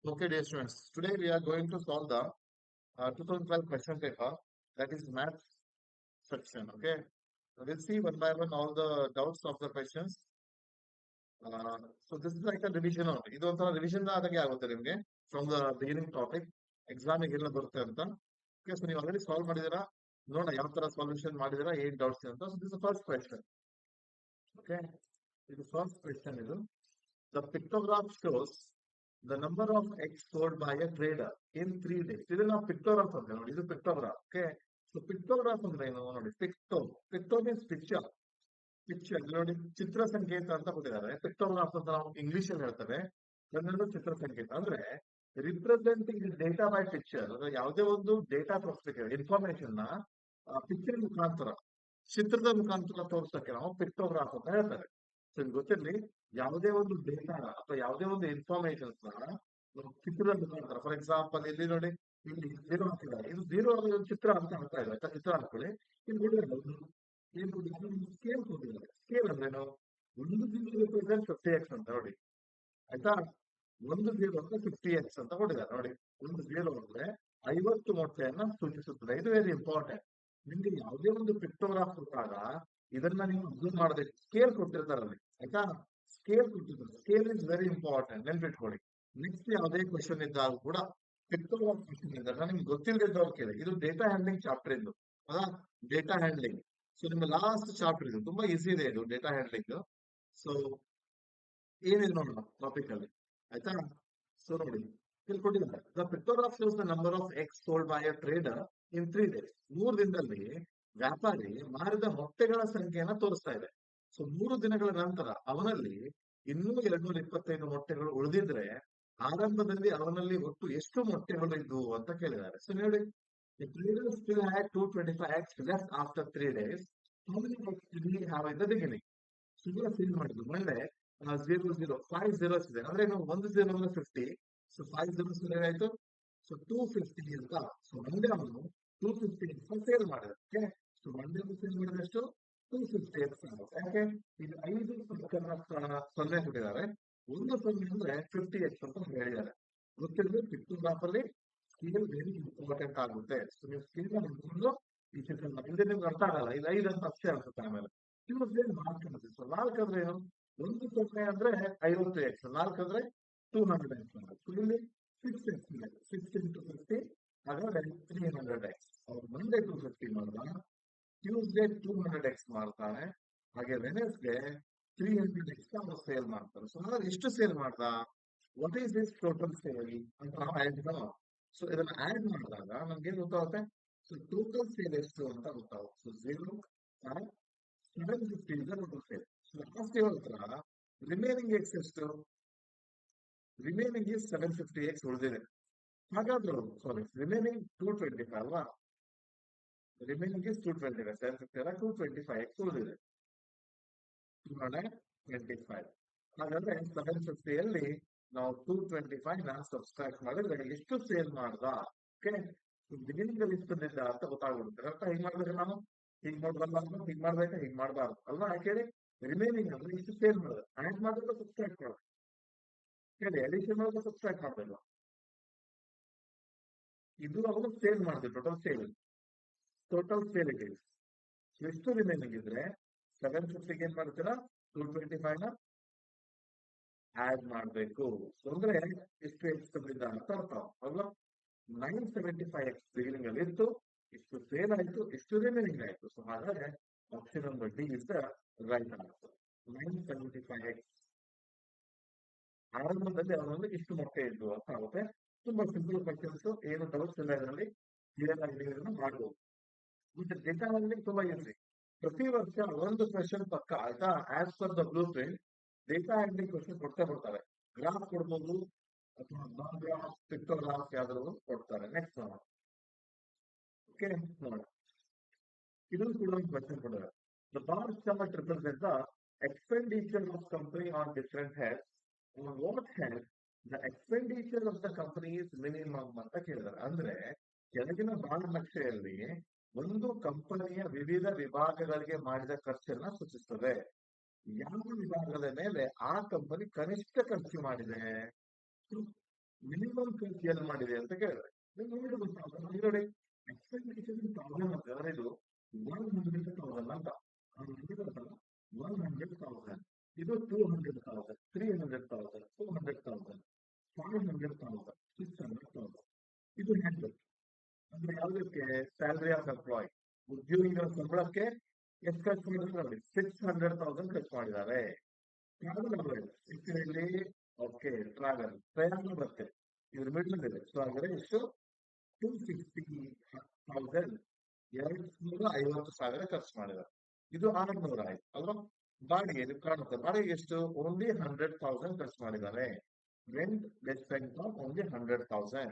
Okay, dear students, today we are going to solve the 2012 question paper, that is math section. Okay, we'll see one by one all the doubts of the questions. So this is like a revision only. ಇದು ಒಂಥರ revision ಆದಂಗೆ ಆಗುತ್ತೆ ನಿಮಗೆ from the beginning topic ಎಕ್ಸಾಮಿಗೆ ಎಲ್ಲ ಬರುತ್ತೆ ಅಂತ. Okay, so ನೀವು already solve ಮಾಡಿದೀರಾ, ನೋಡೋಣ ಯಾವ ತರ ಸಾಲ್ಯೂಷನ್ ಮಾಡಿದೀರಾ, ಏನ್ ಡೌಟ್ಸ್ ಅಂತ. So this first question. Okay, ಇದು ಫಸ್ಟ್ ಕ್ವೆಶ್ಚನ್. ಇದು the pictograph shows the number of eggs sold by a trader in 3 days. ಇದು ನಾವು ಪಿಕ್ಟೋಗ್ರಾಫ್ ಅಂತ ನೋಡಿ, ಇದು ಪಿಕ್ಟೋಗ್ರಾಫ್. ಓಕೆ, ಸೊ ಪಿಕ್ಟೋಗ್ರಾಫ್ ಅಂದ್ರೆ ಏನು ನೋಡಿ, ಪಿಕ್ಟೋ ಮೀನ್ಸ್ ಪಿಕ್ಚರ್ ನೋಡಿ, ಚಿತ್ರ ಸಂಕೇತ ಅಂತ ಕೊಟ್ಟಿದ್ದಾರೆ. ಪಿಕ್ಟೋಗ್ರಾಫ್ ಅಂತ ನಾವು ಇಂಗ್ಲಿಷ್ ಅಲ್ಲಿ ಹೇಳ್ತೇವೆ, ಕನ್ನಡ ಚಿತ್ರ ಸಂಕೇತ ಅಂದ್ರೆ ರಿಪ್ರೆಸೆಂಟಿಂಗ್ ಡೇಟಾ ಬೈ ಪಿಕ್ಚರ್. ಅಂದ್ರೆ ಯಾವುದೇ ಒಂದು ಡೇಟಾ ತೋರಿಸ್ಲಿಕ್ಕೆ ಇನ್ಫಾರ್ಮೇಶನ್ ನ ಪಿಕ್ಚರ್ ಮುಖಾಂತರ, ಚಿತ್ರದ ಮುಖಾಂತರ ತೋರಿಸಕ್ಕೆ ನಾವು ಪಿಕ್ಟೋಗ್ರಾಫ್ ಅಂತ ಹೇಳ್ತಾರೆ. ಸೊ ಗೊತ್ತಿರ್ಲಿ, ಯಾವುದೇ ಒಂದು ಡೇಟಾ ಅಥವಾ ಯಾವುದೇ ಒಂದು ಇನ್ಫಾರ್ಮೇಶನ್ಸ್ ನ ಚಿತ್ರದ ಮುಖಾಂತರ, ಫಾರ್ ಎಕ್ಸಾಂಪಲ್ ಇಲ್ಲಿ ನೋಡಿ, ಇಲ್ಲಿ 0 ಹಾಕಿದ್ದಾರೆ, ಇದು 0 ಚಿತ್ರ ಅಂತ ಹೇಳ್ತಾ ಇದೆ. ಆಯ್ತಾ, ಚಿತ್ರ ಹಾಕೊಳ್ಳಿ. ಇಲ್ಲಿ ಸ್ಕೇಲ್ ಕೊಟ್ಟಿದ್ದಾರೆ. ಸ್ಕೇಲ್ ಅಂದ್ರೆ ನಾವು 1 0 50x ಅಂತ ನೋಡಿ. ಆಯ್ತಾ, 1 0 ಅಂದ್ರೆ 50x ಅಂತ ಕೊಟ್ಟಿದ್ದಾರೆ ನೋಡಿ. 1 0 ಅಂದ್ರೆ 50 ಮೊಟ್ಟೆಯನ್ನ ಸೂಚಿಸುತ್ತದೆ. ಇದು ವೆರಿ ಇಂಪಾರ್ಟೆಂಟ್. ನಿಮ್ಗೆ ಯಾವುದೇ ಒಂದು ಪಿಕ್ಟೋಗ್ರಾಫ್ ಕೊಟ್ಟಾಗ ಇದನ್ನ ನೀವು ಅಬ್ಸರ್ವ್ ಮಾಡಬೇಕು. ಸ್ಕೇಲ್ ಕೊಟ್ಟಿರ್ತಾರಲ್ಲಿ, ಆಯ್ತಾ, ಸ್ಕೇಲ್ ಕೊಟ್ಟಿರ್ತಾರೆ. ಸ್ಕೇಲ್ ಇಸ್ ವೆರಿ ಇಂಪಾರ್ಟೆಂಟ್, ನೆನ್ಪಿಟ್ಕೊಳ್ಳಿ. ನೆಕ್ಸ್ಟ್ ಯಾವುದೇ ಕ್ವಶನ್ ಇದ್ದಾಗ ಕೂಡ ಪಿಕ್ಟೋಗ್ರಾಫ್ ಕ್ವಶನ್ ಇದ್ದಾಗ ನಿಮ್ಗೆ ಗೊತ್ತಿಲ್ಲದಿದ್ದವ್ರು ಕೇಳಿ. ಇದು ಡೇಟಾ ಹ್ಯಾಂಡ್ಲಿಂಗ್ ಚಾಪ್ಟರ್ ಇದು, ಹೌದಾ, ಡೇಟಾ ಹ್ಯಾಂಡ್ಲಿಂಗ್. ಸೊ ನಿಮ್ಮ ಲಾಸ್ಟ್ ಚಾಪ್ಟರ್ ಇದು, ತುಂಬಾ ಈಸಿ ಇದೆ ಇದು ಡೇಟಾ ಹ್ಯಾಂಡ್ಲಿಂಗ್. ಸೊ ಏನಿದೆ ನೋಡೋಣ ಟಾಪಿಕ್ ಅಲ್ಲಿ, ಆಯ್ತಾ. ಸೊ ನೋಡಿ, ಇಲ್ಲಿ ಕೊಟ್ಟಿದ್ದಾರೆ, the pictograph shows the number of eggs sold by a trader in 3 days. 3 ದಿನದಲ್ಲಿ ವ್ಯಾಪಾರಿ ಮಾರಿದ ಮೊಟ್ಟೆಗಳ ಸಂಖ್ಯೆಯನ್ನ ತೋರಿಸ್ತಾ ಇದೆ. ಸೊ 3 ದಿನಗಳ ನಂತರ ಅವನಲ್ಲಿ ಇನ್ನೂ 225 ಮೊಟ್ಟೆಗಳು ಉಳಿದಿದ್ರೆ ಆರಂಭದಲ್ಲಿ ಅವನಲ್ಲಿ ಒಟ್ಟು ಎಷ್ಟು ಮೊಟ್ಟೆಗಳು ಇದ್ವು ಅಂತ ಕೇಳಿದ್ದಾರೆ. ಸೊ ನೋಡಿ, the trader still had 225 eggs left after 3 days. How many eggs did he have in the beginning? So ಈಗ ಫಿಲ್ ಮಾಡಿದ್ರು. ಮುಂದೆ 5 zeros ಇದೆ, ಅಂದ್ರೆ ನಾವು 1 0 ಅಂದ್ರೆ 50. ಸೊ 5 zeros ಏನಾಯ್ತು, ಸೊ 250 ಅಂತ. ಸೊ ಮಂಡ್ಯ ಅವನು 250 ಅಂತ ಸೇಲ್ ಮಾಡಿದ. ಓಕೆ, ಸೊ ಮಂಡ್ಯ ಸೇಲ್ ಮಾಡಿದಷ್ಟು 250 ಎಕ್ಸ್ ಆಗುತ್ತೆ. ಯಾಕೆ, ಇದು 5 ಸೊನ್ನೆ ಕೊಟ್ಟಿದ್ದಾರೆ, 1 ಸೊನ್ನೆ ಅಂದ್ರೆ 50x ಅಂತ ಹೇಳಿದ್ದಾರೆ. ಗೊತ್ತಿರಲಿ, ಪಿಕ್ಟೋಗ್ರಾಫ್ ಅಲ್ಲಿ ಸ್ಕೇಲ್ ವೆರಿ ಇಂಪಾರ್ಟೆಂಟ್ ಆಗುತ್ತೆ. ಸೊ ನೀವು ಸ್ಕೇಲ್ ನೋಡಿಕೊಂಡು ಈ ಚಿತ್ರ ಹಿಂದೆ ನಿಮ್ಗೆ ಅರ್ಥ ಆಗಲ್ಲ, ಇದು 5 ಅಂತ ಅಷ್ಟೇ ಅನ್ಸುತ್ತೆ. ಆಮೇಲೆ ಇವ್ರದ್ದು 4 ಅನ್ಸುತ್ತೆ. ಸೊ 4 ಅಂದ್ರೆ ಏನು, 1 ಸೊನ್ನೆ ಅಂದ್ರೆ 50x, 4 ಅಂದ್ರೆ 200x. ಸೊ ಇಲ್ಲಿ 6x ಇದೆ, 6 into 50 ಹಾಗಾದ್ರೆ 300x. ಅವ್ರು ಮಂಡೇ 250 ಮಾಡ್ದ, ಟ್ಯೂಸ್ಡೇ 200x ಮಾಡ್ತಾನೆ, ಹಾಗೆ ವೆನೆಸ್ಡೇ 300x ಅವ್ರು ಸೇಲ್ ಮಾಡ್ತಾರೆ. ಸೊ ಹಾಗಾದ್ರೆ ಎಷ್ಟು ಸೇಲ್ ಮಾಡ್ದ, what is this total sale ಅಂತ ನಾವು ಆಡ್ ಮಾಡೋಣ. ಸೊ ಇದನ್ನ ಆಡ್ ಮಾಡಿದಾಗ ನಮ್ಗೆ ಏನ್ ಗೊತ್ತಾಗುತ್ತೆ, ಸೊ ಟೋಟಲ್ ಸೇಲ್ ಎಷ್ಟು ಅಂತ ಗೊತ್ತಾಗುತ್ತೆ. So 0 750 is the total sale. So last year ಹತ್ರ ರಿಮೈನಿಂಗ್ ಎಕ್ಸ್ ಎಷ್ಟು, ರಿಮೈನಿಂಗ್ ಇಸ್ 750x ಉಳಿದಿದೆ. ಹಾಗಾದ್ರೆ ಸಾರಿ, ರಿಮೈನಿಂಗ್ 225 ಅಲ್ವಾ, ರಿಮೈನಿಂಗ್ ಇಸ್ 225, 750 ಅಲ್ಲ, 225x ಉಳಿದಿದೆ, 225. ಹಾಗಾದ್ರೆ 750 ಅಲ್ಲಿ ನಾವು 225 ನ ಸಬ್ಸ್ಟ್ರಾಕ್ಟ್ ಮಾಡಿದ್ರೆ ಎಷ್ಟು ಸೇಲ್ ಮಾಡ್ದ. ಓಕೆ, ಬಿಗಿನಿಂಗ್ ಅಲ್ಲಿ ಎಷ್ಟು ಬಂದಿದ್ದ ಅಂತ ಗೊತ್ತಾಗ್ಬಿಡುತ್ತೆ. ಕರೆಕ್ಟ್ ಹೀಗೆ ಮಾಡಿದ್ರೆ ನಾನು ಹೀಗೆ ನೋಡ್ಬಲ್ಲ, ಹೀಗೆ ಮಾಡ್ಬೇಕಾ, ಹೀಗೆ ಮಾಡಬಾರ್ದು ಅಲ್ವಾ. ಯಾಕೆ, ರಿಮೈನಿಂಗ್ ಅಂದ್ರೆ ಇಷ್ಟು ಸೇಲ್ ಮಾಡಿದ್ರೆ ಆಡ್ ಮಾಡಿದ್ರೆ ಸಬ್ಸ್ಟ್ರಾಕ್ಟ್ ಮಾಡ್ಬೇಕು, ಹೇಳಿ ಅಡಿಷನ್ ಮಾಡಿದ್ರೆ ಸಬ್ಸ್ಟ್ರಾಕ್ಟ್ ಮಾಡ್ಬೇಕು. ಇದು ಅವರು ಸೇಲ್ ಮಾಡಿದ್ರು, ಟೋಟಲ್ ಸೇಲ್ ಇದೆ. ಎಷ್ಟು ರಿಮೈನಿಂಗ್ ಇದ್ರೆ 750 ಏನ್ ಮಾಡ್ತೀರಾ, 225 ನ ಆಡ್ ಮಾಡ್ಬೇಕು. ಸೊ ಅಂದ್ರೆ ಎಷ್ಟು ಎಕ್ಸ್ ತಂದಿದ್ದ ಅಂತ ಅರ್ಥ ಅಲ್ವಾ. 975x ಬಿಗಿನಿಂಗ್ ಅಲ್ಲಿ ಇತ್ತು, ಇಷ್ಟು ಸೇಲ್ ಆಯ್ತು, ಇಷ್ಟು ರಿಮೈನಿಂಗ್ ಆಯ್ತು. ಸೊ ಹಾಗಾದ್ರೆ option number D is the right answer. 975x ಆರಂಭದಲ್ಲಿ ಅವರಲ್ಲಿ ಇಷ್ಟು ಮೊಟ್ಟೆ ಇದ್ವು ಅಂತ ಆಗುತ್ತೆ. ತುಂಬಾ ಸಿಂಪಲ್ ಕ್ವಶನ್ಸ್, ಏನು ಡೌಟ್ಸ್ ಇಲ್ಲ ಇದರಲ್ಲಿ, ಕ್ಲಿಯರ್ ಆಗಿ ಇದನ್ನ ಮಾಡಬಹುದು. ಮತ್ತೆ ಡೇಟಾ ಹ್ಯಾಂಡ್ಲಿಂಗ್ ತುಂಬಾ ಈಸಿ. ಪ್ರತಿ ವರ್ಷ ಒಂದು ಕ್ವೆಶನ್ ಪಕ್ಕ, ಆಯ್ತಾ, as per the blue print data handling question ಕೊಡ್ತಾರೆ. ಗ್ರಾಫ್ ಕೊಡ್ಬೋದು ಅಥವಾ ನಾನ್ ಗ್ರಾಫ್, ಪಿಕ್ಟೋಗ್ರಾಫ್ ಯಾವ್ದಾದ್ರು ಕೊಡ್ತಾರೆ. ನೆಕ್ಸ್ಟ್ ನೋಡೋಣ. ಓಕೆ, ನೋಡೋಣ, ಇದು ಕೂಡ ಒಂದು ಕ್ವೆಶನ್ ಕೊಡ್ತಾರೆ. The bar chart represent the expenditure of company on different head. On what head the expenditure of the company is minimum ಅಂತ ಕೇಳಿದ್ದಾರೆ. ಅಂದ್ರೆ ಕೆಳಗಿನ ಬಾರ್ ನಕ್ಷೆಯಲ್ಲಿ ಒಂದು ಕಂಪನಿಯ ವಿವಿಧ ವಿಭಾಗಗಳಿಗೆ ಮಾಡಿದ ಖರ್ಚನ್ನ ಸೂಚಿಸುತ್ತದೆ. ಯಾವ ವಿಭಾಗದ ಮೇಲೆ ಆ ಕಂಪನಿ ಕನಿಷ್ಠ ಖರ್ಚು ಮಾಡಿದೆ, ಮಿನಿಮಮ್ ಖರ್ಚು ಏನು ಮಾಡಿದೆ ಅಂತ ಕೇಳಿದ್ರೆ ನೀವು ನೋಡಿ ಗೊತ್ತಾಗುತ್ತೆ. ಇಲ್ಲಿ ನೋಡಿ ಎಕ್ಸ್ಪೆಂಡಿಚರ್ 1000 ಅಂತ ಅಂದ್ರೆ ಇದು 100,000 ಅಂತ. ಅದು ಹೇಳಿದ್ರಲ್ಲ 100,000, ಇದು 200,000, 300,000, 400,000, 500,000, 600,000. ಇದು ಹೆಡ್ ಅಂದ್ರೆ ಯಾವುದಕ್ಕೆ? ಸ್ಯಾಲರಿ ಆಫ್ ಎಂಪ್ಲಾಯ್, ಉದ್ಯೋಗಿಗಳ ಸಂಬಳಕ್ಕೆ ಎಷ್ಟು ಖರ್ಚು ಮಾಡಿದ್ರೆ ನೋಡಿ 600,000 ಖರ್ಚು ಮಾಡಿದ್ದಾರೆ. ಟ್ರಾವೆಲ್ ಇಲ್ಲಿ ಓಕೆ ಟ್ರಾವೆಲ್ ಪ್ರಯಾಣ ಬರುತ್ತೆ ಇದ್ರ ಮಿಡ್ಲ್ ಇದೆ. ಸೊ ಹಾಗಾದ್ರೆ ಎಷ್ಟು? 250,000, 250,000 ಖರ್ಚು ಮಾಡಿದ್ದಾರೆ. ಇದು 600 ಆಯ್ತು ಅಲ್ವಾ? ಬಾಡಿಗೆ ಇದು ಕಾಣುತ್ತೆ. ಬಾಡಿಗೆ ಎಷ್ಟು? ಓನ್ಲಿ 100,000 ಖರ್ಚು ಮಾಡಿದ್ದಾರೆ. Rent dispend of only 100,000.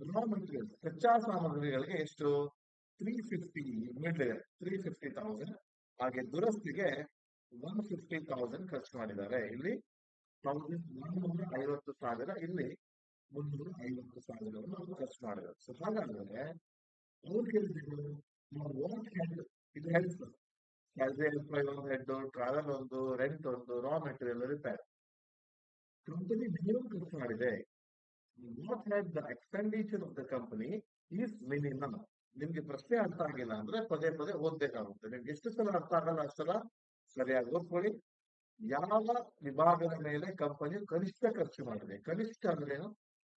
Raw materials ಕಚ್ಚಾ ಸಾಮಗ್ರಿಗಳಿಗೆ ಎಷ್ಟು? 350, ಮಿಡ್ಲ್ ಇದೆ 350,000. ಹಾಗೆ ದುರಸ್ತಿಗೆ 150,000 ಖರ್ಚು ಮಾಡಿದ್ದಾರೆ. ಇಲ್ಲಿ 150,000, ಇಲ್ಲಿ 350,000 ಖರ್ಚು ಮಾಡಿದ್ದಾರೆ. ಸೊ ಹಾಗಾದ್ರೆ ಅವ್ರು ಹೇಳಿದ್ರು ವಾಟ್ ಹೆಡ್? ಇದು ಹೆಡ್ ಸ್ಯಾಲರಿ ಎಂಪ್ಲಾಯ್ ಒಂದು ಹೆಡ್, ಟ್ರಾವೆಲ್ ಒಂದು, ರೆಂಟ್ ಒಂದು, raw material, repair. Company minimum ಖರ್ಚು ಮಾಡಿದೆ. What head the expenditure of the company is minimum. ನಿಮ್ಗೆ ಪ್ರಶ್ನೆ ಅರ್ಥ ಆಗಿಲ್ಲ ಅಂದ್ರೆ ಪದೇ ಪದೇ ಓದ್ಬೇಕಾಗುತ್ತೆ. ನಿಮ್ಗೆ ಎಷ್ಟು ಸಲ ಅರ್ಥ ಆಗಲ್ಲ ಅಷ್ಟೆಲ್ಲ ಸರಿಯಾಗಿ ಓದ್ಕೊಳ್ಳಿ. ಯಾವ ವಿಭಾಗದ ಮೇಲೆ ಕಂಪನಿಯು ಕನಿಷ್ಠ ಖರ್ಚು ಮಾಡಿದೆ? ಕನಿಷ್ಠ ಅಂದ್ರೆ ಏನು?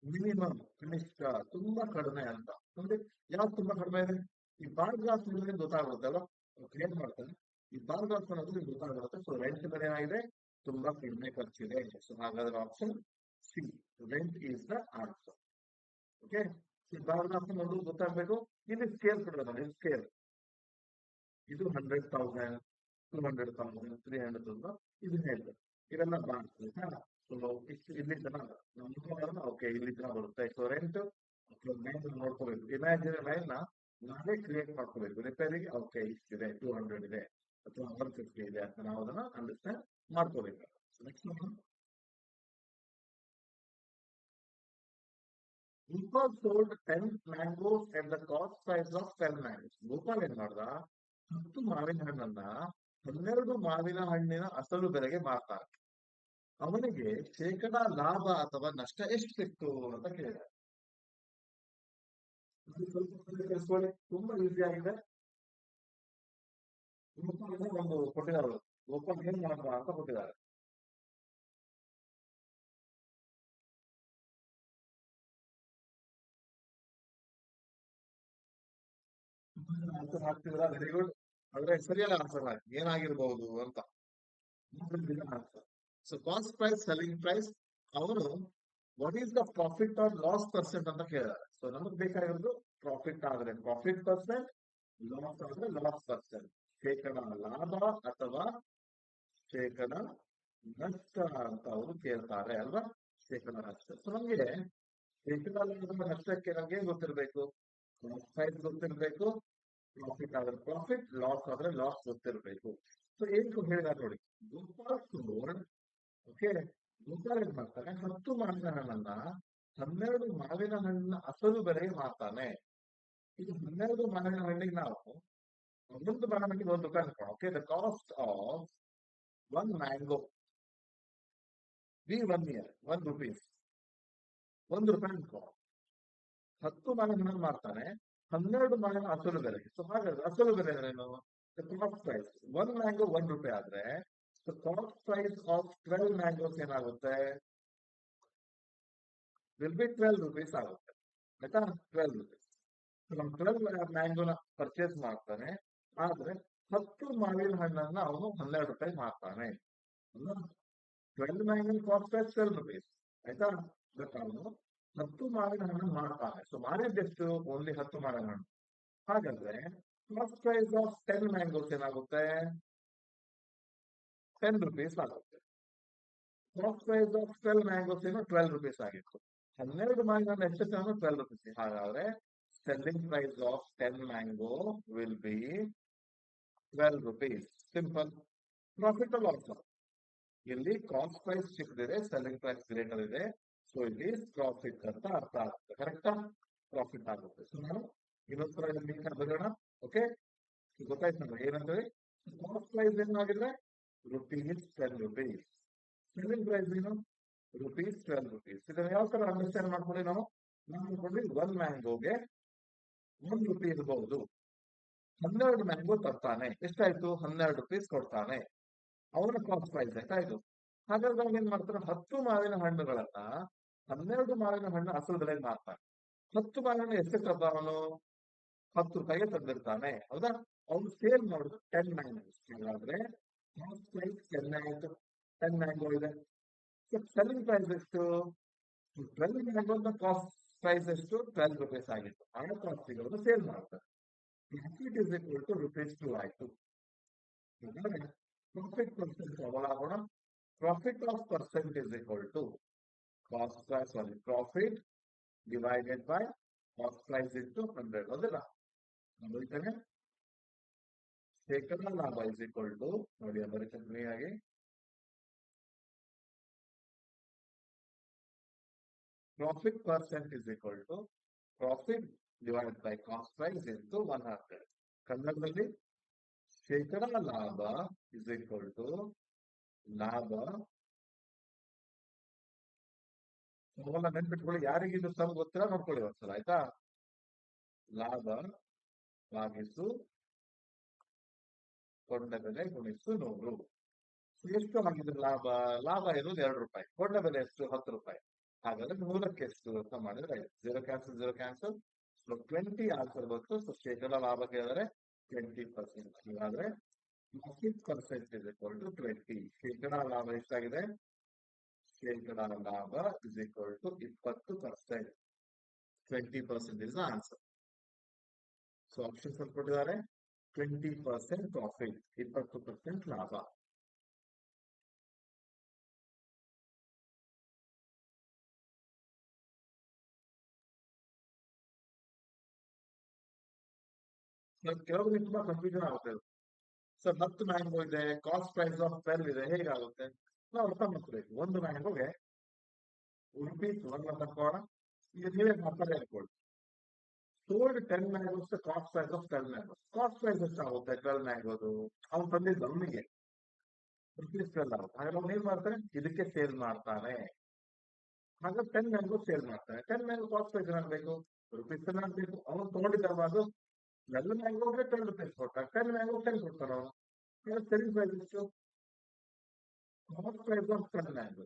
ಮಿನಿಮಮ್, ಕನಿಷ್ಠ, ತುಂಬಾ ಕಡಿಮೆ ಅಂತ. ಅಂದ್ರೆ ಯಾವ್ದು ತುಂಬಾ ಕಡಿಮೆ ಇದೆ? ಈ ಬಾರ್ ಗ್ರಾಫ್ ನೋಡಿದ್ರೆ ಗೊತ್ತಾಗುತ್ತಲ್ಲ, ಕ್ಲಿಯರ್ ಮಾಡ್ತಾರೆ. ಈ ಬಾರ್ ಗ್ರಾಫ್ ಅನ್ನೋದು ಗೊತ್ತಾಗುತ್ತೆ. ಸೊ ರೆಂಟ್ ಮೇಲೆ ಏನಾಗಿದೆ? ತುಂಬಾ ಕಡಿಮೆ ಖರ್ಚಿದೆ. ಸೊ ಹಾಗಾದ್ರೆ option C, rent is the answer. Okay, ಈ ಬಾರ್ ಗ್ರಾಫ್ ನೋಡೋದು ಗೊತ್ತಾಗಬೇಕು. ಇಲ್ಲಿ ಸ್ಕೇಲ್ ಕೊಡೋದು ನೋಡಿ, ಸ್ಕೇಲ್ ಇದು 100,000, 200,000, 300,000, ಇದು ಹೇಳ್ತಾರೆ. ಇದೆಲ್ಲ ಬಾರ್ಸ್ ಆಯ್ತಾ? ಸೊ ಇಷ್ಟು ಇಲ್ಲಿ ತನಕ ಓಕೆ, ಇಲ್ಲಿ ತನಕ ಬರುತ್ತೆ. ಸೊ ರೆಂಟ್ ಲೈನ್ ನೋಡ್ಕೋಬೇಕು. ಇಮ್ಯಾಜಿನರಿ ಲೈನ್ ನ ನಾವೇ ಕ್ರಿಯೇಟ್ ಮಾಡ್ಕೋಬೇಕು. ರಿಪೇರಿಗೆ ಓಕೆ ಇಷ್ಟಿದೆ, 200 ಇದೆ ಅಥವಾ 150 ಇದೆ ಅಂತ ನಾವು ಅದನ್ನ ಅಂಡರ್ಸ್ಟ್ಯಾಂಡ್ ಮಾಡ್ಕೋಬೇಕು. Next Gopal sold 10 mangoes at the cost price of 10 mangoes. Gopal ಏನ್ ಮಾಡ್ದ? 10 ಮಾವಿನ ಹಣ್ಣನ್ನ 12 ಮಾವಿನ ಹಣ್ಣಿನ ಅಸಲು ಬೆಲೆಗೆ ಮಾರ್ತಾನೆ. ಅವನಿಗೆ ಶೇಕಡ ಲಾಭ ಅಥವಾ ನಷ್ಟ ಎಷ್ಟು ಸಿಕ್ತು ಅಂತ ಕೇಳಿದ. ಸ್ವಲ್ಪ ತುಂಬಾ ಈಸಿ ಆಗಿದೆ. ಗೋಪಾಲ್ ಒಂದು ಕೊಟ್ಟಿದ್ದಾರೆ, ಗೋಪಾಲ್ ಏನ್ ಮಾಡ್ದ ಅಂತ ಕೊಟ್ಟಿದ್ದಾರೆ. ಆನ್ಸರ್ ಹಾಕ್ತಿದ್ರ? Very good. ಆದ್ರೆ ಸರಿಯಾದ ಆನ್ಸರ್ ಹಾಕಿ ಏನಾಗಿರ್ಬಹುದು ಅಂತ. Answer. So cost price, selling price, ಅವರು what is the profit or loss percent ಅಂತ ಕೇಳಿದ್ದಾರೆ. ಸೊ ನಮಗ್ ಬೇಕಾಗಿರೋದು ಪ್ರಾಫಿಟ್ ಆದ್ರೆ ಪ್ರಾಫಿಟ್ ಪರ್ಸೆಂಟ್, ಲಾಸ್ ಆದ್ರೆ ಲಾಸ್ ಪರ್ಸೆಂಟ್. ಶೇಕಡ ಲಾಭ ಅಥವಾ ಶೇಕಡ ನಷ್ಟ ಅಂತ ಅವರು ಕೇಳ್ತಾರೆ ಅಲ್ವಾ? ಶೇಕಡ ನಷ್ಟ. ಸೊ ನಮ್ಗೆ ಶೇಕಡ ಲಾಭ ನಷ್ಟಕ್ಕೆ ನಮ್ಗೆ ಗೊತ್ತಿರ್ಬೇಕು, ಪ್ರೈಸ್ ಗೊತ್ತಿರ್ಬೇಕು, ಪ್ರಾಫಿಟ್ ಆದ್ರೆ ಪ್ರಾಫಿಟ್, ಲಾಸ್ ಆದ್ರೆ ಲಾಸ್ ಗೊತ್ತಿರ್ಬೇಕು. ಸೊ ಏನು ಹೇಳಿದಾರೆ ನೋಡಿ, ಗೋಪಾಲ್ ಸೋಲ್ಡ್, ಓಕೆ, ಗೋಪಾಲ್ ಏನ್ ಮಾಡ್ತಾನೆ? 10 ಮಾವಿನ ಹಣ್ಣನ್ನ 12 ಮಾವಿನ ಹಣ್ಣಿನ ಅಸಲು ಬೆಲೆಗೆ ಮಾರ್ತಾನೆ. ಇದು 12 ಮಾವಿನ ಹಣ್ಣಿಗೆ ನಾವು ಒಂದು ಮಾವಿನ ಹಣ್ಣಿಗೆ ₹1 ಅನ್ಕೋಣ. Okay, the cost of 1 mango we 1 year, ₹1, ₹1 ಅನ್ಕೋ. 10 ಮಾವಿನ ಹಣ್ಣನ್ನು ಮಾರ್ತಾನೆ 12 ಮಾವಿನ ಅಸಲು ಬೆಲೆಗೆ. ಸೊ ಹಾಗಾದ್ರೆ ಅಸಲು ಬೆಲೆ ಏನು? ಕಾಸ್ಟ್ ಪ್ರೈಸ್ 1 ಮ್ಯಾಂಗೋ ₹1 ಆದ್ರೆ ಕಾಸ್ಟ್ ಪ್ರೈಸ್ ಆಫ್ 12 ಮ್ಯಾಂಗೋಸ್ ಏನಾಗುತ್ತೆ? ವಿಲ್ ಬಿ ₹12 ಆಗುತ್ತೆ. ಆಯ್ತಾ? ₹12. ನಾವು 12 ಮ್ಯಾಂಗೋನ ಪರ್ಚೇಸ್ ಮಾಡ್ತಾನೆ, ಆದ್ರೆ 10 ಮಾವಿನ ಹಣ್ಣನ್ನ ಅವನು ₹12 ಮಾರ್ತಾನೆ. 12 ಮ್ಯಾಂಗೋ ಕಾಸ್ಟ್ ಪ್ರೈಸ್ ₹12. ಆಯ್ತಾ? ಬಟ್ ಅವನು 10 ಮಾವಿನ ಹಣ್ಣನ್ನು ಮಾರ್ತಾನೆ. ಸೊ ಮಾರಿದ್ದೆಷ್ಟು? ಓನ್ಲಿ 10 ಮಾವಿನ ಹಣ್ಣು. ಹಾಗಾದ್ರೆ ಕಾಸ್ಟ್ ಪ್ರೈಸ್ ಆಫ್ 10 ಮ್ಯಾಂಗೋಸ್ ಏನಾಗುತ್ತೆ? ₹10 ಆಗುತ್ತೆ. ಕಾಸ್ಟ್ ಪ್ರೈಸ್ ಆಫ್ 12 ಮ್ಯಾಂಗೋಸ್ ಏನು? ₹12 ಆಗಿತ್ತು. 12 ಮಾವಿನ ಹಣ್ಣು ಎಷ್ಟು? ₹12. ಹಾಗಾದ್ರೆ selling price of 10 mango will be ₹12. Simple. Profit loss, ಇಲ್ಲಿ ಕಾಸ್ಟ್ ಪ್ರೈಸ್ ಚಿಕ್ಕದಿದೆ, ಸೆಲ್ಲಿಂಗ್ ಪ್ರೈಸ್ ಗ್ರೇಟರ್ ಇದೆ. ಸೊ ಇಲ್ಲಿ ಪ್ರಾಫಿಟ್ ಅಂತ ಅರ್ಥ ಆಗುತ್ತೆ. ಕರೆಕ್ಟಾ? ಪ್ರಾಫಿಟ್ ಆಗುತ್ತೆ. ಸೊ ನಾವು ಇನ್ನೊಂದು ಬರೋಣ. ಓಕೆ, ಗೊತ್ತಾಯ್ತು ನಮ್ಗೆ ಏನಂದ್ರೆ ಕಾಸ್ಟ್ ಪ್ರೈಸ್ ಏನಾಗಿದ್ರೆ ₹10. ಸೆಲ್ಲಿಂಗ್ ಪ್ರೈಸ್ ಏನು? 12 rupees. ಇದನ್ನ ಯಾವ ತರ ಅಂಡರ್ಸ್ಟ್ಯಾಂಡ್ ಮಾಡ್ಕೊಳ್ಳಿ ನಾವು ಅನ್ಕೊಂಡ್ರಿ 1 ಮ್ಯಾಂಗೋಗೆ 1 ರೂಪಾಯಿ ಇರಬಹುದು. 12 ಮ್ಯಾಂಗೋ ತರ್ತಾನೆ, ಎಷ್ಟಾಯ್ತು 12 ರೂಪೀಸ್ ಕೊಡ್ತಾನೆ, ಅವನ ಕಾಸ್ಟ್ ಪ್ರೈಸ್ ಎಷ್ಟಾಯ್ತು. ಹಾಗಾದ್ರೆ ನಾವು ಏನ್ ಮಾಡ್ತಾರೆ, 10 ಮಾವಿನ ಹಣ್ಣುಗಳನ್ನ 12 ಮಾವಿನ ಹಣ್ಣು ಅಸಲು ಬೆಲೆಗೆ ಮಾರ್ತಾನೆ. 10 ಮಾವಿನ ಹಣ್ಣು ಎಷ್ಟು ತರ್ತ ಅವನು 10 ರೂಪಾಯಿಗೆ ತಂದಿರ್ತಾನೆ, ಹೌದಾ. ಅವನು ಸೇಲ್ ಮಾಡುದು 10 ಮ್ಯಾಂಗೋಸ್. ಹಾಗಾದ್ರೆ ಕಾಸ್ಟ್ ಪ್ರೈಸ್ 10 ಆಯ್ತು, 10 ಮ್ಯಾಂಗೋ ಇದೆ. ಸೆಲ್ಲಿಂಗ್ ಪ್ರೈಸ್ ಎಷ್ಟು 12 ಮ್ಯಾಂಗೋ ಅಂತ ಕಾಸ್ಟ್ ಪ್ರೈಸ್ ಎಷ್ಟು 12 ರೂಪೀಸ್ ಆಗಿತ್ತು. ಆ ಕಾಸ್ಟಿಗಳನ್ನು ಸೇಲ್ ಮಾಡ್ತಾರೆ. ಪ್ರಾಫಿಟ್ ಇಸ್ ಈಕ್ವಲ್ ಟು ₹2 ಆಯ್ತು. ಹಾಗಾದ್ರೆ ಪ್ರಾಫಿಟ್ ಪರ್ಸೆಂಟ್ ಅವಲಾಗೋಣ. Profit of percent is equal to cost price, sorry, profit divided by cost price into 100. ಹೌದಿಲ್ಲ, ಬರೀತಾನೆ ಶೇಕಡ ಲಾಭ ಇಸ್ ಈಕ್ವಲ್ ಟು, ನೋಡಿ ಬರೀತಾನೆ ಆಗಿ, profit percent is equal to profit divided by cost price into 100. ಕನ್ನಡದಲ್ಲಿ ಶೇಕಡ ಲಾಭ is equal to ಲಾಭ, ನೆನ್ಪಿಟ್ಕೊಳ್ಳಿ, ಯಾರಿಗಿದು ಸಮ್ ಗೊತ್ತಿಲ್ಲ ನೋಡ್ಕೊಳ್ಳಿ ಒಂದ್ಸಲ, ಆಯ್ತಾ. ಲಾಭ ಭಾಗಿಸು ಕೊಂಡ ಬೆಲೆ ಗುಣಿಸು 100. ಎಷ್ಟು ಆಗಿದೆ ಲಾಭ? ಲಾಭ ಇರೋದು 2 ರೂಪಾಯಿ, ಕೊಂಡ ಬೆಲೆ ಎಷ್ಟು 10 ರೂಪಾಯಿ. ಹಾಗಾದ್ರೆ 100ಕ್ಕೆ ಎಷ್ಟು ಅಂತ ಮಾಡಿದ್ರೆ 0 ಕ್ಯಾನ್ಸಲ್ 0 ಕ್ಯಾನ್ಸಲ್, ಸೊ 20 ಆನ್ಸರ್ ಬಂತು. ಸೊ ಶೇಕಡ ಲಾಭ ಕೇಳಿದ್ರೆ 20%. ಹಾಗಾದ್ರೆ profit percent is equal to 20. ಶೇಕಡ ಲಾಭ ಎಷ್ಟಾಗಿದೆ? ಶೇಕಡ ಲಾಭ is equal to 20%. 20% is answer. So options ಅಲ್ಲಿ ಕೊಟ್ಟಿದ್ದಾರೆ 20% ಪ್ರಾಫಿಟ್, 20% ಲಾಭ. ಕೆಲವರಿಗೆ ತುಂಬಾ ಕನ್ಫ್ಯೂಷನ್ ಆಗುತ್ತೆ. ಸರ್ 10 ಮ್ಯಾಂಗೋ ಇದೆ, ಕಾಸ್ಟ್ ಪ್ರೈಸ್ ಆಫ್ 12 ಇದೆ, ಹೇಗಾಗುತ್ತೆ? ನಾವು ಅರ್ಥ ಮಾಡ್ಕೋಬೇಕು. 1 ಮ್ಯಾಂಗೋಗೆ ₹1 ಅಂತ ಕೊಡ, ಈಗ ನೀವೇ ಮಾತಾಡಿ ಅನ್ಕೊಳ್ಳಿ. sold 10 mangoes, the cost price of 12 mangoes. Cost price ಎಷ್ಟಾಗುತ್ತೆ 12 ಮ್ಯಾಂಗೋದು? ಅವ್ನು ತಂದಿದ್ದು ಅವನಿಗೆ ₹12 ಆಗುತ್ತೆ. ಹಾಗಾದ್ರೆ ಅವ್ನು ಏನ್ ಮಾಡ್ತಾನೆ, ಇದಕ್ಕೆ ಸೇಲ್ ಮಾಡ್ತಾನೆ. ಹಾಗಾದ್ರೆ 10 ಮ್ಯಾಂಗೋ ಸೇಲ್ ಮಾಡ್ತಾನೆ. 10 ಮ್ಯಾಂಗೋ ಕಾಸ್ಟ್ ಪ್ರೈಸ್ ಏನಾಗಬೇಕು? ₹10 ಆಗಬೇಕು. ಅವನು ತಗೊಂಡಿದ್ದಲ್ವಾ ಅದು 12 ಮ್ಯಾಂಗೋಗೆ 12 ರೂಪೀಸ್ ಕೊಟ್ಟ, 10 ಮ್ಯಾಂಗೋ 10 ಕೊಡ್ತಾನೆ ಅವನು. ಸೆಲ್ಲಿಂಗ್ ಪ್ರೈಸ್ ಎಷ್ಟು? Cost price of 10 mango.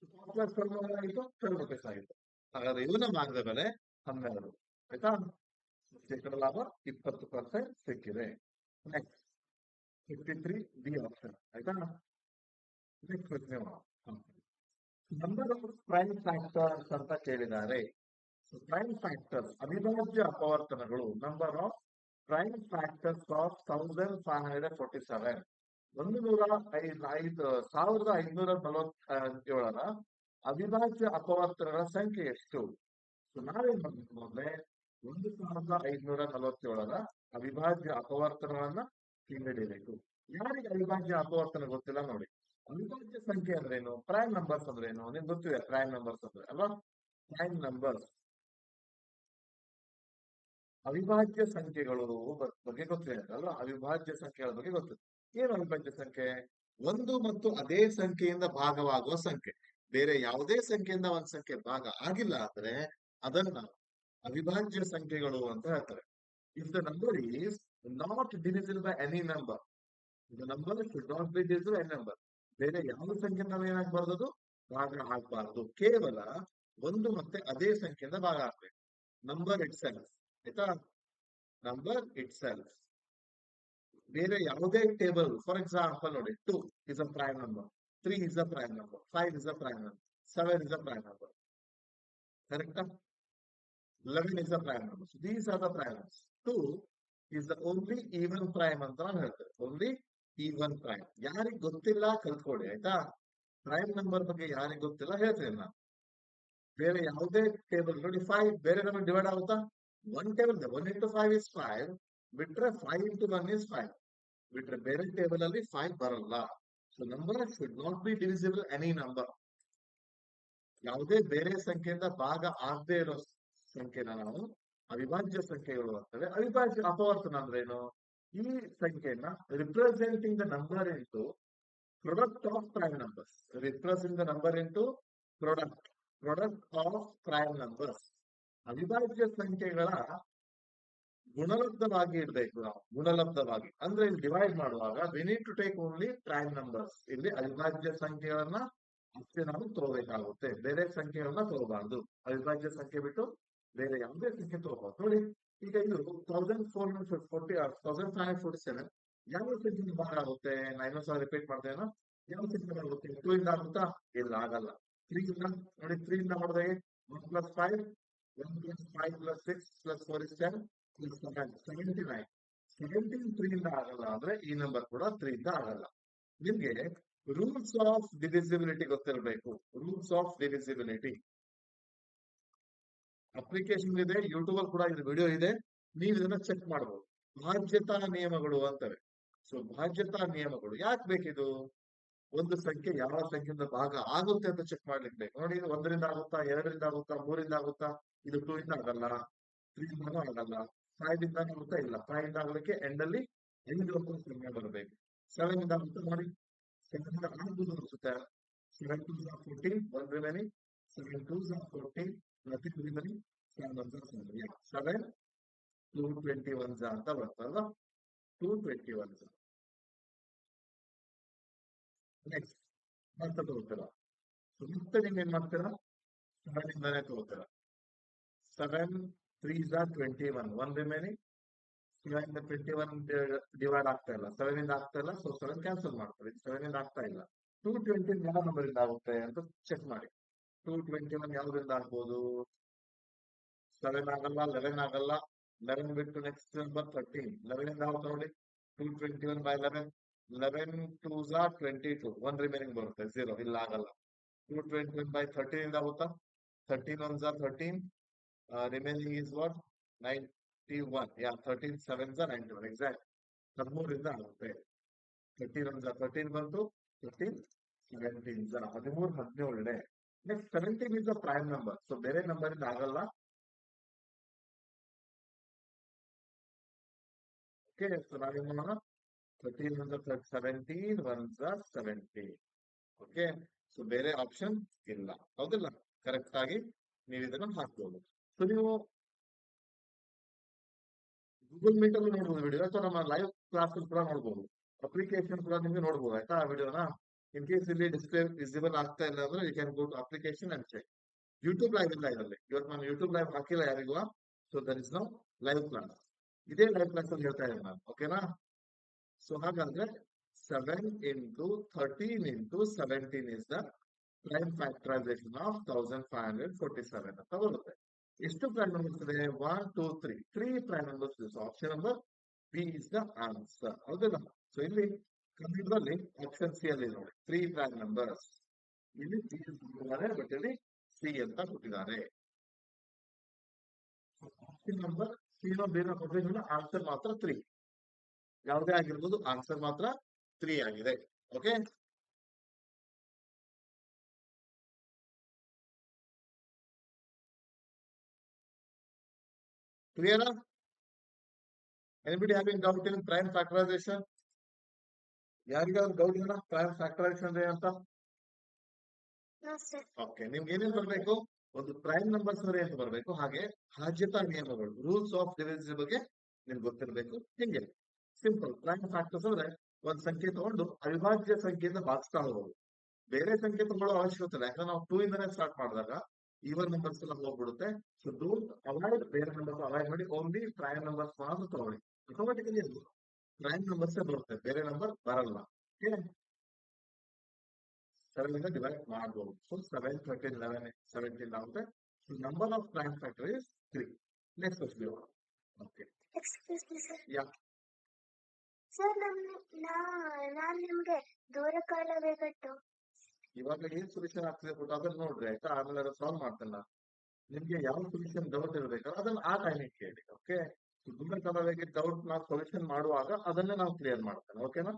Cost price 12 ಆಗಿತ್ತು, 12 ರೂಪೀಸ್ ಆಗಿತ್ತು. ಹಾಗಾದ್ರೆ ಇವನ ಮಾರಿದ ಬೆಲೆ 12. ಆಯ್ತಾ? ಶೇಕಡ ಲಾಭ 20% ಸಿಕ್ಕಿದೆ. Next 53 B option. ಆಯ್ತಾ? ನೆಕ್ಸ್ಟ್ ಪ್ರಶ್ನೆ, ನಂಬರ್ ಆಫ್ ಪ್ರೈಮ್ ಫ್ಯಾಕ್ಟರ್ಸ್ ಅಂತ ಕೇಳಿದ್ದಾರೆ. ಪ್ರೈಮ್ ಫ್ಯಾಕ್ಟರ್ಸ್ ಅವಿಭಾಜ್ಯ ಅಪವರ್ತನಗಳು. Number of prime factors of 1547. 1547ರ ಅವಿಭಾಜ್ಯ ಅಪವರ್ತನಗಳ ಸಂಖ್ಯೆ ಎಷ್ಟು? ನಾವೇನ್ ಮಾಡ್ಬೇಕು ಮೊದಲೇ 1547ರ ಅವಿಭಾಜ್ಯ ಅಪವರ್ತನವನ್ನ ಕಂಡುಹಿಡಿಯಬೇಕು. ಯಾರಿಗೆ ಅವಿಭಾಜ್ಯ ಅಪವರ್ತನ ಗೊತ್ತಿಲ್ಲ ನೋಡಿ. ಅವಿಭಾಜ್ಯ ಸಂಖ್ಯೆ ಅಂದ್ರೇನು? ಪ್ರೈಮ್ ನಂಬರ್ಸ್ ಅಂದ್ರೇನು ನಿಮ್ಗೆ ಗೊತ್ತಿದೆ? ಪ್ರೈಮ್ ನಂಬರ್ಸ್ ಅಂದ್ರೆ ಅಲ್ವಾ? ಪ್ರೈಮ್ ನಂಬರ್ಸ್ ಅವಿಭಾಜ್ಯ ಸಂಖ್ಯೆಗಳು ಬಗ್ಗೆ ಗೊತ್ತಿದೆ ಅಲ್ವಾ? ಅವಿಭಾಜ್ಯ ಸಂಖ್ಯೆಗಳ ಬಗ್ಗೆ ಗೊತ್ತಿದೆ. ಏನು ಅವಿಭಾಜ್ಯ ಸಂಖ್ಯೆ? ಒಂದು ಮತ್ತು ಅದೇ ಸಂಖ್ಯೆಯಿಂದ ಭಾಗವಾಗುವ ಸಂಖ್ಯೆ. ಬೇರೆ ಯಾವುದೇ ಸಂಖ್ಯೆಯಿಂದ ಒಂದ್ ಸಂಖ್ಯೆ ಭಾಗ ಆಗಿಲ್ಲ ಅಂದ್ರೆ ಅದನ್ನ ಅವಿಭಾಜ್ಯ ಸಂಖ್ಯೆಗಳು ಅಂತ ಹೇಳ್ತಾರೆ. If the number is not divisible by any number, the number should not be divisible by any number. ಬೇರೆ ಯಾವ ಸಂಖ್ಯೆ ನಾವು ಏನಾಗಬಾರ್ದು? ಭಾಗ ಆಗ್ಬಾರ್ದು. ಕೇವಲ ಒಂದು ಮತ್ತೆ ಅದೇ ಸಂಖ್ಯೆಯಿಂದ ಭಾಗ ಆಗ್ಬೇಕು. ನಂಬರ್ ಇಟ್ ಸೆಲ್ಫ್, ಆಯ್ತಾ? Number it self. ಬೇರೆ ಯಾವುದೇ ಟೇಬಲ್, ಫಾರ್ ಎಕ್ಸಾಂಪಲ್ ನೋಡಿ, 2 is a prime number, 3 is a prime number, 5 is a prime number, 7 is a prime number, ಕರೆಕ್ಟಾ? 11 is a prime number. So these are the prime numbers. 2 is the only even prime ಅಂತ ನಾವು ಹೇಳ್ತೇವೆ. only even prime. ಯಾರಿಗೆ ಗೊತ್ತಿಲ್ಲ ಕಲ್ತ್ಕೊಳ್ಳಿ, ಆಯ್ತಾ? Prime number ಬಗ್ಗೆ ಯಾರಿಗೆ ಗೊತ್ತಿಲ್ಲ ಹೇಳ್ತೇನೆ ನಾನು. ಬೇರೆ ಯಾವುದೇ ಟೇಬಲ್ ನೋಡಿ, 5 ಬೇರೆ ನಂಬರ್ ಡಿವೈಡ್ ಆಗುತ್ತಾ? ಒನ್ ಟೇಬಲ್ 1 into 5 is 5, ಬಿಟ್ರೆ 5 into 1 is 5, ಬಿಟ್ರೆ ಬೇರೆ ಟೇಬಲ್ ಅಲ್ಲಿ 5 ಬರಲ್ಲ. So number should not be divisible any number. ಯಾವುದೇ ಬೇರೆ ಸಂಖ್ಯೆಯಿಂದ ಭಾಗ ಆಗದೆ ಇರೋ ಸಂಖ್ಯೆನ ನಾವು ಅವಿಭಾಜ್ಯ ಸಂಖ್ಯೆಗಳು ಅಂತೇವೆ. ಅವಿಭಾಜ್ಯ ಅಪವರ್ತನ ಅಂದ್ರೇನು? ಈ ಸಂಖ್ಯೆನ representing the number into product of prime numbers. Represent the number into product of prime numbers. ಅವಿಭಾಜ್ಯ ಸಂಖ್ಯೆಗಳ ಗುಣಲಬ್ಧವಾಗಿ ಇಡಬೇಕು ನಾವು, ಗುಣಲಬ್ಧವಾಗಿ ಅಂದ್ರೆ ಇಲ್ಲಿ ಡಿವೈಡ್ ಮಾಡುವಾಗ we need to take only prime numbers. ಇಲ್ಲಿ ಅವಿಭಾಜ್ಯ ಸಂಖ್ಯೆಗಳನ್ನ ಅಷ್ಟೇ ನಾವು ತಗೋಬೇಕಾಗುತ್ತೆ, ಬೇರೆ ಸಂಖ್ಯೆಗಳನ್ನ ತಗೋಬಾರ್ದು. ಅವಿಭಾಜ್ಯ ಸಂಖ್ಯೆ ಬಿಟ್ಟು ಬೇರೆ ಯಾವುದೇ ಸಂಖ್ಯೆ ತಗೋಬಾರ್ದು. ನೋಡಿ, ಈಗ ಇದು 1547 ಯಾವ ಸಂಖ್ಯೆ ಭಾಗ ಆಗುತ್ತೆ? ನಾ ಇನ್ನೊಂದ್ ಸಲ ರಿಪೀಟ್ ಮಾಡ್ತೇನೆ. ಯಾವ ಸಂಖ್ಯೆ ಆಗುತ್ತೆ? 2 ಇಂದ ಆಗುತ್ತಾ? ಇಲ್ಲ, ಆಗಲ್ಲ. 3 ಇಂದ ನೋಡಿ, 3 ಇಂದ ಮಾಡಿದಾಗ 1 + 5 1 + 5 + 6 + 4 is 10 + 7 79. 17 3 ಇಂದ ಆಗಲ್ಲ ಅಂದ್ರೆ ಈ ನಂಬರ್ ಕೂಡ 3 ಇಂದ ಆಗಲ್ಲ. ನಿಮ್ಗೆ ರೂಲ್ಸ್ ಆಫ್ ಡಿವಿಸಿಬಿಲಿಟಿ ಗೊತ್ತಿರಬೇಕು. ರೂಲ್ಸ್ ಆಫ್ ಡಿವಿಸಿಬಿಲಿಟಿ ಅಪ್ಲಿಕೇಶನ್ ಇದೆ, ಯೂಟ್ಯೂಬ್ ಅಲ್ಲಿ ಕೂಡ ಇದು ವಿಡಿಯೋ ಇದೆ, ನೀವು ಇದನ್ನ ಚೆಕ್ ಮಾಡಬಹುದು. ಬಾಧ್ಯತಾ ನಿಯಮಗಳು ಅಂತವೆ. ಸೊ ಬಾಧ್ಯತಾ ನಿಯಮಗಳು ಯಾಕೆ ಬೇಕಿದು? ಒಂದು ಸಂಖ್ಯೆ ಯಾವ ಸಂಖ್ಯೆಯಿಂದ ಭಾಗ ಆಗುತ್ತೆ ಅಂತ ಚೆಕ್ ಮಾಡ್ಲಿಕ್ಕೆ ಬೇಕು. ನೋಡಿ, ಇದು 1 ರಿಂದ ಆಗುತ್ತಾ, 2 ರಿಂದ ಆಗುತ್ತಾ, 3 ಇಂದ ಆಗುತ್ತಾ? ಇದು 2 ಇಂದ ಆಗಲ್ಲ, 3 ಇಂದನೂ ಆಗಲ್ಲ, 5 ಇಂದ ಆಗುತ್ತಾ? ಇಲ್ಲ, 5 ಇಂದ ಆಗಲಿಕ್ಕೆ ಎಂಡ್ ಅಲ್ಲಿ 5 ಸಂಖ್ಯೆ ಬರಬೇಕು. 7 ಇಂದ ಆಗುತ್ತಾ? ನೋಡಿ, 7 ಇಂದ ಆಗ್ಬೋದು ಅನ್ಸುತ್ತೆ. 7 2s are 14, 1 remaining. 7 2s are 14, nothing remaining. 7 1s are 7. Yeah, 7 221s ಅಂತ ಬರ್ತದಲ್ಲ, 221s. ನೆಕ್ಸ್ಟ್ ಮತ್ತೆ ತಗೋತೀರಾ. ಮತ್ತೆ ನಿಮ್ಗೆ ಏನ್ ಮಾಡ್ತೀರಾ? 7 ಇಂದಾನೆ ತಗೋತೀರಾ. 7 3s are 21, 1 remaining. 7 ಇಂದ 21 ಡಿವೈಡ್ ಆಗ್ತಾ ಇಲ್ಲ, 7 ಇಂದ ಆಗ್ತಾ ಇಲ್ಲ, ಸೊ 7 ಕ್ಯಾನ್ಸಲ್ ಮಾಡ್ಕೊಳ್ಳಿ. 7 ಇಂದ ಆಗ್ತಾ ಇಲ್ಲ. 220 ಯಾವ ನಂಬರ್ ಇಂದ ಆಗುತ್ತೆ ಅಂತ ಚೆಕ್ ಮಾಡಿ. 221 ಯಾವ್ದ್ರಿಂದ ಆಗ್ಬೋದು? 7 ಆಗಲ್ಲ, 11 ಆಗಲ್ಲ. 11 ಬಿಟ್ಟು ನೆಕ್ಸ್ಟ್ ನಂಬರ್ 13. 11 ಇಂದ ಆಗುತ್ತೆ ನೋಡಿ, 221 by 11. 11 2s are 22, 1 remaining ಬರುತ್ತೆ, 0. ಇಲ್ಲ, ಆಗಲ್ಲ. 221 by 13 ಇಂದ ಆಗುತ್ತಾ? 13 1s are 13, remaining is what? 91. Yeah, 13 7s are 91. Exact. 13 ಇಂದ ಆಗುತ್ತೆ. 13 1s are 13 ಬಂತು, 13 17s are 13 17. Next 17 is a prime number, so ಬೇರೆ ನಂಬರ್ ಇಂದ ಆಗಲ್ಲ. ಓಕೆ, ಸೊ ನಾವೇನ್ ಮಾಡೋಣ? 13 1s are 17, 1s are 17. Okay, so ಬೇರೆ ಆಪ್ಷನ್ ಇಲ್ಲ, ಹೌದಿಲ್ಲ? ಕರೆಕ್ಟ್ ಆಗಿ ನೀವು ಇದನ್ನ ಹಾಕ್ಬೋದು. ಸೊ ನೀವು ಗೂಗಲ್ ಮೀಟ್ ಅಲ್ಲಿ ನೋಡ್ಬೋದು ವಿಡಿಯೋ, ಅಥವಾ ನಮ್ಮ ಲೈವ್ ಕ್ಲಾಸ್ ಕೂಡ ನೋಡ್ಬೋದು. ಅಪ್ಲಿಕೇಶನ್ ಕೂಡ ನಿಮ್ಗೆ ನೋಡ್ಬೋದು, ಆಯ್ತಾ? ಆ ವಿಡಿಯೋನ ಇನ್ ಕೇಸ್ ಇಲ್ಲಿ ಡಿಸ್ಪ್ಲೇ ವಿಸಿಬಲ್ ಆಗ್ತಾ ಇಲ್ಲ ಅಂದ್ರೆ you can go to application and check. YouTube live ಇಲ್ಲ ಇದರಲ್ಲಿ, ಇವತ್ತು ನಾನು ಯೂಟ್ಯೂಬ್ ಲೈವ್ ಹಾಕಿಲ್ಲ ಯಾರಿಗೂ. So there is no live class. ಇದೇ ಲೈವ್ ಕ್ಲಾಸ್ ಅಲ್ಲಿ ಹೇಳ್ತಾ ಇದ್ದೀನಿ ನಾನು, ಓಕೆನಾ? ಸೊ ಹಾಗಾದ್ರೆ 7 into 13 into 17 is the prime factorization of 1547 ಅಂತ ಬರುತ್ತೆ. ಎಷ್ಟು ಪ್ರೈಮ್ ನಂಬರ್ಸ್ ಇದೆ? 1 2 3 3 ಪ್ರೈಮ್ ನಂಬರ್ಸ್ ಇದೆ. So option number B is the answer, ಹೌದಿಲ್ಲ? ಸೊ ಇಲ್ಲಿ ಕನ್ನಡದಲ್ಲಿ ಆಪ್ಷನ್ ಸಿ ಅಲ್ಲಿ ನೋಡಿ 3 ಪ್ರೈಮ್ ನಂಬರ್ಸ್. ಇಲ್ಲಿ ಸಿ ಕೊಟ್ಟಿದ್ದಾರೆ, ಬಟ್ ಇಲ್ಲಿ ಸಿ ಅಂತ ಕೊಟ್ಟಿದ್ದಾರೆ. ಆಪ್ಷನ್ ನಂಬರ್ ಸಿ ಬೇರೆ ಕೊಟ್ಟಿಲ್ಲ, ಆನ್ಸರ್ ಮಾತ್ರ 3. ಯಾವುದೇ ಆಗಿರ್ಬೋದು, ಆನ್ಸರ್ ಮಾತ್ರ 3 ಆಗಿದೆ. Okay, clear? Anybody having doubt in prime factorization? ಯಾರಿಗಾದ್ರು ಡೌಟ್ ಇಲ್ಲ ಪ್ರೈಮ್ ಫ್ಯಾಕ್ಟರೈಸೇಷನ್ ಅಂತ? ಓಕೆ, ನಿಮ್ಗೆ ಏನೇನು ಬರಬೇಕು? ಒಂದು ಪ್ರೈಮ್ ನಂಬರ್ಸ್ ಅಂದ್ರೆ ಏನು ಬರಬೇಕು, ಹಾಗೆ ಬಾಧ್ಯತಾ ನಿಯಮಗಳು, ರೂಲ್ಸ್ ಆಫ್ ಡಿವಿಷನ್ ಬಗ್ಗೆ ನಿಮ್ಗೆ ಗೊತ್ತಿರಬೇಕು. ಹಿಂಗೆ ಸಿಂಪಲ್ ಪ್ರೈಮ್ ಫ್ಯಾಕ್ಟರ್ಸ್ ಅಂದ್ರೆ ಒಂದ್ ಸಂಖ್ಯೆ ತಗೊಂಡು ಅವಿಭಾಜ್ಯ ಸಂಖ್ಯೆಯಿಂದ ಭಾಗಿಸ್ತಾ ಹೋಗೋದು. ಬೇರೆ ಸಂಖ್ಯೆ ತಗೊಳ್ಳೋ ಅವಶ್ಯಕತೆ ಇಲ್ಲ, ಯಾಕಂದ್ರೆ ನಾವು 2 ಇಂದಾನೆ ಸ್ಟಾರ್ಟ್ ಮಾಡಿದಾಗ ಈವನ್ ನಂಬರ್ಸ್ ಎಲ್ಲ ಹೋಗ್ಬಿಡುತ್ತೆ. ಸೊ ಡೋಂಟ್ ಅವಾಯ್ಡ್ ಬೇರೆ ನಂಬರ್ಸ್, ಅವಾಯ್ಡ್ ಮಾಡಿ ಓನ್ಲಿ ಪ್ರೈಮ್ ನಂಬರ್ಸ್ ಮಾತ್ರ ತಗೊಳ್ಳಿ. ಆಟೋಮೆಟಿಕಲಿ ಪ್ರೈಮ್ ನಂಬರ್ಸ್ ಬರುತ್ತೆ, ಬೇರೆ ನಂಬರ್ ಬರಲ್ಲ. 7 ಇಂದ ಡಿವೈಡ್ ಮಾಡಬಹುದು. ಸೊ 7 13 11 17 ಆಗುತ್ತೆ. So number of prime factor is 3. Next question. Okay, excuse me sir. Yeah sir ನಾನು ನಿಮ್ಗೆ ದೂರ ಕಾಲವೇ ಕಟ್ಟು ಇವಾಗ ಏನ್ ಸೊಲ್ಯೂಷನ್ ಆಗ್ತದೆ ಕೊಟ್ಟು ಅದನ್ನ ನೋಡ್ರಿ, ಆಯ್ತಾ? ಆಮೇಲೆ ಅದನ್ನ ಸಾಲ್ವ್ ಮಾಡ್ತೇನೆ ನಾನು. ನಿಮ್ಗೆ ಯಾವ ಸೊಲ್ಯೂಷನ್ ಡೌಟ್ ಇರ್ಬೇಕಲ್ಲ ಅದನ್ನ ಆ ಟೈಮಿಗೆ ಕೇಳಿ. ಓಕೆ, ದೂರ ಕಾಲವಾಗಿ ಡೌಟ್ ನಾವು ಸೊಲ್ಯೂಷನ್ ಮಾಡುವಾಗ ಅದನ್ನೇ ನಾವು ಕ್ಲಿಯರ್ ಮಾಡ್ತೇನೆ. ಓಕೆನಾ?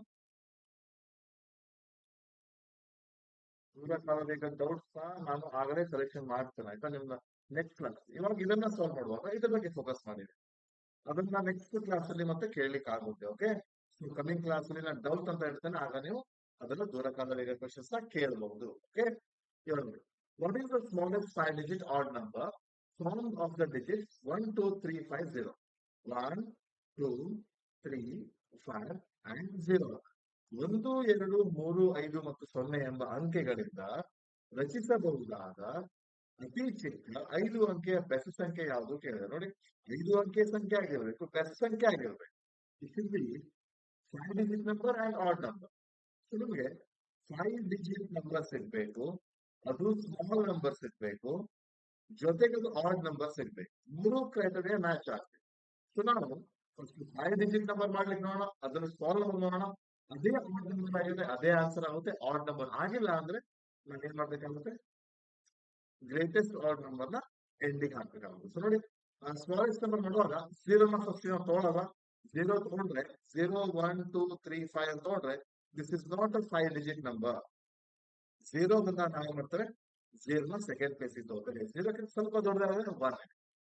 ದೂರ ಕಾಲವೇಗ ಡೌಟ್ಸ್ ನಾನು ಆಗಲೇ ಸೆಲೆಕ್ಷನ್ ಮಾಡ್ತೇನೆ, ಆಯ್ತಾ? ನಿಮ್ನ ನೆಕ್ಸ್ಟ್ ಕ್ಲಾಸ್ ಇವಾಗ ಇದನ್ನ ಸಾಲ್ವ್ ಮಾಡುವಾಗ ಇದ್ರ ಬಗ್ಗೆ ಫೋಕಸ್ ಮಾಡಿದೆ, ಅದನ್ನ ನೆಕ್ಸ್ಟ್ ಕ್ಲಾಸ್ ಅಲ್ಲಿ ಮತ್ತೆ ಕೇಳಲಿಕ್ಕೆ ಆಗುತ್ತೆ. ಓಕೆ, ಕಮಿಂಗ್ ಕ್ಲಾಸ್ ಅಲ್ಲಿ ನಾನು ಡೌಟ್ ಅಂತ ಹೇಳ್ತೇನೆ, ಆಗ ನೀವು ಅದನ್ನ ದೂರ ಕಾಲವೇಗ ಕ್ವಶನ್ಸ್ ನ ಕೇಳಬಹುದು. ಓಕೆ, ಇವಾಗ What is the smallest 5-digit odd number formed of the digits 1, 2, 3, 5, 0? 1, 2, 3, 5 and 0. 1, 2, 3, 5 ಮತ್ತು 0 ಎಂಬ ಅಂಕೆಗಳಿಂದ ರಚಿಸಬಹುದಾದ ಅತಿ ಚಿಕ್ಕ 5 ಅಂಕೆಯ ಬೆಸ ಸಂಖ್ಯೆ ಯಾವುದು ಕೇಳಿದೆ. ನೋಡಿ, 5 ಅಂಕೆಯ ಸಂಖ್ಯೆ ಆಗಿರ್ಬೇಕು, ಬೆಸ ಸಂಖ್ಯೆ ಆಗಿರ್ಬೇಕು. It should be 5-digit number and odd number. So ನಿಮಗೆ 5-digit ನಂಬರ್ ಸಿಗ್ಬೇಕು, ಅದು ಸ್ಮಾಲ್ ನಂಬರ್ ಸಿಗ್ಬೇಕು, ಜೊತೆಗೆ ಅದು ಆಡ್ ನಂಬರ್ ಸಿಗ್ಬೇಕು. 3 ಕ್ರೈಟೇರಿಯಾ ಮ್ಯಾಚ್ ಆಗ್ತದೆ. ಸೊ ನಾವು ಫಸ್ಟ್ 5-digit ನಂಬರ್ ಮಾಡ್ಲಿಕ್ಕೆ ನೋಡೋಣ, ಅದನ್ನು ಸ್ಮಾಲ್ ನಂಬರ್ ನೋಡೋಣ. ಅದೇ ಆಡ್ ನಂಬರ್ ಆಗಿದೆ, ಅದೇ ಆನ್ಸರ್ ಆಗುತ್ತೆ. ಆಡ್ ನಂಬರ್ ಆಗಿಲ್ಲ ಅಂದ್ರೆ ನಾನು ಏನ್ ಮಾಡ್ಬೇಕಾಗುತ್ತೆ, ಗ್ರೇಟೆಸ್ಟ್ ಆಡ್ ನಂಬರ್ ನ ಎಂಡಿಂಗ್ ಹಾಕ್ಬೇಕಾಗುತ್ತೆ. ಸೊ ನೋಡಿ, ಸ್ಮಾಲೆಸ್ಟ್ ನಂಬರ್ ಮಾಡುವಾಗ 0 ನ ಫಸ್ಟ್ ನಾವು ತಗೊಳ್ಳೋದ. 0 ತಗೊಂಡ್ರೆ 0, 1, 2, 3, 5 ಅಂತ ತಗೊಂಡ್ರೆ this is not a 5-digit number. 0 ನಾವು ಏನ್ ಮಾಡ್ತಾರೆ, 0 ನ ಸೆಕೆಂಡ್ ಪ್ಲೇಸ್ ತಗೋತಾರೆ. 0 ಸ್ವಲ್ಪ ದೊಡ್ಡದಾದ್ರೆ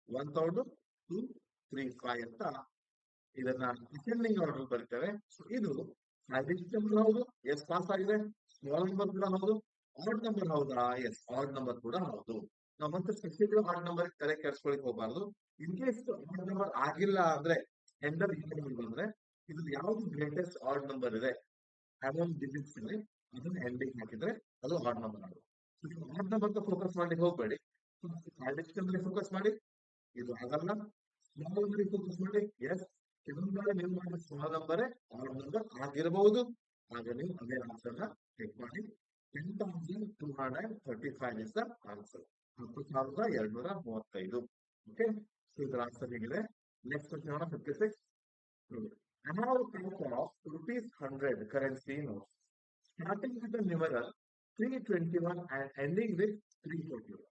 1 ತಗೊಂಡು 2, 3, 5 ಅಂತ ಇದನ್ನ ಅಸೆಂಡಿಂಗ್ ಆರ್ಡರ್ ಬರೀತೇವೆ. ಸೊ ಇದು 5-digit ನಂಬರ್ ಹೌದು, ಎಸ್ ಪಾಸ್ ಆಗಿದೆ. ಸ್ಮಾಲ್ ನಂಬರ್ ಕೂಡ ಹೌದು. ಆಡ್ ನಂಬರ್ ಹೌದಾ? ಎಸ್, ಆಡ್ ನಂಬರ್ ಕೂಡ ಹೌದು. ನಾವು ಮತ್ತೆ ಸ್ಪೆಸಿಫಿಕ್ ಆಡ್ ನಂಬರ್ ತಲೆ ಕೆಡ್ಸ್ಕೊಳಿಕ್ ಹೋಗಬಾರ್ದು. ಇನ್ ಕೇಸ್ ಆಡ್ ನಂಬರ್ ಆಗಿಲ್ಲ ಅಂದ್ರೆ ಎಂಡರ್ ಬಂದ್ರೆ ಇದು ಯಾವ್ದು ಗ್ರೇಟೆಸ್ಟ್ ಆಡ್ ನಂಬರ್ ಇದೆ ಅಮೌಂಟ್ ಡಿಜಿಟ್ಸ್ ಅಲ್ಲಿ ಅದನ್ನ ಎಂಡಿಂಗ್ ಹಾಕಿದ್ರೆ ಅದು ಆಡ್ ನಂಬರ್ ಆಗುತ್ತೆ. ಆಡ್ ನಂಬರ್ ಫೋಕಸ್ ಮಾಡ್ಲಿಕ್ಕೆ ಹೋಗ್ಬೇಡಿ, 5-digit ನಂಬರ್ ಫೋಕಸ್ ಮಾಡಿ. ಇದು ಆಗಲ್ಲ, ಸ್ಮಾಲ್ ನಂಬರ್ ಫೋಕಸ್ ಮಾಡಿ. ಎಸ್, ಕೆಲವೊಂದು ನೀವು ಮಾಡಿದ ಸ್ಮಾಲ್ ನಂಬರ್ ಆಡ್ ನಂಬರ್ ಆಗಿರಬಹುದು. ಆಗ ನೀವು ಅದೇ ಆನ್ಸರ್ ನ ಚೆಕ್ ಮಾಡಿ. 10,235 is the answer. 10,235. Okay, so the answer is next question on 56. I have a pack of rupees 100 currency notes starting with the numeral 321 and ending with 341.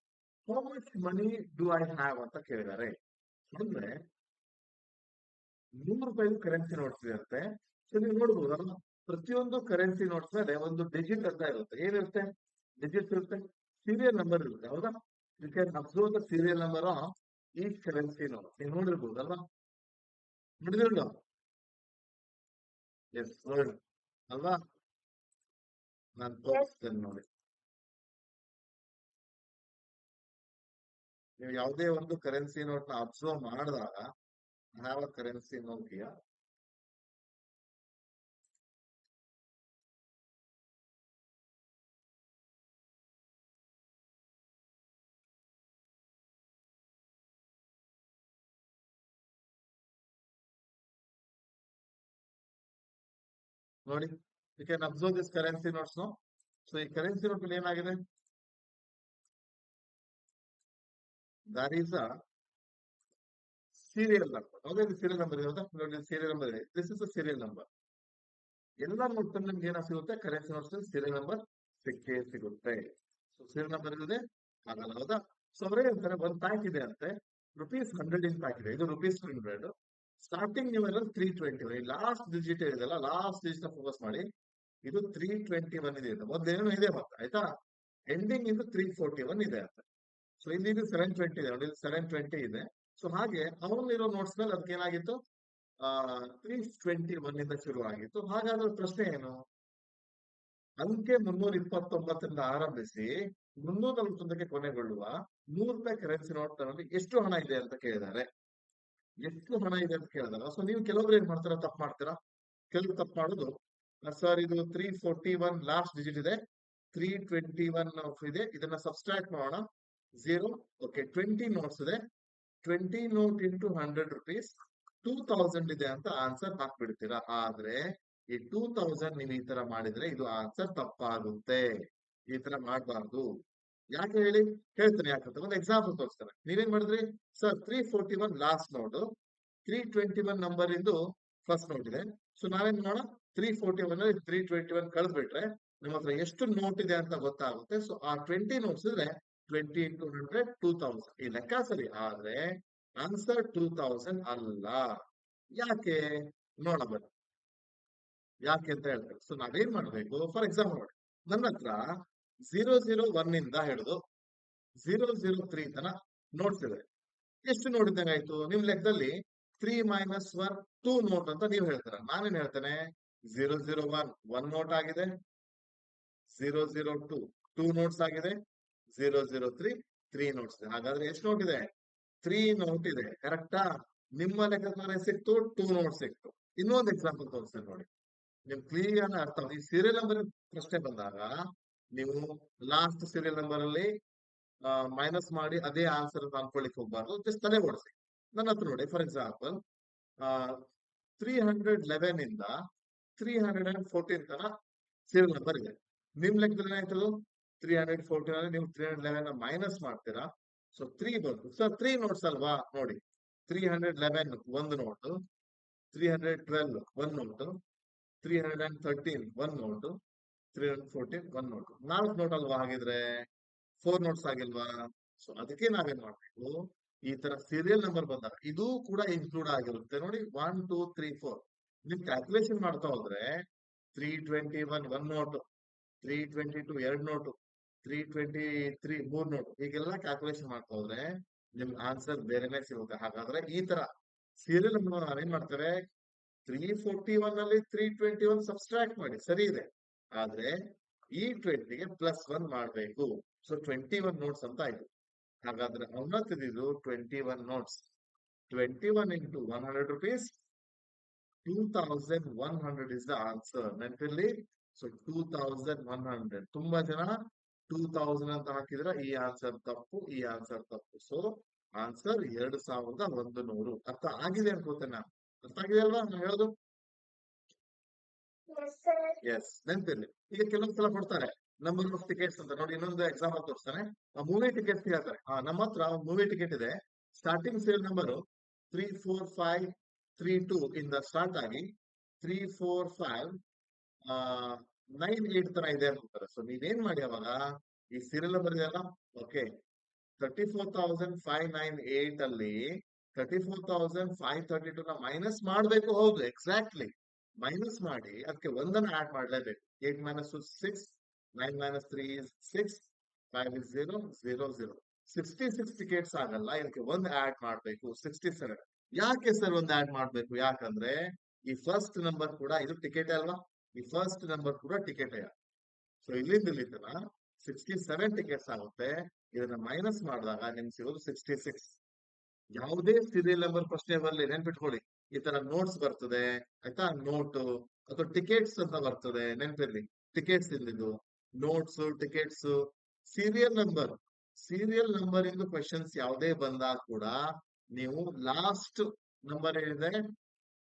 How much money do I have ಅಂತ ಕೇಳಿದ್ದಾರೆ. ಅಂದ್ರೆ 100 ರೂಪಾಯಿ currency notes ಇರುತ್ತೆ. So ನೀವು ನೋಡ್ಬೋದಲ್ಲ, ಪ್ರತಿಯೊಂದು currency notes ಮೇಲೆ ಒಂದು digit ಅಂತ ಇರುತ್ತೆ. ಏನಿರುತ್ತೆ? ಡಿಜಿಟ್ ಇರುತ್ತೆ, ಸೀರಿಯಲ್ ನಂಬರ್ ಇರುತ್ತೆ. ಹೌದಾ? You can observe the serial number of each currency note. ನೀವು ನೋಡಿರ್ಬೋದಲ್ವಾ? ನೋಡಿದಿರಲ್ಲ? ಎಸ್, ವರ್ಡ್ ಅಲ್ವಾ? ನಾನು ತೋರಿಸ್ತೇನೆ ನೋಡಿ. ನೀವು ಯಾವುದೇ ಒಂದು ಕರೆನ್ಸಿ ನೋಟ್ ನ ಅಬ್ಸರ್ವ್ ಮಾಡಿದಾಗ ಯಾವ ಕರೆನ್ಸಿ ನೋಟ್ ನೋಡಿ, you can observe this currency notes. So ಈ ಕರೆನ್ಸಿ ನೋಟ್ ಅಲ್ಲಿ ಏನಾಗಿದೆ? That is a serial number. ಹೌದಾ? ಇದು ಸೀರಿಯಲ್ ನಂಬರ್ ಇದೆ. ನೋಡಿ, ಸೀರಿಯಲ್ ನಂಬರ್ ಇದೆ. This is a serial number. ಎಲ್ಲ ನೋಟ್ಸ್ ನಿಮ್ಗೆ ಏನೋ ಸಿಗುತ್ತೆ, ಕರೆನ್ಸಿ ನೋಟ್ಸ್ ಸೀರಿಯಲ್ ನಂಬರ್ ಸಿಕ್ಕೇ ಸಿಗುತ್ತೆ. ಸೊ ಸೀರಿಯಲ್ ನಂಬರ್ ಇದೆ ಆಗಲ್ಲ. ಹೌದಾ? ಸೊ ಅವರೇ ಹೇಳ್ತಾರೆ ಒಂದು ಪ್ಯಾಕ್ ಇದೆ ಅಂತೆ, ರುಪೀಸ್ 100 ಪ್ಯಾಕ್ ಇದೆ. ಇದು ರುಪೀಸ್ 100. ಸ್ಟಾರ್ಟಿಂಗ್ ನೀವು 320. ಲಾಸ್ಟ್ ಡಿಜಿಟ್ ಇದೆಯಲ್ಲ, ಲಾಸ್ಟ್ ಡಿಜಿಟ್ ಫೋಕಸ್ ಮಾಡಿ. ಇದು 321 ಇದೆ. ಮೊದಲೇನು ಇದೆ ಮತ್ತೆ, ಆಯ್ತಾ? ಎಂಡಿಂಗ್ ಇದು 341 ಇದೆ ಅಂತ. ಸೊ ಇಲ್ಲಿ ಇದು 720 ಇದೆ ನೋಡಿ, 720 ಇದೆ. ಸೊ ಹಾಗೆ ಅವನಿರೋ ನೋಟ್ಸ್ ಮೇಲೆ ಅದಕ್ಕೆ ಏನಾಗಿತ್ತು, 321 ಇಂದ ಶುರು ಆಗಿತ್ತು. ಹಾಗಾದ್ರೆ ಪ್ರಶ್ನೆ ಏನು? ಅಂಕೆ 329ರಿಂದ ಆರಂಭಿಸಿ 341ಕ್ಕೆ ಕೊನೆಗೊಳ್ಳುವ 100 ರೂಪಾಯಿ ಕರೆನ್ಸಿ ನೋಟ್ ನಲ್ಲಿ ಎಷ್ಟು ಹಣ ಇದೆ ಅಂತ ಕೇಳಿದ್ದಾರೆ. ಎಷ್ಟು ಹಣ ಇದೆ ಅಂತ ಕೇಳಿದಾಗ ಸೊ ನೀವು ಕೆಲವೊಬ್ರು ಏನ್ ಮಾಡ್ತೀರಾ, ತಪ್ಪು ಮಾಡ್ತೀರಾ. ಕೆಲವು ತಪ್ಪು ಮಾಡೋದು, ಸರ್ ಇದು 341 ಲಾಸ್ಟ್ ಡಿಜಿಟ್ ಇದೆ, 321 ಇದೆ, ಇದನ್ನ ಸಬ್ಸ್ಟ್ರಾಕ್ಟ್ ಮಾಡೋಣ. 0. ಓಕೆ, 20 ನೋಟ್ಸ್ ಇದೆ, 20 ನೋಟ್ ಇಂಟು 100 rupees 2000 ಇದೆ ಅಂತ ಆನ್ಸರ್ ಹಾಕ್ಬಿಡ್ತೀರಾ. ಆದ್ರೆ ಈ 2000 ನೀವು ಈ ತರ ಮಾಡಿದ್ರೆ ಇದು ಆನ್ಸರ್ ತಪ್ಪಾಗುತ್ತೆ. ಈ ತರ ಮಾಡಬಾರ್ದು. ಯಾಕೆ ಹೇಳಿ? ಹೇಳ್ತೇನೆ ಯಾಕಂತ. ಒಂದು ಎಕ್ಸಾಂಪಲ್ ತೋರಿಸ್ತಾರೆ. ನೀವೇನ್ ಮಾಡಿದ್ರಿ, ಸರ್ 341 ಲಾಸ್ಟ್ ನೋಟ್, 321 ನಂಬರ್ ಇಂದು ಫಸ್ಟ್ ನೋಟ್ ಇದೆ. ಸೊ ನಾವೇನ್ ಮಾಡೋಣ, 341 321 ಕಳೆದ್ಬಿಟ್ರೆ ನಿಮ್ಮ ಹತ್ರ ಎಷ್ಟು ನೋಟ್ ಇದೆ ಅಂತ ಗೊತ್ತಾಗುತ್ತೆ. ಸೊ ಆ 20 ನೋಟ್ಸ್ ಇದ್ರೆ 20 ಇಂಟು 100 2000 ಈ ಲೆಕ್ಕ ಸರಿ. ಆದ್ರೆ ಆನ್ಸರ್ 2000 ಅಲ್ಲ. ಯಾಕೆ ನೋಡ ಬನ್ನಿ, ಯಾಕೆ ಅಂತ ಹೇಳ್ತಾರೆ. ಸೊ ನಾವೇನ್ ಮಾಡ್ಬೇಕು, ಫಾರ್ ಎಕ್ಸಾಂಪಲ್ ನೋಡಿ, ನನ್ನ ಹತ್ರ 001 ಇಂದ ಹಿಡಿದು 003 ತನ ನೋಟ್ಸ್ ಇದೆ. ಎಷ್ಟು ನೋಡಿದಂಗೆ ಆಯ್ತು ನಿಮ್ ಲೆಕ್ಕದಲ್ಲಿ? 3 - 1 2 ನೋಟ್ ಅಂತ ನೀವು ಹೇಳ್ತೀರ. ನಾನೇನ್ ಹೇಳ್ತೇನೆ, 001 1 ನೋಟ್ ಆಗಿದೆ, 002 2 ನೋಟ್ಸ್ ಆಗಿದೆ, 003 3 ನೋಟ್ಸ್ ಇದೆ. ಹಾಗಾದ್ರೆ ಎಷ್ಟು ನೋಟ್ ಇದೆ? 3 ನೋಟ್ ಇದೆ. ಕರೆಕ್ಟಾ? ನಿಮ್ಮ ಲೆಕ್ಕದಲ್ಲಿ ಸಿಕ್ತು 2 ನೋಟ್ ಸಿಕ್ತು. ಇನ್ನೊಂದು ಎಕ್ಸಾಂಪಲ್ ತೋರಿಸ್ತೇನೆ ನೋಡಿ, ನಿಮ್ ಕ್ಲಿಯರ್ ಅರ್ಥ. ಈ ಸೀರಿಯಲ್ ನಂಬರ್ ಪ್ರಶ್ನೆ ಬಂದಾಗ ನೀವು ಲಾಸ್ಟ್ ಸೀರಿಯಲ್ ನಂಬರ್ ಅಲ್ಲಿ ಮೈನಸ್ ಮಾಡಿ ಅದೇ ಆನ್ಸರ್ ಅನ್ಕೊಳ್ಳಿಕ್ ಹೋಗ್ಬಾರ್ದು, ಜಸ್ಟ್ ತಲೆ ಓಡಿಸಿ. ನನ್ನ ಹತ್ರ ನೋಡಿ, ಫಾರ್ ಎಕ್ಸಾಂಪಲ್ 311 ಇಂದ 314 ತನ ಸೀರಿಯಲ್ ನಂಬರ್ ಇದೆ. ನಿಮ್ ಲೆಕ್ಕದಲ್ಲಿ ಏನಾಯ್ತದು? 314 ಅಲ್ಲಿ ನೀವು 311 ಮೈನಸ್ ಮಾಡ್ತೀರಾ, ಸೊ 3 ಬಂತು. ಸರ್ 3 ನೋಟ್ಸ್ ಅಲ್ವಾ? ನೋಡಿ, 311 ಒಂದು ನೋಟು, 312 ಒಂದು ನೋಟು, 313 ಒಂದು ನೋಟು, 314 ಒಂದು ನೋಟು. 4 ನೋಟ್ ಅಲ್ವಾ? ಹಾಗಿದ್ರೆ 4 ನೋಟ್ಸ್ ಆಗಿಲ್ವಾ? ಸೊ ಅದಕ್ಕೆ ನಾವೇನ್ ಮಾಡ್ಬೇಕು, ಈ ತರ ಸೀರಿಯಲ್ ನಂಬರ್ ಬಂದಾಗ ಇದು ಕೂಡ ಇನ್ಕ್ಲೂಡ್ ಆಗಿರುತ್ತೆ. ನೋಡಿ, 1 2 3 4 ನೀವು ಕ್ಯಾಲ್ಕುಲೇಷನ್ ಮಾಡ್ತಾ ಹೋದ್ರೆ 321 1 ನೋಟು, 322 2 ನೋಟು, 323 3 ನೋಟು, ಹೀಗೆಲ್ಲ ಕ್ಯಾಲ್ಕುಲೇಷನ್ ಮಾಡ್ತಾ ಹೋದ್ರೆ ನಿಮ್ಗೆ ಆನ್ಸರ್ ಬೇರೆನೆ ಸಿಗುತ್ತೆ. ಹಾಗಾದ್ರೆ ಈ ತರ ಸೀರಿಯಲ್ ನಂಬರ್ ನಾವೇನ್ ಮಾಡ್ತೇವೆ, 341 ಅಲ್ಲಿ 321 ಸಬ್ಸ್ಟ್ರಾಕ್ಟ್ ಮಾಡಿ, ಸರಿ ಇದೆ. ಆದ್ರೆ ಈ 20ಗೆ +1 ಮಾಡ್ಬೇಕು. ಸೊ 21 ನೋಟ್ಸ್ ಅಂತ ಆಯ್ತು. ಹಾಗಾದ್ರೆ ಅವನ್ನ ತಿದ್ದು 21 notes, 21 into 100 rupees, 2100 is the answer. ನೆನಪಿರ್ಲಿ. ಸೊ 2100. ತುಂಬಾ ಜನ 2000 ಅಂತ ಹಾಕಿದ್ರೆ ಈ ಆನ್ಸರ್ ತಪ್ಪು, ಈ ಆನ್ಸರ್ ತಪ್ಪು. So answer 2100. ಅರ್ಥ ಆಗಿದೆ ಅನ್ಕೋತೇನೆ ನಾನು. ಅರ್ಥ ಆಗಿದೆ ಅಲ್ವಾ ನಾನು ಹೇಳೋದು? Yes, sir. ಎಸ್, ನೆನಪಿರ್ಲಿ. ಈಗ ಕೆಲವೊಂದ್ಸಲ ಕೊಡ್ತಾರೆ ನಂಬರ್ ಆಫ್ ಟಿಕೆಟ್ಸ್ ಅಂತ. ನೋಡಿ, ಇನ್ನೊಂದು ಎಕ್ಸಾಂಪಲ್ ತೋರಿಸ್ತಾನೆ. ಮೂವಿ ಟಿಕೆಟ್ಸ್ ಹೇಳ್ತಾರೆ. ನಮ್ಮ ಹತ್ರ ಮೂವಿ ಟಿಕೆಟ್ ಇದೆ. ಸ್ಟಾರ್ಟಿಂಗ್ ಸೀರಿಯಲ್ ನಂಬರ್ 34532 ಇಂದ ಸ್ಟಾರ್ಟ್ ಆಗಿ 34598 ತರ ಇದೆ ಅಂತಾರೆ. ಸೊ ನೀವೇನ್ ಮಾಡಿ, ಅವಾಗ ಈ ಸೀರಿಯಲ್ ನಂಬರ್ ಇದೆಯಲ್ಲ, ಓಕೆ, 34,598 ಅಲ್ಲಿ 34,532 ನ ಮೈನಸ್ ಮಾಡ್ಬೇಕು. ಹೌದು, ಎಕ್ಸಾಕ್ಟ್ಲಿ ಮೈನಸ್ ಮಾಡಿ ಅದಕ್ಕೆ ಒಂದನ್ನ ಆಡ್ ಮಾಡ್ಲೇಬೇಕು. 8 minus 2 6, 9 minus 3 is 6, 5 is 0, 0 0. 66 tickets ಆಗಲ್ಲ, ಇದಕ್ಕೆ ಒಂದು ಆಡ್ ಮಾಡ್ಬೇಕು, 67. ಯಾಕೆ ಸರ್ ಒಂದು ಆಡ್ ಮಾಡ್ಬೇಕು? ಯಾಕಂದ್ರೆ ಈ ಫಸ್ಟ್ ನಂಬರ್ ಕೂಡ ಇದು ಟಿಕೆಟ್ ಅಲ್ವಾ, ಈ ಫಸ್ಟ್ ನಂಬರ್ ಕೂಡ ಟಿಕೆಟ್. ಸೊ ಇಲ್ಲಿಂದ 67 ಟಿಕೆಟ್ಸ್ ಆಗುತ್ತೆ. ಇದನ್ನ ಮೈನಸ್ ಮಾಡಿದಾಗ ನಿಮ್ಗೆ ಸಿಗೋದು 66. ಯಾವುದೇ ಸೀರಿಯಲ್ ನಂಬರ್ ಪ್ರಶ್ನೆ ಬರಲಿ, ನೆನ್ಪಿಟ್ಕೊಳ್ಳಿ, ಈ ತರ ನೋಟ್ಸ್ ಬರ್ತದೆ ಆಯ್ತಾ, ನೋಟು ಅಥವಾ ಟಿಕೆಟ್ಸ್ ಅಂತ ಬರ್ತದೆ. ನೆನ್ಪಿರ್ಲಿ, ಟಿಕೆಟ್ಸ್ ಇಲ್ಲಿದ್ದು ನೋಟ್ಸ್, ಟಿಕೆಟ್ಸ್, ಸೀರಿಯಲ್ ನಂಬರ್ ಇಂದು ಕ್ವೆಶನ್ಸ್ ಯಾವುದೇ ಬಂದಾಗ ಕೂಡ ನೀವು ಲಾಸ್ಟ್ ನಂಬರ್ ಏನಿದೆ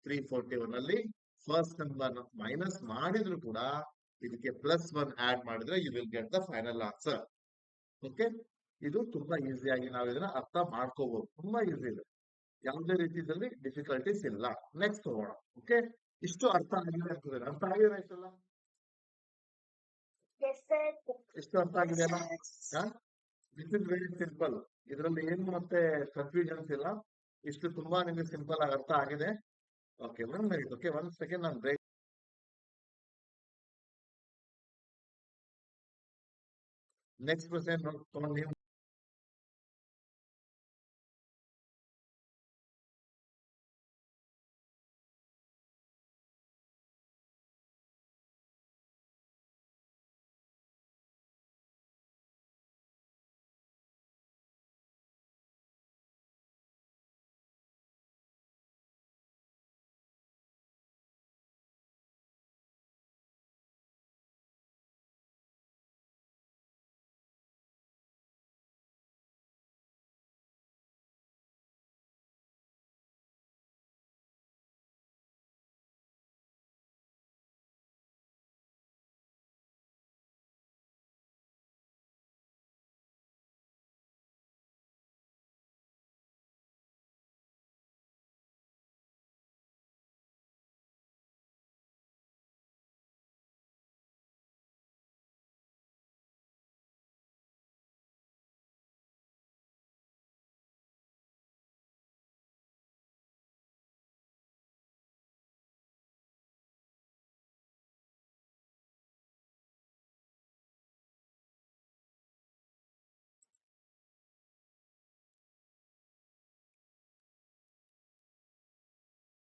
341 ಅಲ್ಲಿ ಫಸ್ಟ್ ನಂಬರ್ ಮೈನಸ್ ಮಾಡಿದ್ರು ಕೂಡ ಇದಕ್ಕೆ +1 ಆಡ್ ಮಾಡಿದ್ರೆ you will get the final answer. Okay, ಇದು ತುಂಬಾ ಈಸಿಯಾಗಿ ನಾವು ಇದನ್ನ ಅರ್ಥ ಮಾಡ್ಕೋಬಹುದು. ತುಂಬಾ ಈಸಿ ಇದೆ, ಯಾವುದೇ ರೀತಿಯಲ್ಲಿ ಡಿಫಿಕಲ್ಟೀಸ್ ಇಲ್ಲ. ನೆಕ್ಸ್ಟ್ ಹೋಗೋಣ. ಓಕೆ, ಇಷ್ಟು ಅರ್ಥ ಆಗಿದೆ ಅಂತಂದ್ರೆ ಅರ್ಥ ಆಗಿದೆ ಆಯ್ತಲ್ಲ? Yes, sir. ಇಷ್ಟು ಅರ್ಥ ಆಗಿದೆಯಲ್ಲ? This is very simple. ಇದರಲ್ಲಿ ಏನು ಮತ್ತೆ ಕನ್ಫ್ಯೂಷನ್ಸ್ ಇಲ್ಲ. ಇಷ್ಟು ತುಂಬಾ ನಿಮಗೆ ಸಿಂಪಲ್ ಆಗಿ ಅರ್ಥ ಆಗಿದೆ. Okay, 1 minute. ಓಕೆ, 1 second ನಾನು ಬ್ರೇಕ್. ನೆಕ್ಸ್ಟ್ ಕ್ವೆಶ್ಚನ್ ತಗೊಂಡು ನೀವು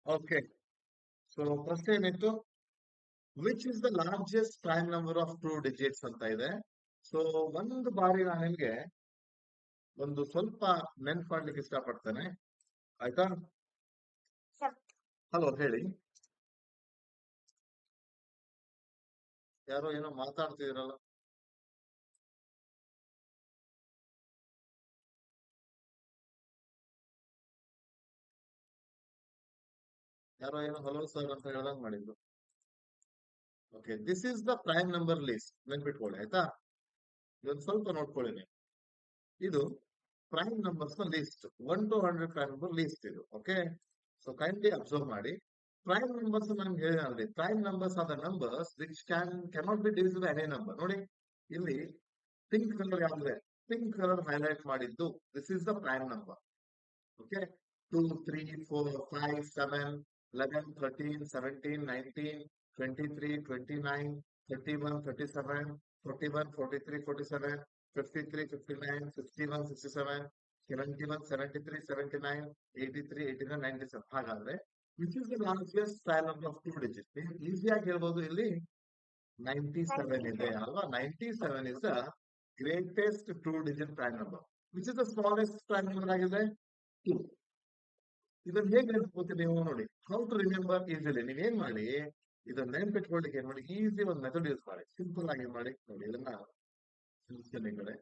ಓಕೆ. ಸೊ ಪ್ರಶ್ನೆ ಏನಿತ್ತು, which is the largest prime number of 2 digits ಅಂತ ಇದೆ. ಸೊ ಒಂದು ಬಾರಿ ನಾನು ನಿಮ್ಗೆ ಒಂದು ಸ್ವಲ್ಪ ನೆನ್ಪು ಮಾಡ್ಲಿಕ್ಕೆ ಇಷ್ಟಪಡ್ತೇನೆ, ಆಯ್ತಾ? ಸರ್ ಹಲೋ, ಹೇಳಿ. ಯಾರೋ ಏನೋ ಮಾತಾಡ್ತಿದ್ದೀರಲ್ಲ? ಯಾರೋ ಏನೋ ಹಲೋ ಸರ್ ಅಂತ ಹೇಳಂಗ್ ಮಾಡಿದ್ರು. Okay, this is the prime number list. ನೆನ್ಪಿಟ್ಕೊಳ್ಳಿ, ಆಯ್ತಾ? ಇದೊಂದು ಸ್ವಲ್ಪ ನೋಡ್ಕೊಳ್ಳಿ ನೀವು. ಇದು ಪ್ರೈಮ್ ನಂಬರ್ಸ್ ನ list, 1 to 100 prime number list ಇದು. ಓಕೆ, ಸೊ ಕೈಂಡ್ಲಿ ಅಬ್ಸರ್ವ್ ಮಾಡಿ. ಪ್ರೈಮ್ ನಂಬರ್ಸ್ ನಮ್ಗೆ ಹೇಳಿದ್ರೆ, prime numbers are the numbers which cannot be divisible by any number. ನೋಡಿ ಇಲ್ಲಿ ಪಿಂಕ್ ಕಲರ್ ಯಾವ್ದಿದೆ, ಪಿಂಕ್ ಕಲರ್ ಹೈಲೈಟ್ ಮಾಡಿದ್ದು, this is the prime number. Okay, 2, 3, 4, 5, 7, 11, 13, 17, 19, 23, 29, 31, 37, 41, 43, 47, 53, 59, 61, 67, 71, 73, 79, 83, 89, 97. ಹಾಗಾದ್ರೆ which is the largest prime number of 2 digit? ನೀವು ಈಸಿಯಾಗಿ ಹೇಳ್ಬೋದು, ಇಲ್ಲಿ 97 ಇದೆ ಅಲ್ವಾ? 97 is the greatest 2 digit prime number. Which is the smallest prime number ಆಗಿದೆ? 2. ಇದನ್ನ ಹೇಗೆ ನೆನಪಿಸ್ಕೋತೀವಿ ನೀವು? ನೋಡಿ, ಹೌ ಟು ರಿಮೆಂಬರ್ ಈಸಿಲಿ. ನೀವೇನ್ ಮಾಡಿ, ಇದನ್ನ ನೆನಪಿಟ್ಕೊಳ್ಳಿಕ್ಕೆ ನೋಡಿ, ಈಸಿ ಒಂದು ಮೆಥಡ್ ಯೂಸ್ ಮಾಡಿ. ಸಿಂಪಲ್ ಆಗಿ ಮಾಡಿ ನೋಡಿ ಇದನ್ನ. ಈ ಕಡೆ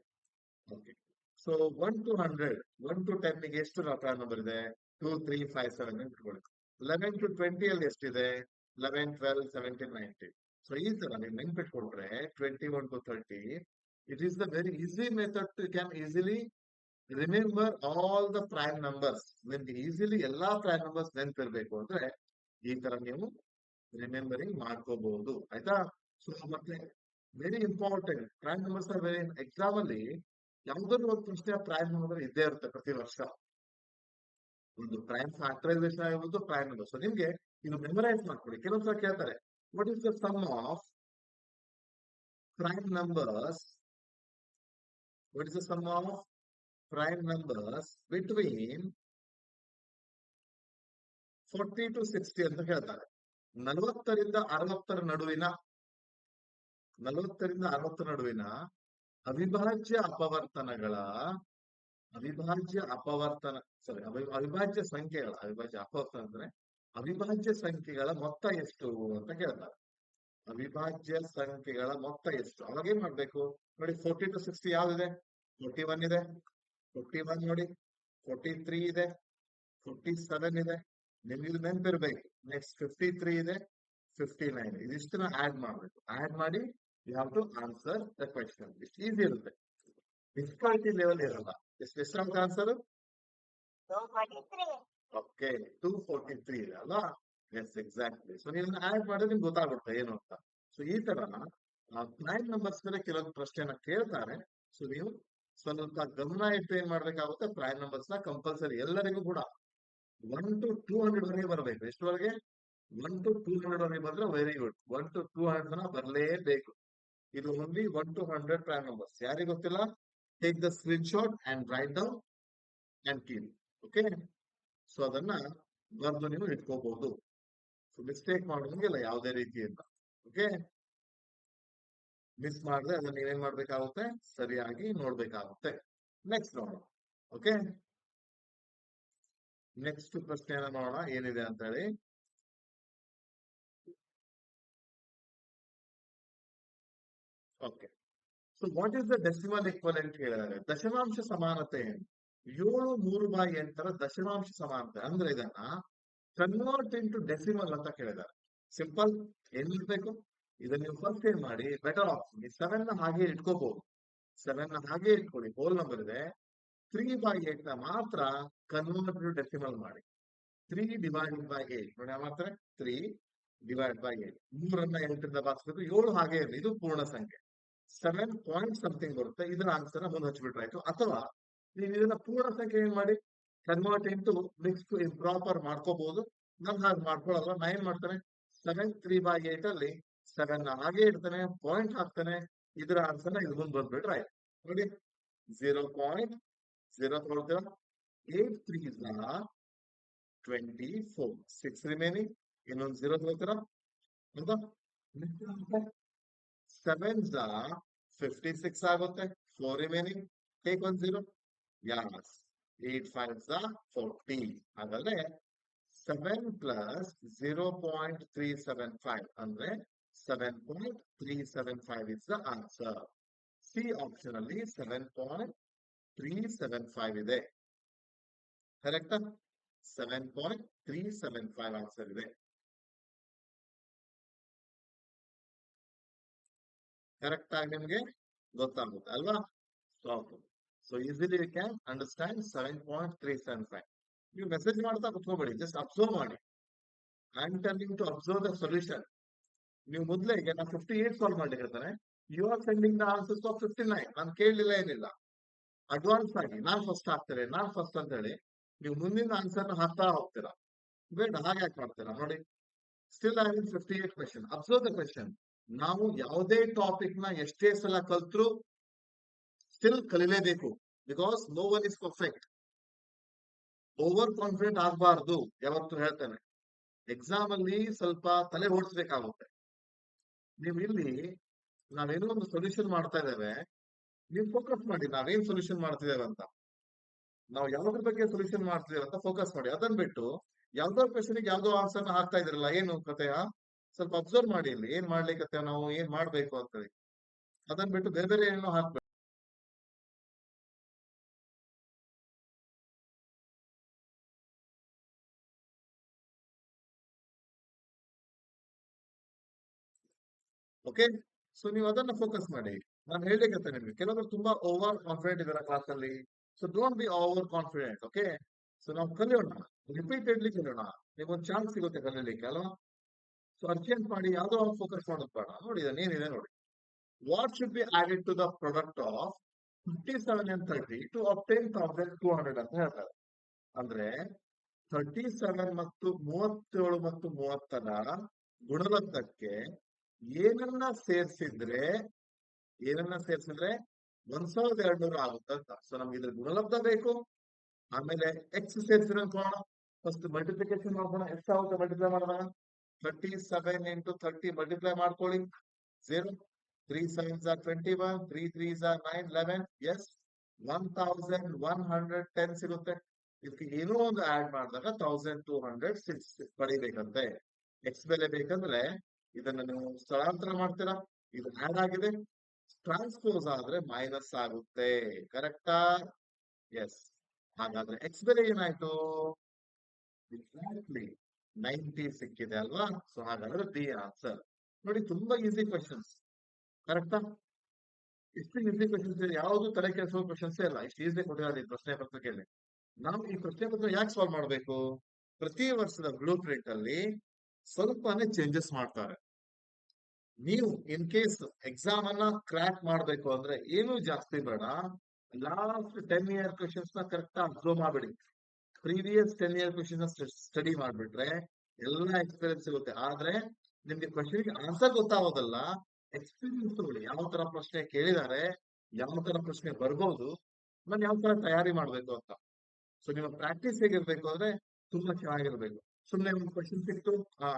ಓಕೆ. ಸೊ 1 to 100, 1 to 10 ಗೆ ಎಷ್ಟು ಪ್ರೈಮ್ ನಂಬರ್ ಇದೆ? 2, 3, 5, 7 ನೆನಪಿಟ್ಕೊಳ್ಳಿ. 11 to 20 ಅಲ್ಲಿ ಎಷ್ಟಿದೆ? 11, 12, 17, 19. ಸೊ ಈ ತರ ನೀವು ನೆನ್ಪಿಟ್ಕೊಂಡ್ರೆ 21 to 30, it is the very easy method to can easily remember all the prime numbers. ನಿಮ್ಗೆ ಈಸಿಲಿ ಎಲ್ಲಾ ಪ್ರೈಮ್ ನಂಬರ್ಸ್ ನೆನಪಿರ್ಬೇಕು ಅಂದ್ರೆ ಈ ತರ ನೀವು ರಿಮೆಂಬರಿಂಗ್ ಮಾಡ್ಕೋಬಹುದು, ಆಯ್ತಾ? ಸೊ ಮತ್ತೆ very important, prime numbers very. Exam ಅಲ್ಲಿ ಯಾವ್ದಾದ್ರು ಒಂದು ಪ್ರಶ್ನೆ ಪ್ರೈಮ್ ನಂಬರ್ ಇದ್ದೇ ಇರುತ್ತೆ ಪ್ರತಿ ವರ್ಷ. ಒಂದು ಪ್ರೈಮ್ ಫ್ಯಾಕ್ಟರೈಸೇಷನ್ ಆಗಿರ್ಬೋದು, ಪ್ರೈಮ್ ನಂಬರ್. ಸೊ ನಿಮ್ಗೆ ಇದು ಮೆಮರೈಸ್ ಮಾಡ್ಕೊಡಿ. ಕೆಲವೊಂದ್ಸಲ ಕೇಳ್ತಾರೆ, what is the sum of prime numbers? What is the sum of prime numbers between 40 to 60 ಅಂತ ಹೇಳ್ತಾರೆ. 40ರಿಂದ 60 ನಡುವಿನ, 40ರಿಂದ 60 ನಡುವಿನ ಅವಿಭಾಜ್ಯ ಅಪವರ್ತನಗಳ, ಅವಿಭಾಜ್ಯ ಸಂಖ್ಯೆಗಳ, ಅವಿಭಾಜ್ಯ ಅಪವರ್ತನ ಅಂದ್ರೆ ಅವಿಭಾಜ್ಯ ಸಂಖ್ಯೆಗಳ ಮೊತ್ತ ಎಷ್ಟು ಅಂತ ಕೇಳ್ತಾರೆ. ಅವಿಭಾಜ್ಯ ಸಂಖ್ಯೆಗಳ ಮೊತ್ತ ಎಷ್ಟು? ಅವಾಗ ಏನ್ ಮಾಡ್ಬೇಕು ನೋಡಿ, 40 to 60 ಯಾವ್ದಿದೆ? 41 ಇದೆ, 41 ನೋಡಿ, 43 ಇದೆ, 47 ಇದೆ. ನಿಮ್ಗೆ ಇದು ನೆನಪಿರ್ಬೇಕು. ನೆಕ್ಸ್ಟ್ 53 ಇದೆ, 59. ಇದಿಷ್ಟನ್ನ ಆಡ್ ಮಾಡ್ಬೇಕು. ಆಡ್ ಮಾಡಿ you have to answer the question. ಇಷ್ಟು ಈಸಿ ಇರುತ್ತೆ, ಡಿಫಿಕಲ್ಟಿ ಲೆವೆಲ್ ಇರಲ್ಲ. ಎಷ್ಟಾಗುತ್ತೆ ಆನ್ಸರ್? 243. ಓಕೆ, 243 ಇದೆ ಅಲ್ವಾ? Yes, exactly. ಸೊ ನೀವು ಆಡ್ ಮಾಡಿದ್ರೆ ನಿಮ್ಗೆ ಗೊತ್ತಾಗುತ್ತೆ ಏನು ಅಂತ. ಸೊ ಈ ತರ ಪ್ರೈಮ್ ನಂಬರ್ಸ್ ಮೇಲೆ ಕೆಲವೊಂದು ಪ್ರಶ್ನೆನ ಕೇಳ್ತಾರೆ. ಸೊ ನೀವು ಸ್ವಲ್ಪ ಗಮನ ಇಟ್ಟು ಏನ್ ಮಾಡ್ಬೇಕಾಗುತ್ತೆ, ಪ್ರೈಮ್ ನಂಬರ್ಸ್ ನ ಕಂಪಲ್ಸರಿ ಎಲ್ಲರಿಗೂ ಕೂಡ 1 to 200 ವರೆಗೆ ಬರಬೇಕು. ಎಷ್ಟುವರೆಗೆ? 1 to 200 ವರೆಗೆ ಬಂದ್ರೆ ವೆರಿ ಗುಡ್. 1 to 200 ಬರಲೇಬೇಕು. ಇದು ಓನ್ಲಿ 1 to 100 ಪ್ರೈಮ್ ನಂಬರ್ಸ್. ಯಾರಿಗೆ ಗೊತ್ತಿಲ್ಲ, take the screen shot and write down and keep. Okay, so ಅದನ್ನ ಬರೆದು ನೀವು ಇಟ್ಕೋಬಹುದು. ಸೊ ಮಿಸ್ಟೇಕ್ ಮಾಡೋಂಗಿಲ್ಲ ಯಾವುದೇ ರೀತಿಯಿಂದ. ಓಕೆ, ಮಿಸ್ ಮಾಡಿದ್ರೆ ಅದನ್ನ ನೀವೇನ್ ಮಾಡ್ಬೇಕಾಗುತ್ತೆ, ಸರಿಯಾಗಿ ನೋಡ್ಬೇಕಾಗುತ್ತೆ. ನೆಕ್ಸ್ಟ್ ನೋಡೋಣ. ಓಕೆ, ನೆಕ್ಸ್ಟ್ ಪ್ರಶ್ನೆಯನ್ನ ನೋಡೋಣ ಏನಿದೆ ಅಂತ ಹೇಳಿ. Okay, so what is the decimal equivalent ಹೇಳಿದ್ದಾರೆ. ದಶಮಾಂಶ ಸಮಾನತೆ 7/3/8 ದಶಮಾಂಶ ಸಮಾನತೆ ಅಂದ್ರೆ ಇದನ್ನ ಕನ್ವರ್ಟ್ ಇಂಟು ಡೆಸಿಮಲ್ ಅಂತ ಕೇಳಿದ್ದಾರೆ. ಸಿಂಪಲ್, ಏನಿರ್ಬೇಕು, ಇದನ್ನ ನೀವು ಫಸ್ಟ್ ಏನ್ ಮಾಡಿ, ಬೆಟರ್ ಆಪ್ಷನ್ 7 ನ ಹಾಗೆ ಇಟ್ಕೋಬಹುದು. 7 ನ ಹಾಗೆ ಇಟ್ಕೊಳ್ಳಿ, ಹೋಲ್ ನಂಬರ್ ಇದೆ. 3/8 ನ ಮಾತ್ರ ಕನ್ವರ್ಟ್ ಟು ಡೆಸಿಮಲ್ ಮಾಡಿ. 3 divided by 8 ನೋಡಿ, ಮಾಡ್ತಾರೆ 3 divided by 8. 3 8ರಿಂದ ಭಾಗಿಸ್ಬೇಕು. 7 ಹಾಗೆ ಇರಲಿ, ಇದು ಪೂರ್ಣ ಸಂಖ್ಯೆ. 7 ಪಾಯಿಂಟ್ ಸಮಥಿಂಗ್ ಬರುತ್ತೆ. ಇದರ ಆನ್ಸರ್ ಮುಂದೆ ಹಚ್ಚಿಬಿಟ್ರಾಯ್ತು. ಅಥವಾ ನೀವು ಇದನ್ನ ಪೂರ್ಣ ಸಂಖ್ಯೆ ಏನ್ ಮಾಡಿ, ಕನ್ವರ್ಟ್ ಇಂಟು ಮಿಕ್ಸ್ ಇಂಪ್ರಾಪರ್ ಮಾಡ್ಕೋಬಹುದು. ನಾನು ಹಾಗೆ ಮಾಡ್ಕೊಳ್ಳಲ್ಲ. ನಾ ಏನ್ ಮಾಡ್ತಾನೆ, 7 3/8 ಅಲ್ಲಿ 7 ನ ಹಾಗೆ ಇಡ್ತಾನೆ, ಪಾಯಿಂಟ್ ಹಾಕ್ತಾನೆ. ಇದರ ಆನ್ಸರ್ ಇದು ಮುಂದೆ ಬಂದ್ಬಿಟ್ರೆ ಆಯ್ತು. ನೋಡಿ, 0.0 ಕೊಡ್ತೀರಾ. 8 3s 24, 6 ರಿಮೈನಿಂಗ್, ಇನ್ನೊಂದು 0 ತಗೋತೀರಾ. ಹೌದಾ? 7s 56 ಆಗುತ್ತೆ. 4 remaining. Take 1 0. Yes. 8 5s are 40. ಹಾಗಾದ್ರೆ 7 plus 0.375 ಅಂದ್ರೆ 7.375 is the answer. C option ಅಲ್ಲಿ 7.375 ಇದೆ. ಕರೆಕ್ಟಾ? 7.375 ಆನ್ಸರ್ ಇದೆ. ಕರೆಕ್ಟ್ ಆಗಿ ನಿಮ್ಗೆ ಗೊತ್ತಾಗುತ್ತೆ ಅಲ್ವಾ? So easily you can understand 7.375. ನೀವು ಮೆಸೇಜ್ ಮಾಡ್ತಾ ಕುತ್ಕೋಬೇಡಿ, ಜಸ್ಟ್ ಅಬ್ಸರ್ವ್ ಮಾಡಿ. I am telling to observe the solution. ನೀವು ಮೊದಲಿಗೆ ನಾನು 58 ಸಾಲ್ವ್ ಮಾಡಿ ಹೇಳ್ತಾನೆ, you are sending the answers of 59. ನಾನು ಕೇಳಲಿಲ್ಲ, ಏನಿಲ್ಲ. ಅಡ್ವಾನ್ಸ್ ಆಗಿ ನಾನು ಫಸ್ಟ್ ಹಾಕ್ತೇನೆ, ನಾನು ಫಸ್ಟ್ ಅಂತ ಹೇಳಿ ನೀವು ಮುಂದಿನ ಆನ್ಸರ್ ಹಾಕ್ತಾ ಹೋಗ್ತೀರಾ. ಬೇಡ, ಹಾಗೆ ಯಾಕೆ ಮಾಡ್ತೀರಾ ನೋಡಿ. Still I will 58 question. Observe the question. ನಾವು ಯಾವುದೇ ಟಾಪಿಕ್ ನ ಎಷ್ಟೇ ಸಲ ಕಲ್ತ್ರು ಸ್ಟಿಲ್ ಕಲಿಲೇಬೇಕು. Because no one is perfect. Over confident ಆಗಬಾರ್ದು. ಯಾವತ್ತು ಹೇಳ್ತೇನೆ, ಎಕ್ಸಾಮ್ ಅಲ್ಲಿ ಸ್ವಲ್ಪ ತಲೆ ಓಡಿಸ್ಬೇಕಾಗುತ್ತೆ. ನೀವು ಇಲ್ಲಿ ನಾವೇನೋ ಒಂದು ಸೊಲ್ಯೂಷನ್ ಮಾಡ್ತಾ ಇದ್ದೇವೆ, ನೀವು ಫೋಕಸ್ ಮಾಡಿ ನಾವೇನ್ ಸೊಲ್ಯೂಷನ್ ಮಾಡ್ತಿದ್ದೇವೆ ಅಂತ. ನಾವು ಯಾವ್ದ್ರ ಬಗ್ಗೆ ಸೊಲ್ಯೂಷನ್ ಮಾಡ್ತಿದ್ದೇವೆ ಅಂತ ಫೋಕಸ್ ಮಾಡಿ. ಅದನ್ನ ಬಿಟ್ಟು ಯಾವ್ದೋ ಕ್ವೆಶನ್ಗೆ ಯಾವ್ದೋ ಆನ್ಸರ್ ಹಾಕ್ತಾ ಇದ್ರಲ್ಲ, ಏನು ಕಥೆಯ? ಸ್ವಲ್ಪ ಅಬ್ಸರ್ವ್ ಮಾಡಿ ಇಲ್ಲಿ ಏನ್ ಮಾಡ್ಲಿಕ್ಕೆ ನಾವು ಏನ್ ಮಾಡ್ಬೇಕು ಅಂತೇಳಿ. ಅದನ್ನ ಬಿಟ್ಟು ಬೇರೆ ಬೇರೆ ಏನೋ ಹಾಕ್ಬೇಕು. ಓಕೆ, ಸೊ ನೀವು ಅದನ್ನ ಫೋಕಸ್ ಮಾಡಿ. ನಾನು ಹೇಳ್ಲಿಕ್ಕೆ ನಿಮ್ಗೆ ಕೆಲವರು ತುಂಬಾ ಓವರ್ ಕಾನ್ಫಿಡೆಂಟ್ ಇದಾರೆ ಕ್ಲಾಸ್ ಅಲ್ಲಿ. So don't be over confident. Okay, so ನಾವು ಕಲಿಯೋಣ, ರಿಪೀಟೆಡ್ಲಿ ಕಲಿಯೋಣ. ನಿಮ್ಗೊಂದು ಚಾನ್ಸ್ ಸಿಗುತ್ತೆ ಕಲೀಲಿಕ್ಕೆ ಅಲ್ವಾ? ಸೊ ಅರ್ಜೆಂಟ್ ಮಾಡಿ ಯಾವ್ದೋ ಒಂದು ಫೋಕಸ್ ಮಾಡೋದು ಬೇಡ. ನೋಡಿ ಏನಿದೆ ನೋಡಿ. What should be added to the product of 57 and 30 to obtain 1200 ಅಂತ ಹೇಳ್ತಾರೆ. ಅಂದ್ರೆ 37 ಮತ್ತು 37 ಮತ್ತು 30ರ ಗುಣಲಬ್ಧಕ್ಕೆ ಏನನ್ನ ಸೇರಿಸಿದ್ರೆ 1200 ಆಗುತ್ತೆ ಅಂತ. ಸೊ ನಮ್ಗೆ ಇದ್ರ ಗುಣಲಬ್ಧ ಬೇಕು. ಆಮೇಲೆ ಎಕ್ಸ್ ಸೇರಿಸಿದ್ರೆ ಅನ್ಕೋಣ. First multiplication ಮಾಡ್ಕೋಣ. ಎಷ್ಟಾಗುತ್ತೆ ಮಲ್ಟಿಪ್ಲೈ ಮಾಡಿದಾಗ? 37 into 30 ಮಲ್ಟಿಪ್ಲೈ ಮಾಡ್ಕೊಳ್ಳಿ. 0. 3 7s are 21. 3 3s are 9 11. Yes, 1110 ಸಿಗುತ್ತೆ. ಇದಕ್ಕೆ ಏನೋ ಒಂದು ಆಡ್ ಮಾಡಿದಾಗ 1206 ಪಡಿಬೇಕಂತೆ. ಎಕ್ಸ್ ಬೆಲೆ ಬೇಕಂದ್ರೆ ಇದನ್ನ ನೀವು ಸ್ಥಳಾಂತರ ಮಾಡ್ತೀರಾ. ಇದು ಆಡ್ ಆಗಿದೆ. ಟ್ರಾನ್ಸ್ಪೋಸ್ ಆದ್ರೆ ಮೈನಸ್ ಆಗುತ್ತೆ. ಕರೆಕ್ಟಾ? ಎಸ್. ಹಾಗಾದ್ರೆ ಎಕ್ಸ್ ಬೆಲೆ ಏನಾಯ್ತು? ಎಕ್ಸಾಕ್ಟ್ಲಿ 90 ಸಿಕ್ಕಿದೆ ಅಲ್ವಾ? ಸೊ ಹಾಗಾದ್ರೆ ಡಿ ಆನ್ಸರ್. ನೋಡಿ, ತುಂಬಾ ಈಸಿ ಕ್ವೆಶನ್ಸ್. ಕರೆಕ್ಟಾ? ಇಷ್ಟು ಈಸಿ ಕ್ವೆಶನ್ಸ್ ಇದೆ, ಯಾವುದು ತಲೆ ಕೆಡಿಸುವ ಕ್ವೆಶನ್ಸ್ ಇಲ್ಲ. ಇಷ್ಟು ಈಸಿ ಕೊಟ್ಟಿದ್ದಾರೆ ಈ ಪ್ರಶ್ನೆ ಪತ್ರಿಕೆಯಲ್ಲಿ. ನಾವು ಈ ಪ್ರಶ್ನೆ ಪತ್ರ ಯಾಕೆ ಸಾಲ್ವ್ ಮಾಡಬೇಕು? ಪ್ರತಿ ವರ್ಷದ ಬ್ಲೂ ಪ್ರಿಂಟ್ ಅಲ್ಲಿ ಸ್ವಲ್ಪನೇ ಚೇಂಜಸ್ ಮಾಡ್ತಾರೆ. ನೀವು ಇನ್ ಕೇಸ್ ಎಕ್ಸಾಮ್ ಅನ್ನ ಕ್ರ್ಯಾಕ್ ಮಾಡ್ಬೇಕು ಅಂದ್ರೆ ಏನು ಜಾಸ್ತಿ ಬೇಡ, ಲಾಸ್ಟ್ 10 year ಕ್ವೆಶನ್ಸ್ ನ ಕರೆಕ್ಟ್ ಅಬ್ಸರ್ವ್ ಮಾಡ್ಬಿಡಿ. ಪ್ರೀವಿಯಸ್ 10 year ಕ್ವೆಶನ್ ಸ್ಟಡಿ ಮಾಡ್ಬಿಟ್ರೆ ಎಲ್ಲ ಎಕ್ಸ್ಪೀರಿಯನ್ಸ್ ಸಿಗುತ್ತೆ. ಆದ್ರೆ ನಿಮ್ಗೆ ಕ್ವೆಶನ್ಗೆ ಆನ್ಸರ್ ಗೊತ್ತಾಗೋದಲ್ಲ, ಎಕ್ಸ್ಪೀರಿಯನ್ಸ್ ತಗೊಳ್ಳಿ. ಯಾವ ತರ ಪ್ರಶ್ನೆ ಕೇಳಿದ್ದಾರೆ, ಯಾವ ತರ ಪ್ರಶ್ನೆ ಬರ್ಬೋದು, ನಾನು ಯಾವ ತರ ತಯಾರಿ ಮಾಡ್ಬೇಕು ಅಂತ. ಸೊ ನಿಮ್ಮ ಪ್ರಾಕ್ಟೀಸ್ ಹೇಗಿರ್ಬೇಕು ಅಂದ್ರೆ ತುಂಬಾ ಚೆನ್ನಾಗಿರ್ಬೇಕು. ಸುಮ್ನೆ ಒಂದು ಕ್ವೆಶನ್ ಸಿಕ್ತು,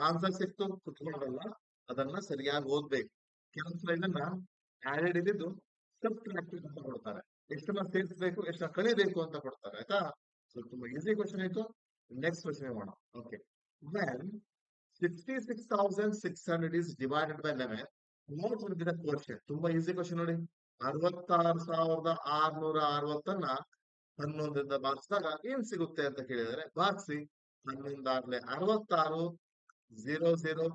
ಆನ್ಸರ್ ಸಿಕ್ತು, ಕುತ್ಕೊಳ್ಳೋದಲ್ಲ, ಅದನ್ನ ಸರಿಯಾಗಿ ಓದ್ಬೇಕು. ಕೆಲವು ಇದನ್ನ ಆಡೆಡ್ ಇದ್ದು ಸಬ್ಟ್ರಾಕ್ಟಿವ್ ಅಂತ ಕೊಡ್ತಾರೆ. ಎಷ್ಟನ್ನ ಸೇರಿಸಬೇಕು, ಎಷ್ಟನ್ನ ಕಲಿಬೇಕು ಅಂತ ಕೊಡ್ತಾರೆ. ಆಯ್ತಾ? ಸೊ ತುಂಬಾ ಈಸಿ ಕ್ವೆಶನ್ ಇತ್ತು. ನೆಕ್ಸ್ಟ್ ಕ್ವೆಶನ್ ಮಾಡೋಣ. Okay, when 66,600 is divided by 11, what will be the quotient? ತುಂಬಾ ಈಸಿ ಕ್ವೆಶನ್ ನೋಡಿ. 66,660ನ್ನ 11ರಿಂದ ಭಾಗಿಸಿದಾಗ ಏನ್ ಸಿಗುತ್ತೆ ಅಂತ ಕೇಳಿದರೆ, ಭಾಗಿಸಿ. 11 66, 0 0.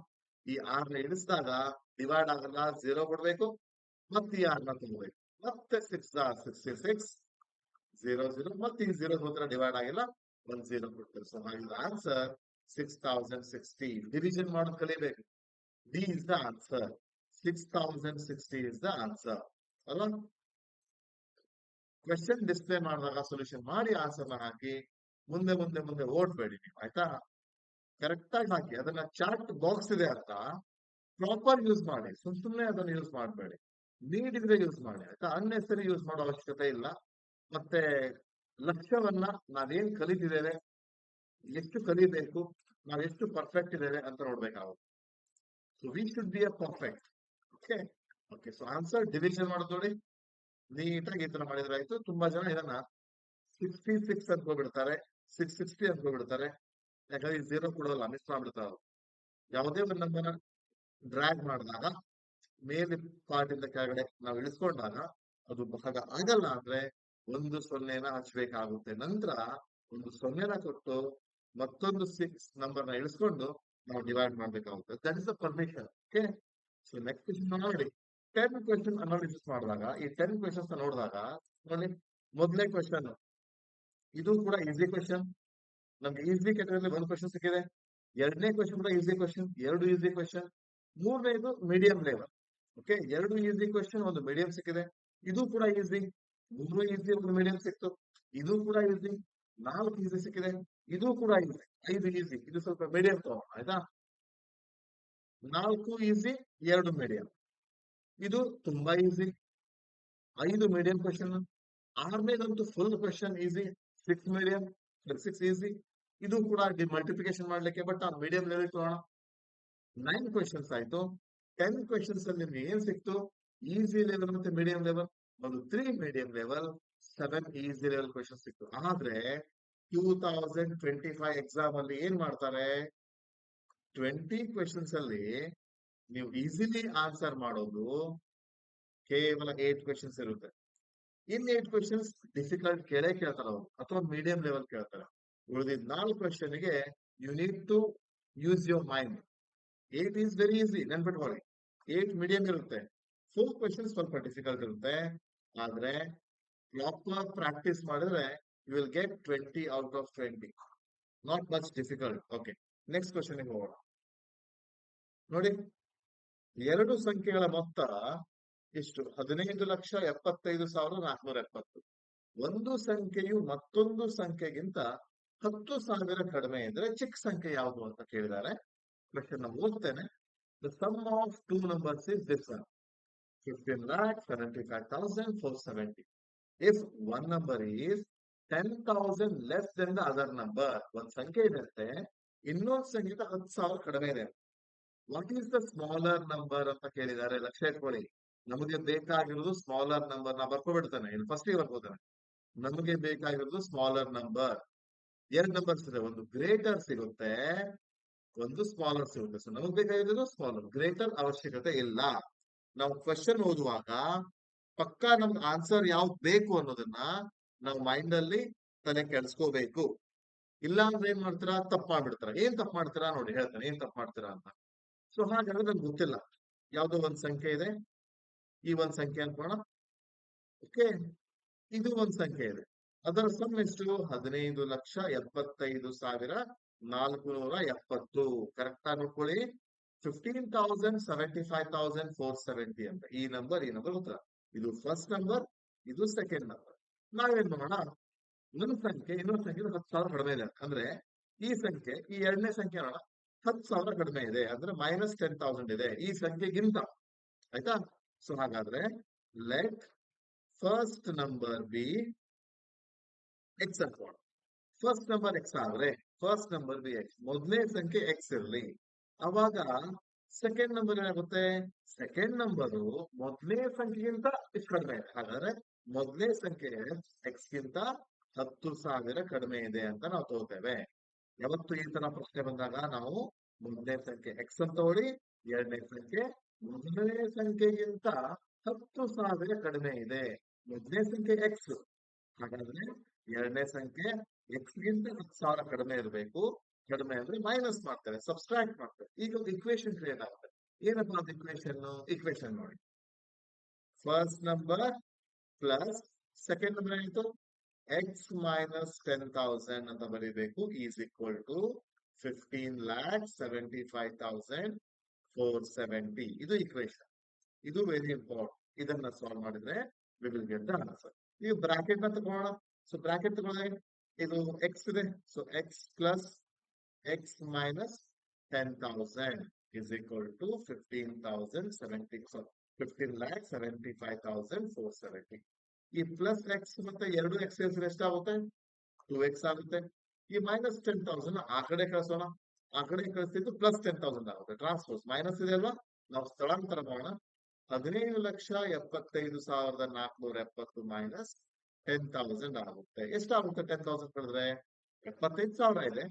ಈ 6ನ ಇಳಿಸಿದಾಗ ಡಿವೈಡ್ ಆಗಲ್ಲ, 0 ಕೊಡ್ಬೇಕು. ಮತ್ತೆ ಈ 6ನ ತಗೋಬೇಕು. ಮತ್ತೆ 6 66, 0 0. ಮತ್ತೆ ಈ 0 ಹೋದ್ರೆ ಡಿವೈಡ್ ಆಗಿಲ್ಲ, 1 0 ಕೊಡ್ತಾರೆ. ಸೊ ಹಾಗಿದ್ರೆ ಆನ್ಸರ್ 6060. ಡಿವಿಷನ್ ಮಾಡೋದು ಕಲಿಬೇಕು. D is the answer. 6060 is the answer ಅಲ್ವಾ? ಕ್ವೆಶನ್ ಡಿಸ್ಪ್ಲೇ ಮಾಡಿದಾಗ ಸೊಲ್ಯೂಷನ್ ಮಾಡಿ ಆನ್ಸರ್ನ ಹಾಕಿ. ಮುಂದೆ ಮುಂದೆ ಮುಂದೆ ಓಡ್ಬೇಡಿ ನೀವು. ಆಯ್ತಾ? ಕರೆಕ್ಟ್ ಆಗಿ ಹಾಕಿ. ಅದನ್ನ ಚಾರ್ಟ್ ಬಾಕ್ಸ್ ಇದೆ ಅಂತ ಪ್ರಾಪರ್ ಯೂಸ್ ಮಾಡಿ. ಸುಮ್ಮನೆ ಅದನ್ನ ಯೂಸ್ ಮಾಡಬೇಡಿ. ನೀಡ್ ಇದ್ರೆ ಯೂಸ್ ಮಾಡಿ. ಆಯ್ತಾ? ಅನ್ನೆಸರಿ ಯೂಸ್ ಮಾಡೋ ಅವಶ್ಯಕತೆ ಇಲ್ಲ. ಮತ್ತೆ ಲಕ್ಷ್ಯವನ್ನ ನಾವೇನ್ ಕಲಿತಿದ್ದೇವೆ, ಎಷ್ಟು ಕಲಿಬೇಕು, ನಾವೆಷ್ಟು ಪರ್ಫೆಕ್ಟ್ ಇದ್ದೇವೆ ಅಂತ ನೋಡ್ಬೇಕಾಗುತ್ತೆ. So we should be a perfect. Okay, okay, so answer division ಮಾಡೋದು ನೋಡಿ, ನೀಟಾಗಿ ಈ ತರ ಮಾಡಿದ್ರೆ ಆಯ್ತು. ತುಂಬಾ ಜನ ಇದನ್ನ 66 ಅನ್ಕೋಬಿಡ್ತಾರೆ, 660 ಅನ್ಕೋಬಿಡ್ತಾರೆ. ಯಾಕಂದ್ರೆ ಈ 0 ಕೊಡೋಲ್ಲ, ಮಿಸ್ ಮಾಡ್ಬಿಡ್ತಾರೆ ಅವ್ರು. ಯಾವುದೇ ಒಂದು ನಂಬರ್ನ ಡ್ರ್ಯಾಗ್ ಮಾಡಿದಾಗ ಮೇಲೆ ಪಾರ್ಟ್ ಇಂದ ಕೆಳಗಡೆ ನಾವು ಇಳಿಸ್ಕೊಂಡಾಗ ಅದು ಭಾಗ ಆಗಲ್ಲ ಅಂದ್ರೆ ಒಂದು ಸೊನ್ನೆನ ಹಚ್ಬೇಕಾಗುತ್ತೆ. ನಂತರ ಒಂದು ಸೊನ್ನೆನ ಕೊಟ್ಟು ಮತ್ತೊಂದು 6 ನಂಬರ್ನ ಇಳಿಸ್ಕೊಂಡು ನಾವು ಡಿವೈಡ್ ಮಾಡ್ಬೇಕಾಗುತ್ತೆ. That is the permission. Okay, so next question ನೋಡಿ. 10 ಕ್ವೆಶನ್ ಅನಾಲಿಸಿಸ್ ಮಾಡಿದಾಗ, ಈ 10 ಕ್ವೆಶನ್ಸ್ ನೋಡಿದಾಗ ನೋಡಿ, ಮೊದಲನೇ ಕ್ವೆಶನ್ ಇದು ಕೂಡ ಈಸಿ ಕ್ವೆಶನ್. ನಮ್ಗೆ ಈಸಿ ಕ್ಯಾಟಗರಿಯಲ್ಲಿ ಒಂದು ಕ್ವೆಶನ್ ಸಿಕ್ಕಿದೆ. ಎರಡನೇ ಕ್ವೆಶನ್ ಕೂಡ ಈಸಿ ಕ್ವೆಶನ್, ಎರಡು ಈಸಿ ಕ್ವೆಶನ್. ಮೂರನೇದು ಮೀಡಿಯಂ ಲೆವೆಲ್. ಓಕೆ, ಎರಡು ಈಸಿ ಕ್ವೆಶನ್, ಒಂದು ಮೀಡಿಯಂ ಸಿಕ್ಕಿದೆ. ಇದು ಕೂಡ ಈಸಿ, ಮೂರು ಈಸಿ, ಒಂದು ಮೀಡಿಯಂ ಸಿಕ್ತು. ಇದು ಕೂಡ ಈಸಿ, 4 ಈಸಿ ಸಿಕ್ಕಿದೆ. ಇದು ಕೂಡ ಈಸಿ, 5 ಈಸಿ. ಇದು ಸ್ವಲ್ಪ ಮೀಡಿಯಂ ತಗೋಣ, ಆಯ್ತಾ? 4 ಈಸಿ, 2 ಮೀಡಿಯಂ. ಇದು ತುಂಬಾ ಈಸಿ, 5 ಮೀಡಿಯಂ ಕ್ವೆಶನ್. ಆರನೇದಂತೂ full question easy, 6 medium, 6 easy. ಇದು ಕೂಡ ಮಲ್ಟಿಪ್ಲಿಕೇಶನ್ ಮಾಡ್ಲಿಕ್ಕೆ, ಬಟ್ ಆ ಮೀಡಿಯಂ ಲೆವೆಲ್ ತಗೋಣ. 9 ಕ್ವೆಶನ್ಸ್ ಆಯ್ತು. 10 ಕ್ವೆಶನ್ಸ್ ಅಲ್ಲಿ ನಿಮ್ಗೆ ಏನ್ ಸಿಕ್ತು? ಈಸಿ ಲೆವೆಲ್ ಮತ್ತೆ ಮೀಡಿಯಂ ಲೆವೆಲ್. ಒಂದು 3 medium level, 7 easy level question ಸಿಕ್ತು. ಆದ್ರೆ 2025 ಎಕ್ಸಾಮ್ ಅಲ್ಲಿ ಏನ್ ಮಾಡ್ತಾರೆ? 20 ಕ್ವೆಶನ್ಸ್ ಅಲ್ಲಿ ನೀವು ಈಸಿಲಿ ಆನ್ಸರ್ ಮಾಡೋದು ಕೇವಲ 8 ಕ್ವೆಶನ್ಸ್ ಇರುತ್ತೆ. ಇನ್ 8 ಕ್ವೆಶನ್ಸ್ ಡಿಫಿಕಲ್ಟ್ ಕೇಳ್ತಾರೆ ಅವರು, ಅಥವಾ ಮೀಡಿಯಂ ಲೆವೆಲ್ ಕೇಳ್ತಾರೆ. ಉಳಿದಿದ್ದ 4 ಕ್ವೆಶನ್ ಗೆ you need to use your mind. 8 is very easy, ನೆನ್ಪಿಟ್ಕೊಳ್ಳಿ. 8 ಮೀಡಿಯಂ ಇರುತ್ತೆ, 4 ಕ್ವೆಶನ್ ಸ್ವಲ್ಪ ಡಿಫಿಕಲ್ಟ್ ಇರುತ್ತೆ. ಆದ್ರೆ ಪ್ರಾಪರ್ ಪ್ರಾಕ್ಟೀಸ್ ಮಾಡಿದ್ರೆ you will get 20 out of 20. Not much difficult. Okay, next question ಗೆ ಹೋಗೋಣ. ನೋಡಿ, ಎರಡು ಸಂಖ್ಯೆಗಳ ಮೊತ್ತ ಎಷ್ಟು? 15,75,470. ಒಂದು ಸಂಖ್ಯೆಯು ಮತ್ತೊಂದು ಸಂಖ್ಯೆಗಿಂತ 10,000 ಕಡಿಮೆ ಇದ್ರೆ ಚಿಕ್ಕ ಸಂಖ್ಯೆ ಯಾವುದು ಅಂತ ಕೇಳಿದ್ದಾರೆ. Question ಓದ್ತೇನೆ. The sum of two numbers is this one, 15,75,470. If one number is 10,000 less than the other number, ಒಂದ್ ಸಂಖ್ಯೆ ಇರುತ್ತೆ, ಇನ್ನೊಂದು ಸಂಖ್ಯೆ 10,000 ಕಡಿಮೆ ಇದೆ. What is the smaller number ಅಂತ ಕೇಳಿದ್ದಾರೆ. ಲಕ್ಷ್ಯ ಇಟ್ಕೊಳ್ಳಿ, ನಮಗೆ ಬೇಕಾಗಿರೋದು ಸ್ಮಾಲರ್ ನಂಬರ್. ನಾ ಬರ್ಕೊಬಿಡ್ತಾನೆ, ಇದು ಫಸ್ಟ್ ಬರ್ಕೋತಾನೆ. ನಮಗೆ ಬೇಕಾಗಿರೋದು ಸ್ಮಾಲರ್ ನಂಬರ್. ಎರಡು ನಂಬರ್ಸ್ ಇದೆ, ಒಂದು ಗ್ರೇಟರ್ ಸಿಗುತ್ತೆ, ಒಂದು ಸ್ಮಾಲರ್ ಸಿಗುತ್ತೆ. ಸೊ ನಮಗೆ ಬೇಕಾಗಿರೋದು ಸ್ಮಾಲರ್, ಗ್ರೇಟರ್ ಅವಶ್ಯಕತೆ ಇಲ್ಲ. ನಾವು ಕ್ವೆಶನ್ ಓದುವಾಗ ಪಕ್ಕಾ ನಮ್ಗೆ ಆನ್ಸರ್ ಯಾವ್ದು ಬೇಕು ಅನ್ನೋದನ್ನ ನಾವು ಮೈಂಡ್ ಅಲ್ಲಿ ತಲೆ ಕೆಡ್ಸ್ಕೋಬೇಕು. ಇಲ್ಲ ಅಂದ್ರೆ ಏನ್ ಮಾಡ್ತೀರಾ? ತಪ್ಪು ಮಾಡ್ಬಿಡ್ತಾರ. ಏನ್ ತಪ್ಪು ಮಾಡ್ತೀರಾ ನೋಡಿ, ಹೇಳ್ತಾನೆ ಏನ್ ತಪ್ಪು ಮಾಡ್ತೀರಾ ಅಂತ. ಸೊ ಹಾಗಾದ್ರೆ ನನ್ಗೆ ಗೊತ್ತಿಲ್ಲ, ಯಾವ್ದೋ ಒಂದ್ ಸಂಖ್ಯೆ ಇದೆ, ಈ ಒಂದ್ ಸಂಖ್ಯೆ ಅನ್ಕೋಣ. ಓಕೆ, ಇದು ಒಂದ್ ಸಂಖ್ಯೆ ಇದೆ, ಅದರ ಸಮ್ ಎಷ್ಟು? 15,75,470. ಕರೆಕ್ಟ್ ಆಗಿ ನೋಡ್ಕೊಳ್ಳಿ. 15,75,470 ಅಂತ ಈ ನಂಬರ್ ಉತ್ತರ. ಇದು ಫಸ್ಟ್ ನಂಬರ್, ಇದು ಸೆಕೆಂಡ್ ನಂಬರ್. ನಾವೇನ್ ಮಾಡೋಣ? ಒಂದು ಸಂಖ್ಯೆ ಇನ್ನೊಂದು ಸಂಖ್ಯೆ 10,000 ಕಡಿಮೆ ಇದೆ ಅಂದ್ರೆ ಈ ಸಂಖ್ಯೆ, ಈ ಎರಡನೇ ಸಂಖ್ಯೆ ನೋಡ 10,000 ಕಡಿಮೆ ಇದೆ ಅಂದ್ರೆ -10,000 ಇದೆ ಈ ಸಂಖ್ಯೆಗಿಂತ, ಆಯ್ತಾ? ಸೊ ಹಾಗಾದ್ರೆ let first number be X ಅನ್ಕೋಣ. ಫಸ್ಟ್ ನಂಬರ್ ಎಕ್ಸ್ ಆದ್ರೆ ಫಸ್ಟ್ ನಂಬರ್ ಬಿ ಎಕ್ಸ್, ಮೊದಲನೇ ಸಂಖ್ಯೆ ಎಕ್ಸ್ ಇರಲಿ. ಅವಾಗ ಸೆಕೆಂಡ್ ನಂಬರ್ ಏನಾಗುತ್ತೆ? ಸೆಕೆಂಡ್ ನಂಬರು ಮೊದಲನೇ ಸಂಖ್ಯೆಗಿಂತ ಇಷ್ಟು ಕಡಿಮೆ ಇದೆ. ಹಾಗಾದ್ರೆ ಮೊದಲನೇ ಸಂಖ್ಯೆ ಎಕ್ಸ್ ಗಿಂತ 10,000 ಕಡಿಮೆ ಇದೆ ಅಂತ ನಾವು ತಗೋತೇವೆ. ಯಾವತ್ತು ಈ ತರ ಪ್ರಶ್ನೆ ಬಂದಾಗ ನಾವು ಮೊದಲನೇ ಸಂಖ್ಯೆ ಎಕ್ಸ್ ಅಂತ ತಗೊಳ್ಳಿ, ಎರಡನೇ ಸಂಖ್ಯೆ ಮೊದಲನೇ ಸಂಖ್ಯೆಗಿಂತ 10,000 ಕಡಿಮೆ ಇದೆ. ಮೊದಲನೇ ಸಂಖ್ಯೆ ಎಕ್ಸ್, ಹಾಗಾದ್ರೆ ಎರಡನೇ ಸಂಖ್ಯೆ ಎಕ್ಸ್ ಗಿಂತ 10,000 ಕಡಿಮೆ ಇರಬೇಕು. ಕಡಿಮೆ ಅಂದ್ರೆ ಮೈನಸ್ ಮಾಡ್ತಾರೆ, ಸಬ್ಸ್ಟ್ರಾಕ್ಟ್ ಮಾಡ್ತಾರೆ. ಈಗ ಒಂದು ಇಕ್ವೇಶನ್ ಕ್ರಿಯೇಟ್ ಆಗುತ್ತೆ. ಏನಪ್ಪಾ ಅದು ಇಕ್ವೇಶನ್ ನೋಡಿ. First number plus second number ಏನಿತ್ತು ಎಕ್ಸ್ ಮೈನಸ್ 10,000 ಅಂತ ಬರೀಬೇಕು, ಈಸ್ ಈಕ್ವಲ್ ಟು 15,75,470. ಇದು ಇಕ್ವೇಶನ್, ಇದು ವೆರಿ ಇಂಪಾರ್ಟೆಂಟ್. ಇದನ್ನ ಸಾಲ್ವ್ ಮಾಡಿದ್ರೆ we will get the answer. ಈಗ ಬ್ರಾಕೆಟ್ ನ ತಗೋಣ. ಸೊ ಬ್ರಾಕೆಟ್ ತಗೊಂಡ್ರೆ ಇದು ಎಕ್ಸ್ ಇದೆ, so X plus X minus 10,000 is equal to 15,75,470. ಈ ಪ್ಲಸ್ ಎಕ್ಸ್ ಮತ್ತೆ ಎರಡು ಎಕ್ಸ್ ಸೇರಿಸಿದ್ರೆ ಎಷ್ಟಾಗುತ್ತೆ? 2x ಆಗುತ್ತೆ. ಈ ಮೈನಸ್ 10,000 ಆ ಕಡೆ ಕಳಿಸೋಣ, ಆ ಕಡೆ ಕಳಿಸ್ತಿದ್ದು ಪ್ಲಸ್ 10,000 ಆಗುತ್ತೆ. ಟ್ರಾನ್ಸ್ಪೋಸ್ ಮೈನಸ್ ಇದೆ ಅಲ್ವಾ, ನಾವು ಸ್ಥಳಾಂತರ ಮಾಡೋಣ. 15,75,470 ಮೈನಸ್ 10,000 ಆಗುತ್ತೆ. ಎಷ್ಟಾಗುತ್ತೆ 10,000 ಕಳೆದ್ರೆ? 75,000 ಇದೆ.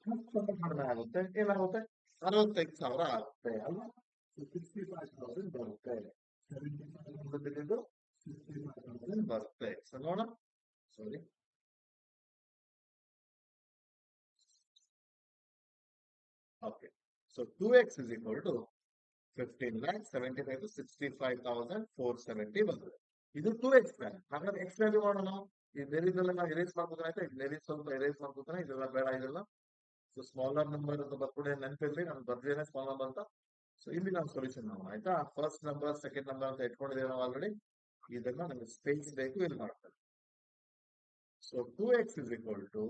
10,000 ಕಡಿಮೆ ಆಗುತ್ತೆ, ಏನಾಗುತ್ತೆ? 65,000 ಆಗುತ್ತೆ ಅಲ್ವಾ? 65,000 ಬರುತ್ತೆ. 75,000 65,000 ಬರುತ್ತೆ. ಸೊ ನೋಡೋಣ, ಸಾರಿ, okay, so 2x is equal to 15,75,000 to 65,470 ಬರ್ತದೆ. ಇದು 2x ವ್ಯಾಲ್ಯೂ. ಹಾಗಾದ್ರೆ x ವ್ಯಾಲ್ಯೂ ಮಾಡೋಣ. ಈ ಬೇರೆದೆಲ್ಲ ನಾವು ಎರೇಸ್ ಮಾಡ್ಕೋತಾನೆ ಆಯ್ತಾ? ಇದು ಸ್ವಲ್ಪ ಎರೇಸ್ ಮಾಡ್ಕೋತಾನೆ, ಇದೆಲ್ಲ ಬೇಡ, ಇದೆಲ್ಲ. ಸೊ ಸ್ಮಾಲರ್ ನಂಬರ್ ಅಂತ ಬರ್ಕೊಡಿ, ನೆನಪಿರ್ಲಿ, ನಾನು ಬರ್ದೇನೆ ಸ್ಮಾಲ್ ನಂಬರ್ ಅಂತ. ಸೊ ಇಲ್ಲಿ ನಾವು ಸೊಲ್ಯೂಷನ್ ಮಾಡೋಣ ಆಯ್ತಾ? ಫಸ್ಟ್ ನಂಬರ್ ಸೆಕೆಂಡ್ ನಂಬರ್ ಅಂತ ಇಟ್ಕೊಂಡಿದ್ದೇವೆ ನಾವು ಆಲ್ರೆಡಿ. ಇದನ್ನ ನಮಗೆ ಸ್ಪೇಸ್ ಬೇಕು, ಇಲ್ಲಿ ಮಾಡ್ತಾರೆ. So 2x is equal to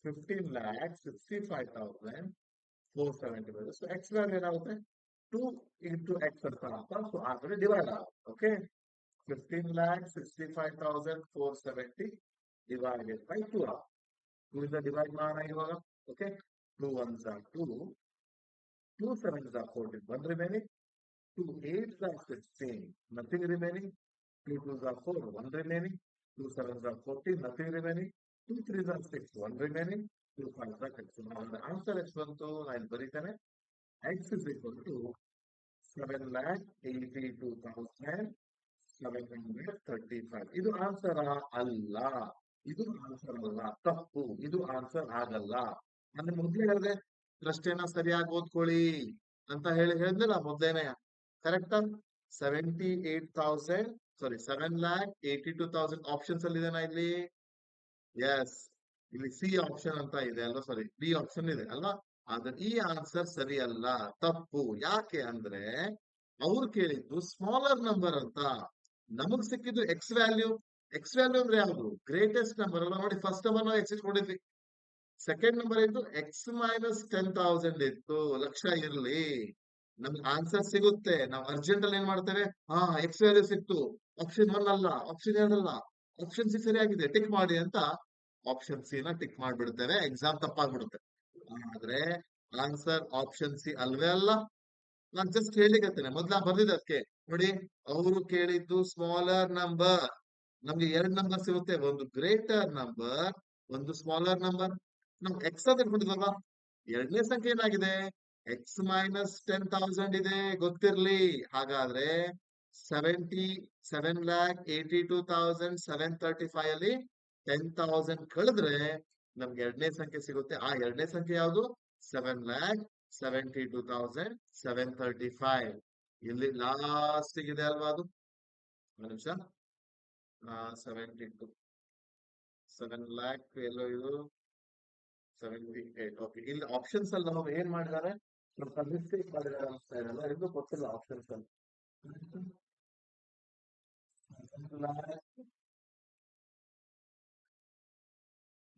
15,65,470. So x value ಏನಾಗುತ್ತೆ? 2 into x ಅಂತ ಅರ್ಥ. ಸೊ ಆಲ್ರೆಡಿ ಡಿವೈಡ್ ಆಗುತ್ತೆ. ಓಕೆ, 15,65,470 divided by 2 ಆಗುತ್ತೆ. 2 ಇಂದ ಡಿವೈಡ್ ಮಾಡೋಣ ಇವಾಗ. Okay, 2 ones are 2, 2 sevens are 14, 1 remaining, 2 8s are 16, nothing remaining, 2 2s are 4, 1 remaining, 2 sevens are 14, nothing remaining, 2 3s are 6, 1 remaining, 2 5s are 6. Now the answer is ಬಂತು, ನಾನು ಬರೀತಾನೆ. X is equal to 7,82,735. ಇದು answer ಅಲ್ಲ, ಇದು answer ಅಲ್ಲ, ತಪ್ಪು, ಇದು answer ಆಗಲ್ಲ. ನಾನು ಮೊದ್ಲೇ ಹೇಳಿದೆ ಪ್ರಶ್ನೆನ ಸರಿಯಾಗಿ ಓದ್ಕೊಳ್ಳಿ ಅಂತ ಹೇಳಿದ್ನಲ್ಲ ಮೊದ್ಲೇನೆ. ಕರೆಕ್ಟ್? 78,000 ಸಾರಿ 7,82,000 ಆಪ್ಷನ್ಸ್ ಅಲ್ಲಿ ಇದೆನಾ ಇಲ್ಲಿ? ಎಸ್, ಇಲ್ಲಿ ಸಿ ಆಪ್ಷನ್ ಅಂತ ಇದೆ ಅಲ್ವಾ? ಸಾರಿ, ಬಿ ಆಪ್ಷನ್ ಇದೆ ಅಲ್ವಾ? ಆದ್ರೆ ಈ ಆನ್ಸರ್ ಸರಿ ಅಲ್ಲ, ತಪ್ಪು. ಯಾಕೆ ಅಂದ್ರೆ ಅವ್ರು ಕೇಳಿದ್ದು ಸ್ಮಾಲರ್ ನಂಬರ್ ಅಂತ, ನಮಗ್ ಸಿಕ್ಕಿದ್ದು ಎಕ್ಸ್ ವ್ಯಾಲ್ಯೂ. ಎಕ್ಸ್ ವ್ಯಾಲ್ಯೂ ಅಂದ್ರೆ ಯಾವುದು? ಗ್ರೇಟೆಸ್ಟ್ ನಂಬರ್ ಅಲ್ಲ. ನೋಡಿ, ಫಸ್ಟ್ ನಂಬರ್ ನಾವು ಎಕ್ಸ್ ಇಟ್ಕೊಂಡಿದ್ವಿ, ಸೆಕೆಂಡ್ ನಂಬರ್ ಇತ್ತು ಎಕ್ಸ್ ಮೈನಸ್ 10,000 ಇತ್ತು. ಲಕ್ಷ ಇರ್ಲಿ, ನಮ್ಗೆ ಆನ್ಸರ್ ಸಿಗುತ್ತೆ. ನಾವು ಅರ್ಜೆಂಟ್ ಅಲ್ಲಿ ಏನ್ ಮಾಡ್ತೇವೆ? ಎಕ್ಸ್ ವ್ಯಾಲ್ಯೂ ಸಿಕ್ತು, ಆಪ್ಷನ್ 1 ಅಲ್ಲ, ಆಪ್ಷನ್ 2 ಅಲ್ಲ, ಆಪ್ಷನ್ ಸಿ ಸರಿಯಾಗಿದೆ, ಟಿಕ್ ಮಾಡಿ ಅಂತ ಆಪ್ಷನ್ ಸಿ ನ ಟಿಕ್ ಮಾಡ್ಬಿಡ್ತೇವೆ. ಎಕ್ಸಾಮ್ ತಪ್ಪಾಗ್ಬಿಡುತ್ತೆ. ಆದ್ರೆ ಆನ್ಸರ್ ಆಪ್ಷನ್ ಸಿ ಅಲ್ವೇ ಅಲ್ಲ. ನಾನು ಜಸ್ಟ್ ಹೇಳಿಕತ್ತೇನೆ, ಮೊದ್ಲ ಬರ್ದಿದ್ದಕ್ಕೆ ನೋಡಿ. ಅವರು ಕೇಳಿದ್ದು ಸ್ಮಾಲರ್ ನಂಬರ್. ನಮ್ಗೆ 2 ನಂಬರ್ ಸಿಗುತ್ತೆ, ಒಂದು ಗ್ರೇಟರ್ ನಂಬರ್, ಒಂದು ಸ್ಮಾಲರ್ ನಂಬರ್. ನಾವು ಎಕ್ಸ್ ಅಂತ ಇಟ್ಕೊಂಡಿದ್ವಲ್ವಾ? ಎರಡನೇ ಸಂಖ್ಯೆ ಏನಾಗಿದೆ? ಎಕ್ಸ್ ಮೈನಸ್ 10,000 ಇದೆ, ಗೊತ್ತಿರ್ಲಿ. ಹಾಗಾದ್ರೆ 77,82,735 ಅಲ್ಲಿ 10,000 ಕಳೆದ್ರೆ ನಮ್ಗೆ ಎರಡನೇ ಸಂಖ್ಯೆ ಸಿಗುತ್ತೆ. ಆ ಎರಡನೇ ಸಂಖ್ಯೆ ಯಾವುದು? 7,72,735. ಇಲ್ಲಿ ಲಾಸ್ಟ್ ಇದೆ ಅಲ್ವಾ ಅದು? ಒಂದು ನಿಮಿಷ, 72 7 lakh ಎಲ್ಲೋ ಇದು 78. ಓಕೆ, ಇಲ್ಲಿ ಆಪ್ಷನ್ಸ್ ಅಲ್ಲಿ ನಾವು ಏನ್ ಮಾಡಿದ್ದಾರೆ? ಸ್ವಲ್ಪ ಮಿಸ್ಟೇಕ್ ಮಾಡಿದ್ದಾರೆ ಅನ್ಸ್ತಾ ಇದೆ. ಎಲ್ಲರಿಗೂ ಗೊತ್ತಿಲ್ಲ ಆಪ್ಷನ್ಸ್ ಅಲ್ಲಿ.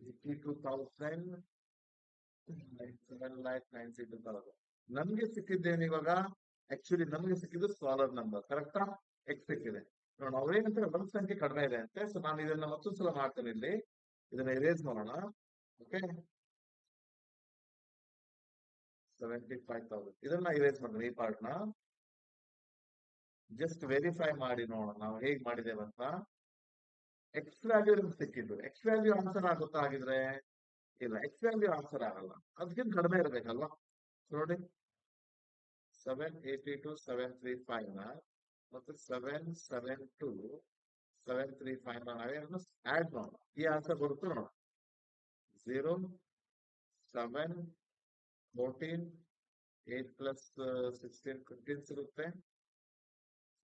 7,82,000 7,92,000 ನಮ್ಗೆ ಸಿಕ್ಕಿದ್ದೇನು ಇವಾಗ? ಆಕ್ಚುಲಿ ನಮ್ಗೆ ಸಿಕ್ಕಿದ್ದು ಸ್ಮಾಲರ್ ನಂಬರ್. ಕರೆಕ್ಟಾ? ಎಕ್ಸ್ ಸಿಕ್ಕಿದೆ. ನೋಡೋಣ, ಅವ್ರೇನಂತಾರೆ ಒಂದ್ ಸಂಖ್ಯೆ ಕಡಿಮೆ ಇದೆ ಅಂತೆ. ಸೊ ನಾನು ಇದನ್ನ ಮತ್ತೊಂದ್ಸಲ ಮಾಡ್ತೇನೆ. ಇಲ್ಲಿ ಇದನ್ನ ಎರೇಸ್ ಮಾಡೋಣ. ಓಕೆ, 75,000 ಇದನ್ನ ಇರೇಸ್ ಮಾಡೋಣ. ಈ ಪಾರ್ಟ್ ನ ಜಸ್ಟ್ ವೆರಿಫೈ ಮಾಡಿ ನೋಡೋಣ ನಾವು ಹೇಗ್ ಮಾಡಿದ್ದೇವೆ ಅಂತ. ಎಕ್ಸ್ ವ್ಯಾಲ್ಯೂ ನಮ್ಗೆ ಸಿಕ್ಕಿದ್ದು. ಎಕ್ಸ್ ವ್ಯಾಲ್ಯೂ ಆನ್ಸರ್ ಆಗುತ್ತಾ ಹಾಗಿದ್ರೆ? ಇಲ್ಲ, ಎಕ್ಸ್ ವ್ಯಾಲ್ಯೂ ಆನ್ಸರ್ ಆಗಲ್ಲ, ಅದಕ್ಕಿಂತ ಕಡಿಮೆ ಇರಬೇಕಲ್ವಾ? ನೋಡಿ, 782,735 ನ ಮತ್ತು 772,735 ನಾವೇನು ಆಡ್ ಮಾಡೋಣ, ಈ ಆನ್ಸರ್ ಬರುತ್ತೆ ನೋಡೋಣ. 0 7 14 8 ಪ್ಲಸ್ 16 15 ಸಿಗುತ್ತೆ.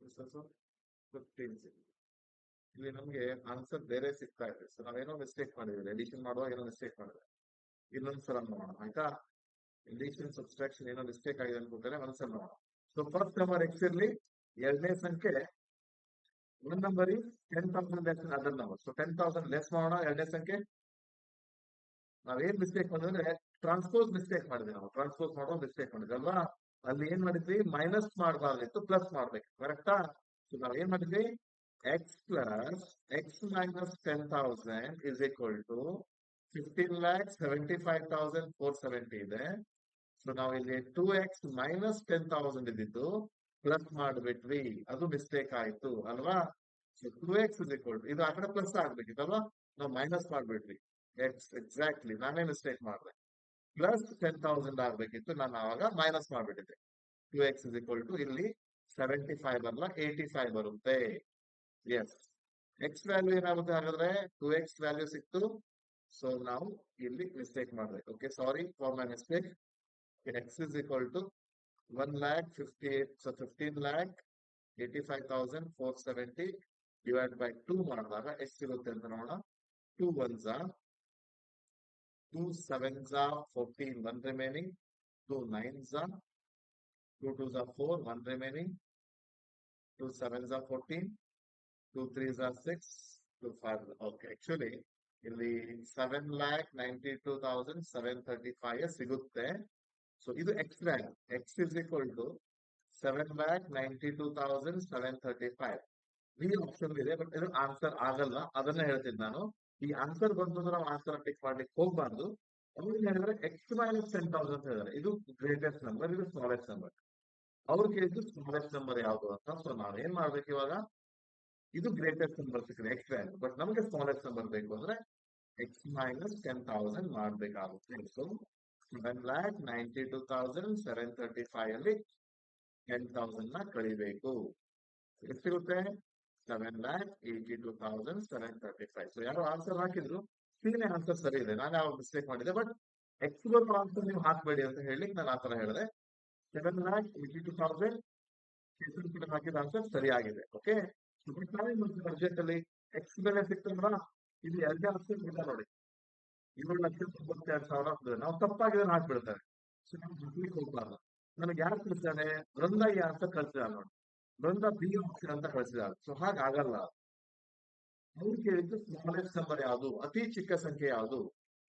15 ಸಿಗುತ್ತೆ. ಇಲ್ಲಿ ನಮ್ಗೆ ಆನ್ಸರ್ ಬೇರೆ ಸಿಗ್ತಾ ಇದೆ. ಸೊ ನಾವೇನೋ ಮಿಸ್ಟೇಕ್ ಮಾಡಿದ್ವಿ, ಎಡಿಷನ್ ಮಾಡುವಾಗ ಏನೋ ಮಿಸ್ಟೇಕ್ ಮಾಡಿದ್ರೆ. ಇನ್ನೊಂದ್ಸಲ ನೋಡೋಣ ಆಯ್ತಾ? ಎಡಿಷನ್ ಸಬ್ಸ್ಟ್ರಾಕ್ಷನ್ ಏನೋ ಮಿಸ್ಟೇಕ್ ಆಗಿದೆ ಅನ್ಕೊತಾರೆ, ಒಂದ್ಸಲ ನೋಡೋಣ. ಸೊ ಫಸ್ಟ್ ನಂಬರ್ ಎಕ್ಸ್ ಇರ್ಲಿ, ಎರಡನೇ ಸಂಖ್ಯೆ one number is 10,000 less other number. So 10,000 less ಮಾಡೋಣ ಎರಡನೇ ಸಂಖ್ಯೆ. ನಾವೇನ್ ಮಿಸ್ಟೇಕ್ ಮಾಡಿದ್ರೆ ಟ್ರಾನ್ಸ್ಪೋಸ್ ಮಿಸ್ಟೇಕ್ ಮಾಡಿದ್ವಿ. ನಾವು ಟ್ರಾನ್ಸ್ಪೋಸ್ ಮಾಡೋ ಮಿಸ್ಟೇಕ್ ಮಾಡಿದ್ವಿ ಅಲ್ವಾ? ಅಲ್ಲಿ ಏನ್ ಮಾಡಿದ್ವಿ? ಮೈನಸ್ ಮಾಡಬಾರ್ದಿತ್ತು, ಪ್ಲಸ್ ಮಾಡ್ಬೇಕು. ಕರೆಕ್ಟಾ? ಸೊ ನಾವ್ ಏನ್ ಮಾಡಿದ್ವಿ? X plus X minus 10,000 is equal to 15,75,470 ಇದೆ. ಸೊ ನಾವು ಇಲ್ಲಿ 2x ಮೈನಸ್ 10,000 ಇದ್ದಿದ್ದು ಪ್ಲಸ್ ಮಾಡ್ಬಿಟ್ವಿ, ಅದು ಮಿಸ್ಟೇಕ್ ಆಯ್ತು ಅಲ್ವಾ. ಸೊ 2x ಇಸ್ ಈಕ್ವಲ್ ಇದು ಆ ಕಡೆ ಪ್ಲಸ್ ಆಗ್ಬೇಕಿತ್ತಲ್ವಾ, ನಾವು ಮೈನಸ್ ಮಾಡ್ಬಿಟ್ವಿ. ಎಕ್ಸಾಕ್ಟ್ಲಿ ನಾನೇ ಮಿಸ್ಟೇಕ್ ಮಾಡಿದೆ. ಪ್ಲಸ್ 10,000 ಆಗ್ಬೇಕಿತ್ತು, ನಾನು ಆವಾಗ ಮೈನಸ್ ಮಾಡ್ಬಿಟ್ಟಿದ್ದೆ. 2x ಇಸ್ ಈಕ್ವಲ್ ಟು ಇಲ್ಲಿ 75 ಅಲ್ಲ 85 ಬರುತ್ತೆ. ಎಸ್, ಎಕ್ಸ್ ವ್ಯಾಲ್ಯೂ ಏನಾಗುತ್ತೆ ಹಾಗಾದ್ರೆ 2x ವ್ಯಾಲ್ಯೂ ಸಿಕ್ತು. ಸೊ ನಾವು ಇಲ್ಲಿ ಮಿಸ್ಟೇಕ್ ಮಾಡ್ಬೇಕು. Okay, sorry for my mistake. X is equal to 1,85,470 divide by 2 ಮಾಡಿದಾಗ ಎಷ್ಟಿರುತ್ತೆ ಅಂತ ನೋಡೋಣ. 2 1s are 2 7s are 14, 1 remaining. 2 9s are 2 2s are 4, 1 remaining. 2 7s are 14, 2 3s are 6, 2 5. Okay, actually ಇಲ್ಲಿ 7,92,735 ಸಿಗುತ್ತೆ. ಸೊ ಇದು X value. X is equal to 7,92,735. B option ಇದೆ, but ಇದು answer ಆಗಲ್ಲ. ಅದನ್ನ ಹೇಳ್ತೀನಿ ನಾನು. ಈ ಆನ್ಸರ್ ಬಂತು ಅಂದ್ರೆ ನಾವು ಆನ್ಸರ್ ಟಿಕ್ ಮಾಡ್ಲಿಕ್ಕೆ ಹೋಗ್ಬಾರ್ದು. ಅವ್ರು ಹೇಳಿದ್ರೆ ಎಕ್ಸ್ ಮೈನಸ್ 10,000 ಅಂತ ಹೇಳಿದ್ರೆ ಇದು ಗ್ರೇಟೆಸ್ಟ್ ನಂಬರ್, ಇದು ಸ್ಮಾಲೆಸ್ಟ್ ನಂಬರ್. ಅವ್ರು ಕೇಳಿದ್ದು ಸ್ಮಾಲೆಸ್ಟ್ ನಂಬರ್ ಯಾವುದು ಅಂತ. ಸೊ ನಾವೇನ್ ಮಾಡ್ಬೇಕು ಇವಾಗ, ಇದು ಗ್ರೇಟೆಸ್ಟ್ ನಂಬರ್ ಸಿಕ್ಕಿದೆ ಎಕ್ಸ್ ವ್ಯಾಲ್ಯೂ, ಬಟ್ ನಮಗೆ ಸ್ಮಾಲೆಸ್ಟ್ ನಂಬರ್ ಬೇಕು ಅಂದ್ರೆ ಎಕ್ಸ್ ಮೈನಸ್ 10,000 ಮಾಡ್ಬೇಕಾಗುತ್ತೆ. ಸೊ 7,92,735 ಅಲ್ಲಿ 10,000 ನ ಕಳಿಬೇಕು. ಎಷ್ಟಿರುತ್ತೆ? 7,82,735. ಸೊ ಯಾರು ಆನ್ಸರ್ ಹಾಕಿದ್ರು ಸಿನೇ ಆನ್ಸರ್ ಸರಿ ಇದೆ, ನಾನು ಯಾವ ಮಿಸ್ಟೇಕ್ ಮಾಡಿದೆ. ಬಟ್ ಎಕ್ಸ್ ಬರೋ ಆನ್ಸರ್ ನೀವು ಹಾಕ್ಬೇಡಿ ಅಂತ ಹೇಳಿ ನಾನು ಆತರ ಹೇಳಿದೆ. 7,82,000 ಹಾಕಿದ ಆನ್ಸರ್ ಸರಿಯಾಗಿದೆ. ಓಕೆ, ಬಜೆಟ್ ಅಲ್ಲಿ ಎಕ್ಸ್ ಬೆಲೆ ಸಿಕ್ತಂದ್ರ ಇದು 2 ಆಪ್ಷನ್ ಇಲ್ಲ ನೋಡಿ. 7,92,000 ನಾವು ತಪ್ಪಾಗಿದೆ ಹಾಕ್ಬಿಡ್ತಾರೆ. ಸೊ ನಾವು ಹಾಕ್ಲಿಕ್ಕೆ ಹೋಗ್ಬಾರ್ದು. ನನಗೆ ಯಾರು ಕಳಿಸ್ತಾನೆ? ಬೃಂದ ಈ ಆನ್ಸರ್ ಕಳ್ಸಿದಾರೆ ನೋಡಿ. ಬೃಂದ ಬಿ ಆಪ್ಷನ್ ಅಂತ ಕಳಿಸಿದಾರೆ. ಸೊ ಹಾಗಾಗಲ್ಲ. ಅವ್ರು ಕೇಳಿದ್ದು ಸ್ಮಾಲೆಸ್ಟ್ ನಂಬರ್ ಯಾವುದು, ಅತಿ ಚಿಕ್ಕ ಸಂಖ್ಯೆ ಯಾವುದು.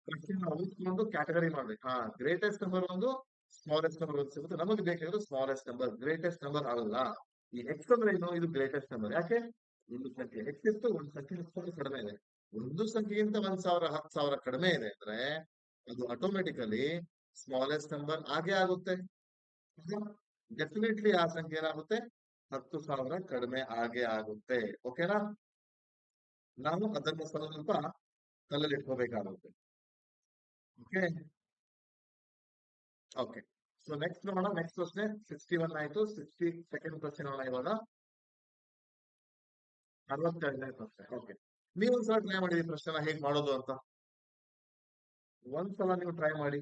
ಪ್ರಶ್ನೆ ನಾವು ಒಂದು ಕ್ಯಾಟಗರಿ ಮಾಡ್ಬೇಕು. ಗ್ರೇಟೆಸ್ಟ್ ನಂಬರ್ ಒಂದು, ಸ್ಮಾಲೆಸ್ಟ್ ನಂಬರ್ ಒಂದು ಸಿಗುತ್ತೆ. ನಮಗೆ ಬೇಕಾಗಿರೋದು ಸ್ಮಾಲೆಸ್ಟ್ ನಂಬರ್, ಗ್ರೇಟೆಸ್ಟ್ ನಂಬರ್ ಅಲ್ಲ. ಈ ಎಕ್ಸ್ ಅಂದ್ರೆ ಏನು? ಇದು ಗ್ರೇಟೆಸ್ಟ್ ನಂಬರ್. ಯಾಕೆ? ಒಂದು ಸಂಖ್ಯೆ ಎಕ್ಸ್ ಇತ್ತು, ಒಂದು ಸಂಖ್ಯೆ 10,000 ಕಡಿಮೆ ಇದೆ. ಒಂದು ಸಂಖ್ಯೆಗಿಂತ 1,000 10,000 ಕಡಿಮೆ ಇದೆ ಅಂದ್ರೆ ಅದು ಆಟೋಮೆಟಿಕಲಿ ಸ್ಮಾಲೆಸ್ಟ್ ನಂಬರ್ ಆಗೇ ಆಗುತ್ತೆ. ಡೆಫಿನೆಟ್ಲಿ ಆ ಸಂಖ್ಯೆ ಏನಾಗುತ್ತೆ? 10,000 ಕಡಿಮೆ ಆಗೇ ಆಗುತ್ತೆ. ಓಕೆನಾ? ನಾವು ಅದನ್ನ ಸ್ವಲ್ಪ ತಲೆಯಲ್ಲಿ ಇಟ್ಕೋಬೇಕಾಗುತ್ತೆ. ಓಕೆ ಓಕೆ, ಸೊ ನೆಕ್ಸ್ಟ್ ನೋಡೋಣ. ನೆಕ್ಸ್ಟ್ ಪ್ರಶ್ನೆ 61 ಆಯ್ತು. 62nd ಪ್ರಶ್ನೆ ನೋಡೋಣ ಇವಾಗ. 62ನೇ ಪ್ರಶ್ನೆ. ಓಕೆ, ನೀವು ಒಂದ್ಸಲ ಟ್ರೈ ಮಾಡಿ ಈ ಪ್ರಶ್ನೆನ ಹೇಗ್ ಮಾಡೋದು ಅಂತ. ಒಂದ್ಸಲ ನೀವು ಟ್ರೈ ಮಾಡಿ.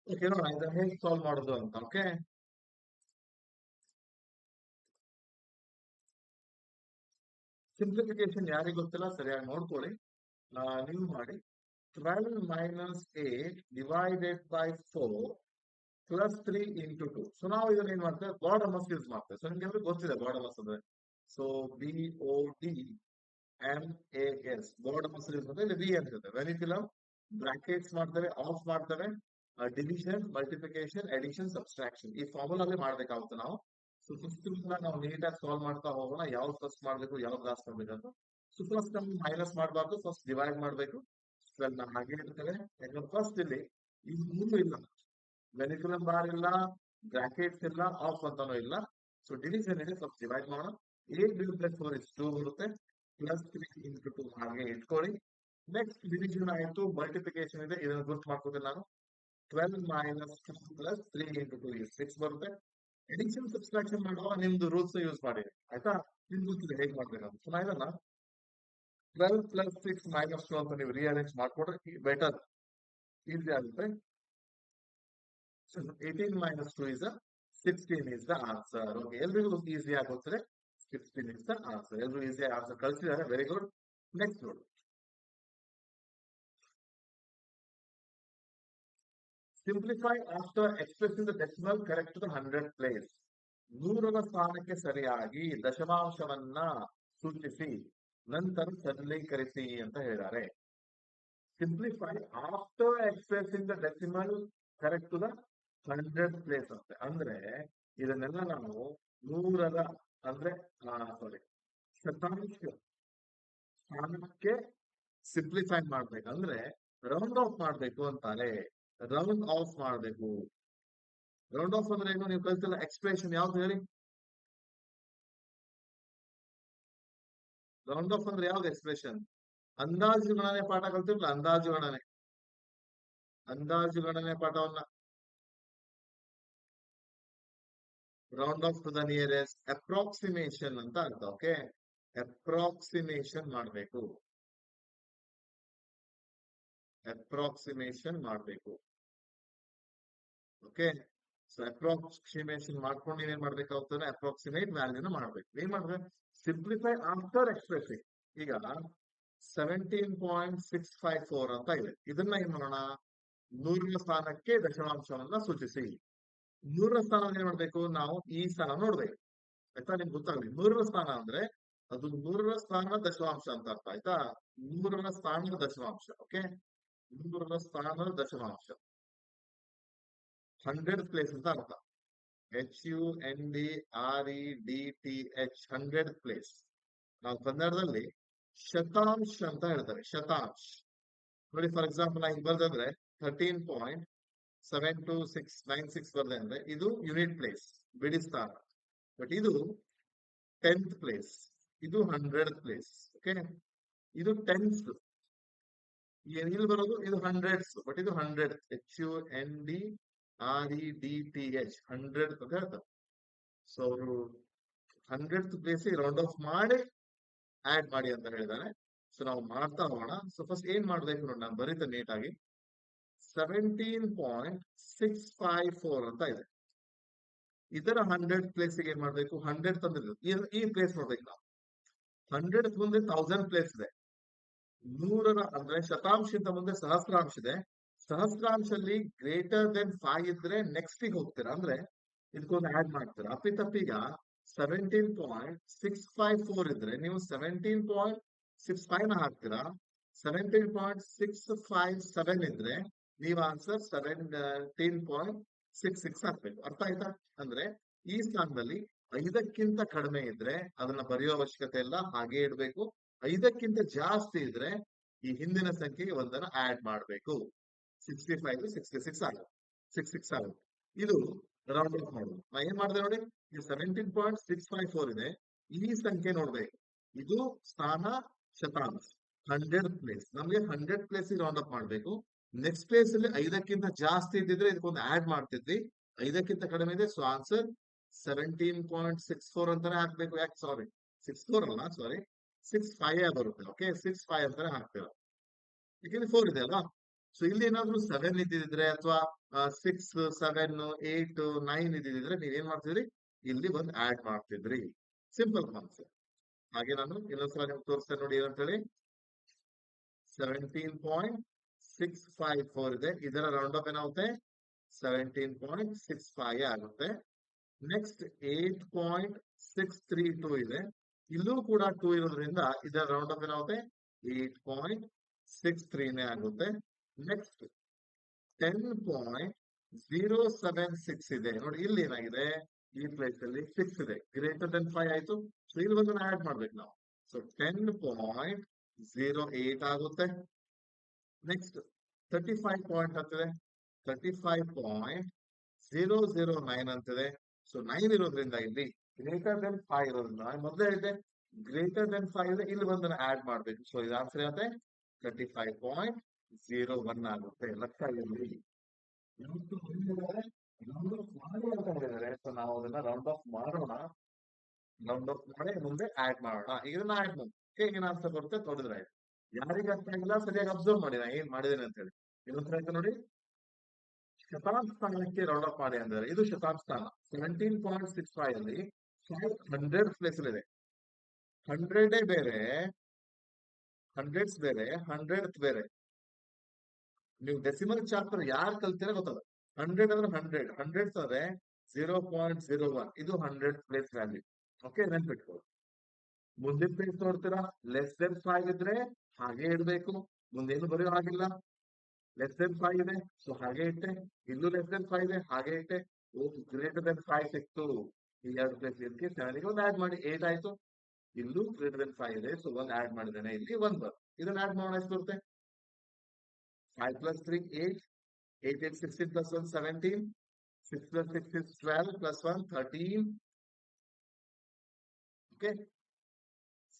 ಓಕೆ, ನೋಡೋಣ ಇದನ್ನ ಹೇಗೆ ಸಾಲ್ವ್ ಮಾಡೋದು ಅಂತ. ಓಕೆ, ಸಿಂಪ್ಲಿಫಿಕೇಶನ್ ಯಾರಿಗೆ ಗೊತ್ತಿಲ್ಲ ಸರಿಯಾಗಿ ನೋಡ್ಕೊಳ್ಳಿ. ನೀವು ಮಾಡಿ. 12 minus 8 divided by 4 plus 3 into 2. So ನಾವು ಇದನ್ನ ಏನ್ ಮಾಡ್ತೇವೆ? ಬಾರ್ಡಮಸ್ ಯೂಸ್ ಮಾಡ್ತೇವೆ. ಸೊ ನಿಮ್ಗೆ ಗೊತ್ತಿದೆ ಬಾರ್ಡಮಸ್ ಅಂದ್ರೆ. ಸೊ BODMAS ಬಾರ್ಡಮಸ್ ಯೂಸ್ ಮಾಡ್ತೇವೆ. ಇಲ್ಲಿ ವಿ ಅಂತ ಇರುತ್ತೆ. ವೆನಿಕ್ಯುಲಮ್ ಬ್ರಾಕೆಟ್ಸ್ ಮಾಡ್ತೇವೆ, ಆಫ್ ಮಾಡ್ತೇವೆ. ಡಿವಿಷನ್, ಮಲ್ಟಿಪ್ಲಿಕೇಶನ್, ಎಡಿಷನ್, ಸಬ್ಸ್ಟ್ರಾಕ್ಷನ್ ಈ ಫಾರ್ಮುಲಾ ಅಲ್ಲಿ ಮಾಡ್ಬೇಕಾಗುತ್ತೆ ನಾವು. ಸೊ ಫಸ್ಟ್ ನಾವು ನೀಟಾಗಿ ಸಾಲ್ವ್ ಮಾಡ್ತಾ ಹೋಗೋಣ. ಯಾವ್ದು ಫಸ್ಟ್ ಮಾಡ್ಬೇಕು, ಯಾವ್ದು ಲಾಸ್ಟ್ ಮಾಡ್ಬೇಕಂತ. ಸೊ ಫಸ್ಟ್ ನಾವು ಮೈನಸ್ ಮಾಡಬಾರ್ದು, ಫಸ್ಟ್ ಡಿವೈಡ್ ಮಾಡ್ಬೇಕು. ಹಾಗೆ ಇರ್ತೇವೆ. ಯಾಕಂದ್ರೆ ಫಸ್ಟ್ ಇಲ್ಲಿ ಇದು ಮೂರು ಇಲ್ಲ, ವೆನಿಕ್ಯುಲಮ್ ಬಾರ್ ಇಲ್ಲ, ಬ್ರಾಕೆಟ್ಸ್ ಇಲ್ಲ, ಆಫ್ ಅಂತಾನೂ ಇಲ್ಲ. ಸೊ ಡಿವಿಷನ್ ಇದೆ, ಫಸ್ಟ್ ಡಿವೈಡ್ ಮಾಡೋಣ. 8 + 4 = 2 ಬರುತ್ತೆ. ಪ್ಲಸ್ 3 ಇಂಟು 2 ಹಾಗೆ ಇಟ್ಕೊಳ್ಳಿ. ನೆಕ್ಸ್ಟ್ ಡಿವಿಷನ್ ಆಯ್ತು, ಮಲ್ಟಿಪ್ಲಿಕೇಶನ್ ಇದೆ, ಇದನ್ನು ಗುರ್ತು ಮಾಡ್ಕೋತೀನಿ ನಾನು. 12 minus 2 plus 3 into 2 is 6 ಬರುತ್ತೆ. ಎಡಿಷನ್ ಸಬ್ಸ್ಟ್ರಾಕ್ಷನ್ ಮಾಡುವಾಗ ನಿಮ್ದು ರೂಲ್ಸ್ ಯೂಸ್ ಮಾಡಿ ಆಯ್ತಾ. ನಿಮ್ಗೆ ಗೊತ್ತಿದೆ ಹೇಗೆ ಮಾಡ್ಬೇಕಂತ. ಸೊ ನಾ ಇದನ್ನ 12 plus 6 minus 2 ಅಂತ ನೀವು ರಿಅರೇಂಜ್ ಮಾಡ್ಕೊಡ್ರೆ ಬೆಟರ್, ಈಸಿ ಆಗುತ್ತೆ. So 18 minus 2 is 16 is the answer. Okay, ಎಲ್ರಿಗೂ ಈಸಿ ಆಗುತ್ತೆ. 16 is the answer. ಎಲ್ರಿಗೂ ಈಸಿ ಆನ್ಸರ್ ಕಳಿಸಿದ್ದಾರೆ. Very good. ನೆಕ್ಸ್ಟ್ ನೋಡಿ. Simplify after expressing the decimal correct to the 100th place. 100ರ ಸ್ಥಾನಕ್ಕೆ ಸರಿಯಾಗಿ ದಶಮಾಂಶವನ್ನ ಸೂಚಿಸಿ ನಂತರ ಸರಳೀಕರಿಸಿ ಅಂತ ಹೇಳಿದ್ದಾರೆ. Simplify after expressing the decimal correct to the 100th place ಅಂತೆ. ಅಂದ್ರೆ ಇದನ್ನೆಲ್ಲ ನಾವು 100ರ ಅಂದ್ರೆ ಶತಾಂಶ ಸ್ಥಾನಕ್ಕೆ ಸಿಂಪ್ಲಿಫೈ ಮಾಡ್ಬೇಕು. ಅಂದ್ರೆ ರೌಂಡ್ ಆಫ್ ಮಾಡ್ಬೇಕು ಅಂತಾರೆ. ರೌಂಡ್ ಆಫ್ ಮಾಡ್ಬೇಕು. ರೌಂಡ್ ಆಫ್ ಅಂದ್ರೆ ಏನು ನೀವು ಕಲ್ತಿಲ್ಲ? ಎಕ್ಸ್ಪ್ರೆಷನ್ ಯಾವ್ದು ಹೇಳಿ? ರೌಂಡ್ ಆಫ್ ಅಂದ್ರೆ ಯಾವ್ದು ಎಕ್ಸ್ಪ್ರೆಷನ್? ಅಂದಾಜು ಗಣನೆ ಪಾಠ ಕಲ್ತಿರ್ಲ? ಅಂದಾಜು ಗಣನೆ ಪಾಠವನ್ನ round off to the nearest approximation ಅಂತ ಅರ್ಥ. ಓಕೆ, ಅಪ್ರಾಕ್ಸಿಮೇಷನ್ ಮಾಡ್ಬೇಕು. ಅಪ್ರಾಕ್ಸಿಮೇಷನ್ ಮಾಡ್ಬೇಕು. ಓಕೆ, ಸೊ ಅಪ್ರಾಕ್ಸಿಮೇಷನ್ ಮಾಡ್ಕೊಂಡು ನೀವೇನ್ ಮಾಡ್ಬೇಕಾಗ್ತದೆ? ಅಪ್ರಾಕ್ಸಿಮೇಟ್ ವ್ಯಾಲ್ಯೂನ ಮಾಡ್ಬೇಕು. ಏನ್ ಮಾಡ್ಬೇಕು? Simplify after expressing. ಈಗ 17.654 ಅಂತ ಇದೆ. ಇದನ್ನ ಏನ್ ಮಾಡೋಣ? 100ರ ಸ್ಥಾನಕ್ಕೆ ದಶಮಾಂಶವನ್ನ ಸೂಚಿಸಿ. 100ರ ಸ್ಥಾನ ಏನ್ ಮಾಡ್ಬೇಕು? ನಾವು ಈ ಸ್ಥಾನ ನೋಡ್ಬೇಕು ಆಯ್ತಾ. ನಿಮ್ಗೆ ಗೊತ್ತಾಗಲಿ 100ರ ಸ್ಥಾನ ಅಂದ್ರೆ ಅದು 100ರ ಸ್ಥಾನ ದಶಮಾಂಶ ಅಂತ ಅರ್ಥ ಆಯ್ತಾ. 100ರ ಸ್ಥಾನದ ದಶಮಾಂಶ. ಓಕೆ, 100ರ ಸ್ಥಾನದ ದಶಮಾಂಶ 100th ಪ್ಲೇಸ್ ಅಂತ ಅರ್ಥ. HUNDREDTH 100th place. ನಾವು ಕನ್ನಡದಲ್ಲಿ ಶತಾಂಶ ಅಂತ ಹೇಳ್ತಾರೆ. ಶತಾಂಶ ನೋಡಿ. ಫಾರ್ ಎಕ್ಸಾಂಪಲ್ ನಾನು ಬರ್ದಂದ್ರೆ 13.72696 ಬರ್ದೆ ಅಂದ್ರೆ ಇದು ಯೂನಿಟ್ ಪ್ಲೇಸ್, ಬಿಡಿ ಸ್ಥಾನ. ಬಟ್ ಇದು 10th ಪ್ಲೇಸ್, ಇದು 100th ಪ್ಲೇಸ್. ಓಕೆ, ಇದು 10th. ಇಲ್ಲಿ ಬರೋದು ಇದು 100th, ಬಟ್ ಇದು 100th. HUNDREDTH 100th ಅಂತ ಹೇಳ್ತಾರೆ. ಸೊ ಅವರು 100th ಪ್ಲೇಸ್ ರೌಂಡ್ ಆಫ್ ಮಾಡಿ ಆಡ್ ಮಾಡಿ ಅಂತ ಹೇಳಿದಾರೆ. ಸೊ ನಾವು ಮಾಡ್ತಾ ಹೋಗೋಣ. ಸೊ ಫಸ್ಟ್ ಏನ್ ಮಾಡ್ಬೇಕು ನೋಡಿ, ನಾನು ಬರೀತ ನೀಟಾಗಿ. 17.654 ಅಂತ ಇದೆ. ಇದರ 100th ಪ್ಲೇಸ್ ಏನ್ ಮಾಡ್ಬೇಕು? 100th ಅಂದ್ರೆ ಈ ಪ್ಲೇಸ್ ನೋಡ್ಬೇಕು ನಾವು. 100th ಮುಂದೆ 1000 ಪ್ಲೇಸ್ ಇದೆ. 100ರ ಅಂದ್ರೆ ಶತಾಂಶದಿಂದ ಮುಂದೆ ಸಹಸ್ರಾಂಶ ಇದೆ. ಸಹಸ್ರಾಂಶಲ್ಲಿ ಗ್ರೇಟರ್ ದೆನ್ 5 ಇದ್ರೆ ನೆಕ್ಸ್ಟ್ ಗೆ ಹೋಗ್ತೀರಾ, ಅಂದ್ರೆ ಇದಕ್ಕೊಂದು ಆಡ್ ಮಾಡ್ತೀರಾ. ಅಪ್ಪಿತಪ್ಪೀಗ 17.654 ಇದ್ರೆ ನೀವು 17.65 ನ ಹಾಕ್ತೀರಾ. 17.657 ಇದ್ರೆ ನೀವು ಆನ್ಸರ್ 17.66 ಹಾಕ್ಬೇಕು. ಅರ್ಥ ಆಯ್ತಾ? ಅಂದ್ರೆ ಈ ಸ್ಥಾನದಲ್ಲಿ 5ಕ್ಕಿಂತ ಕಡಿಮೆ ಇದ್ರೆ ಅದನ್ನ ಬರೆಯೋ ಅವಶ್ಯಕತೆ ಇಲ್ಲ, ಹಾಗೆ ಇಡ್ಬೇಕು. 5ಕ್ಕಿಂತ ಜಾಸ್ತಿ ಇದ್ರೆ ಈ ಹಿಂದಿನ ಸಂಖ್ಯೆಗೆ ಒಂದನ್ನ ಆಡ್ ಮಾಡ್ಬೇಕು. 65 66 ಆಗುತ್ತೆ. 66 ಆಗುತ್ತೆ. ಇದು ರೌಂಡ್ ಆಫ್ ಮಾಡೋದು. ನಾ ಏನ್ ಮಾಡಿದೆ ನೋಡಿ, ಈ 17.654 ಇದೆ. ಈ ಸಂಖ್ಯೆ ನೋಡ್ಬೇಕು. ಇದು ಸ್ಥಾನ ಶತಾಂಶ 100th ಪ್ಲೇಸ್. ನಮ್ಗೆ 100th ಪ್ಲೇಸ್ ರೌಂಡ್ ಅಪ್ ಮಾಡ್ಬೇಕು. ನೆಕ್ಸ್ಟ್ ಪ್ಲೇಸ್ ಅಲ್ಲಿ 5ಕ್ಕಿಂತ ಜಾಸ್ತಿ ಇದ್ದಿದ್ರೆ ಇದಕ್ಕೊಂದು ಆಡ್ ಮಾಡ್ತಿದ್ವಿ. 5ಕ್ಕಿಂತ ಕಡಿಮೆ ಇದೆ. ಸೊ ಆನ್ಸರ್ 17.64 ಅಂತಾನೆ ಹಾಕ್ಬೇಕು. ಯಾಕೆ? 64 ಅಲ್ಲ, 65 ಬರುತ್ತೆ. ಓಕೆ, 65 ಅಂತಾನೆ ಹಾಕ್ತೀರ. ಯಾಕೆಂದ್ರೆ 4 ಇದೆ ಅಲ್ವಾ. ಸೊ ಇಲ್ಲಿ ಏನಾದ್ರು 7 ಇದ್ದಿದ್ರೆ ಅಥವಾ 6, 7, 8, 9 ಇದ್ದಿದ್ರೆ ನೀವೇನ್ ಮಾಡ್ತಿದ್ರಿ? ಇಲ್ಲಿ ಒಂದು ಆಡ್ ಮಾಡ್ತಿದ್ರಿ. Simple concept. ಹಾಗೆ ನಾನು ಇನ್ನೊಂದ್ಸಲ ನಿಮ್ಗೆ ತೋರಿಸ್ತೇನೆ ನೋಡಿ ಏನಂತೇಳಿ. 17.654 ಇದೆ. ಇದರ ರೌಂಡ್ ಅಪ್ ಏನಾಗುತ್ತೆ? 17.65 ಆಗುತ್ತೆ. ನೆಕ್ಸ್ಟ್ 8.632 ಇದೆ. ಇಲ್ಲೂ ಕೂಡ 2 ಇರೋದ್ರಿಂದ ಇದರ ರೌಂಡ್ ಅಪ್ ಏನಾಗುತ್ತೆ? 8.63 ಆಗುತ್ತೆ. ನೆಕ್ಸ್ಟ್ 10.076 ಇದೆ ನೋಡಿ. ಇಲ್ಲಿ ಏನಾಗಿದೆ? ಈ ಪ್ಲೇಸ್ ಅಲ್ಲಿ 6 ಇದೆ. ಗ್ರೇಟರ್ ದೆನ್ 5 ಆಯ್ತು. ಸೊ ಇಲ್ಲಿ ಒಂದು ಆಡ್ ಮಾಡ್ಬೇಕು ನಾವು. ಸೊ 10.08 ಆಗುತ್ತೆ. ನೆಕ್ಸ್ಟ್ 35 ಪಾಯಿಂಟ್ ಅಂತಿದೆ. 35.009 ಅಂತಿದೆ. ಸೊ 9 ಇರೋದ್ರಿಂದ ಇಲ್ಲಿ ಗ್ರೇಟರ್ ದೆನ್ 5 ಇರೋದ್ರಿಂದ ಮೊದಲೇ ಹೇಳಿದೆ ಗ್ರೇಟರ್ ದೆನ್ 5 ಇದೆ. ಇಲ್ಲಿ ಒಂದನ್ನು ಆಡ್ ಮಾಡ್ಬೇಕು. ಸೊ ಇದು ಆನ್ಸರ್ ಆಗುತ್ತೆ 35.01 ಆಗುತ್ತೆ. ಲಕ್ಷ ಇರಲಿ. ರೌಂಡ್ ಆಫ್ ಮಾಡಿ ಅಂತ ಹೇಳಿದ್ದಾರೆ. ಸೊ ನಾವು ಅದನ್ನ ರೌಂಡ್ ಆಫ್ ಮಾಡೋಣ. ರೌಂಡ್ ಆಫ್ ಮಾಡಿ ಮುಂದೆ ಆಡ್ ಮಾಡೋಣ. ಇದನ್ನ ಆಡ್ ಮಾಡಿ ಹೇಗೆ ಆನ್ಸರ್ ಬರುತ್ತೆ ನೋಡಿದ್ರೆ ಆಯ್ತು. ಯಾರಿಗೆ ಅರ್ಥ ಆಗಿಲ್ಲ ಸರಿಯಾಗಿ ಅಬ್ಸರ್ವ್ ಮಾಡಿ ನಾ ಏನ್ ಮಾಡಿದ್ದೇನೆ ಅಂತ ಹೇಳಿ. ಇನ್ನೊಂದ್ಸಲ ಆಯ್ತು ನೋಡಿ. ಶತಾಂಶ ಸ್ಥಾನಕ್ಕೆ ರೌಂಡ್ ಆಫ್ ಮಾಡಿ ಅಂದ್ರೆ ಇದು ಶತಾಂಶ ಸ್ಥಾನ 17.65 ಅಲ್ಲಿ 500 ಪ್ಲೇಸ್ ಇದೆ. 100 ಬೇರೆ, ಹಂಡ್ರೆಡ್ಸ್ ಬೇರೆ, 100th ಬೇರೆ. ನೀವು ಡೆಸಿಮಲ್ ಚಾಪ್ಟರ್ ಯಾರು ಕಲ್ತೀರ ಗೊತ್ತಲ್ಲ. 100 ಅಂದ್ರೆ 100, ಹಂಡ್ರೆಡ್ಸ್ ಅಂದ್ರೆ 0.01. ಇದು 100 ಪ್ಲೇಸ್ ವ್ಯಾಲ್ಯೂ. ಓಕೆ, ನೆನ್ಪಿಟ್ಕೊಳ್ಳಿ. ಮುಂದಿನ ಪ್ಲೇಸ್ ನೋಡ್ತೀರಾ, ಲೆಸ್ ದೆನ್ 5 ಇದ್ರೆ ಹಾಗೆ ಇಡಬೇಕು. ಮುಂದೇನು ಬರೆಯೋ ಹಾಗಿಲ್ಲ. ಲೆಸ್ ದೆನ್ 5 ಇದೆ, ಸೊ ಹಾಗೆ ಇಟ್ಟೆ. ಇಲ್ಲೂ ಲೆಸ್ ದೆನ್ 5 ಇದೆ, ಹಾಗೆ ಇಟ್ಟೆ. ಗ್ರೇಟರ್ ದೆನ್ 5 ಸಿಕ್ತು. ಈ ಎರಡು ಪ್ಲೇಸ್ ಇದಕ್ಕೆ 7ಗೆ ಒಂದು ಆಡ್ ಮಾಡಿ 8 ಆಯ್ತು. ಇಲ್ಲೂ ಗ್ರೇಟರ್ ದೆನ್ 5 ಇದೆ, ಸೊ ಒಂದು ಆಡ್ ಮಾಡಿದ್ದೇನೆ. ಇಲ್ಲಿ 1 ಬರ್. ಇದನ್ನ ಆಡ್ ಮಾಡೋಣ, ಎಷ್ಟು ಬರುತ್ತೆ? 5 plus 3 8, 8 is 16 plus 1 17, 6 plus 6 is 12 plus 1 13. Okay,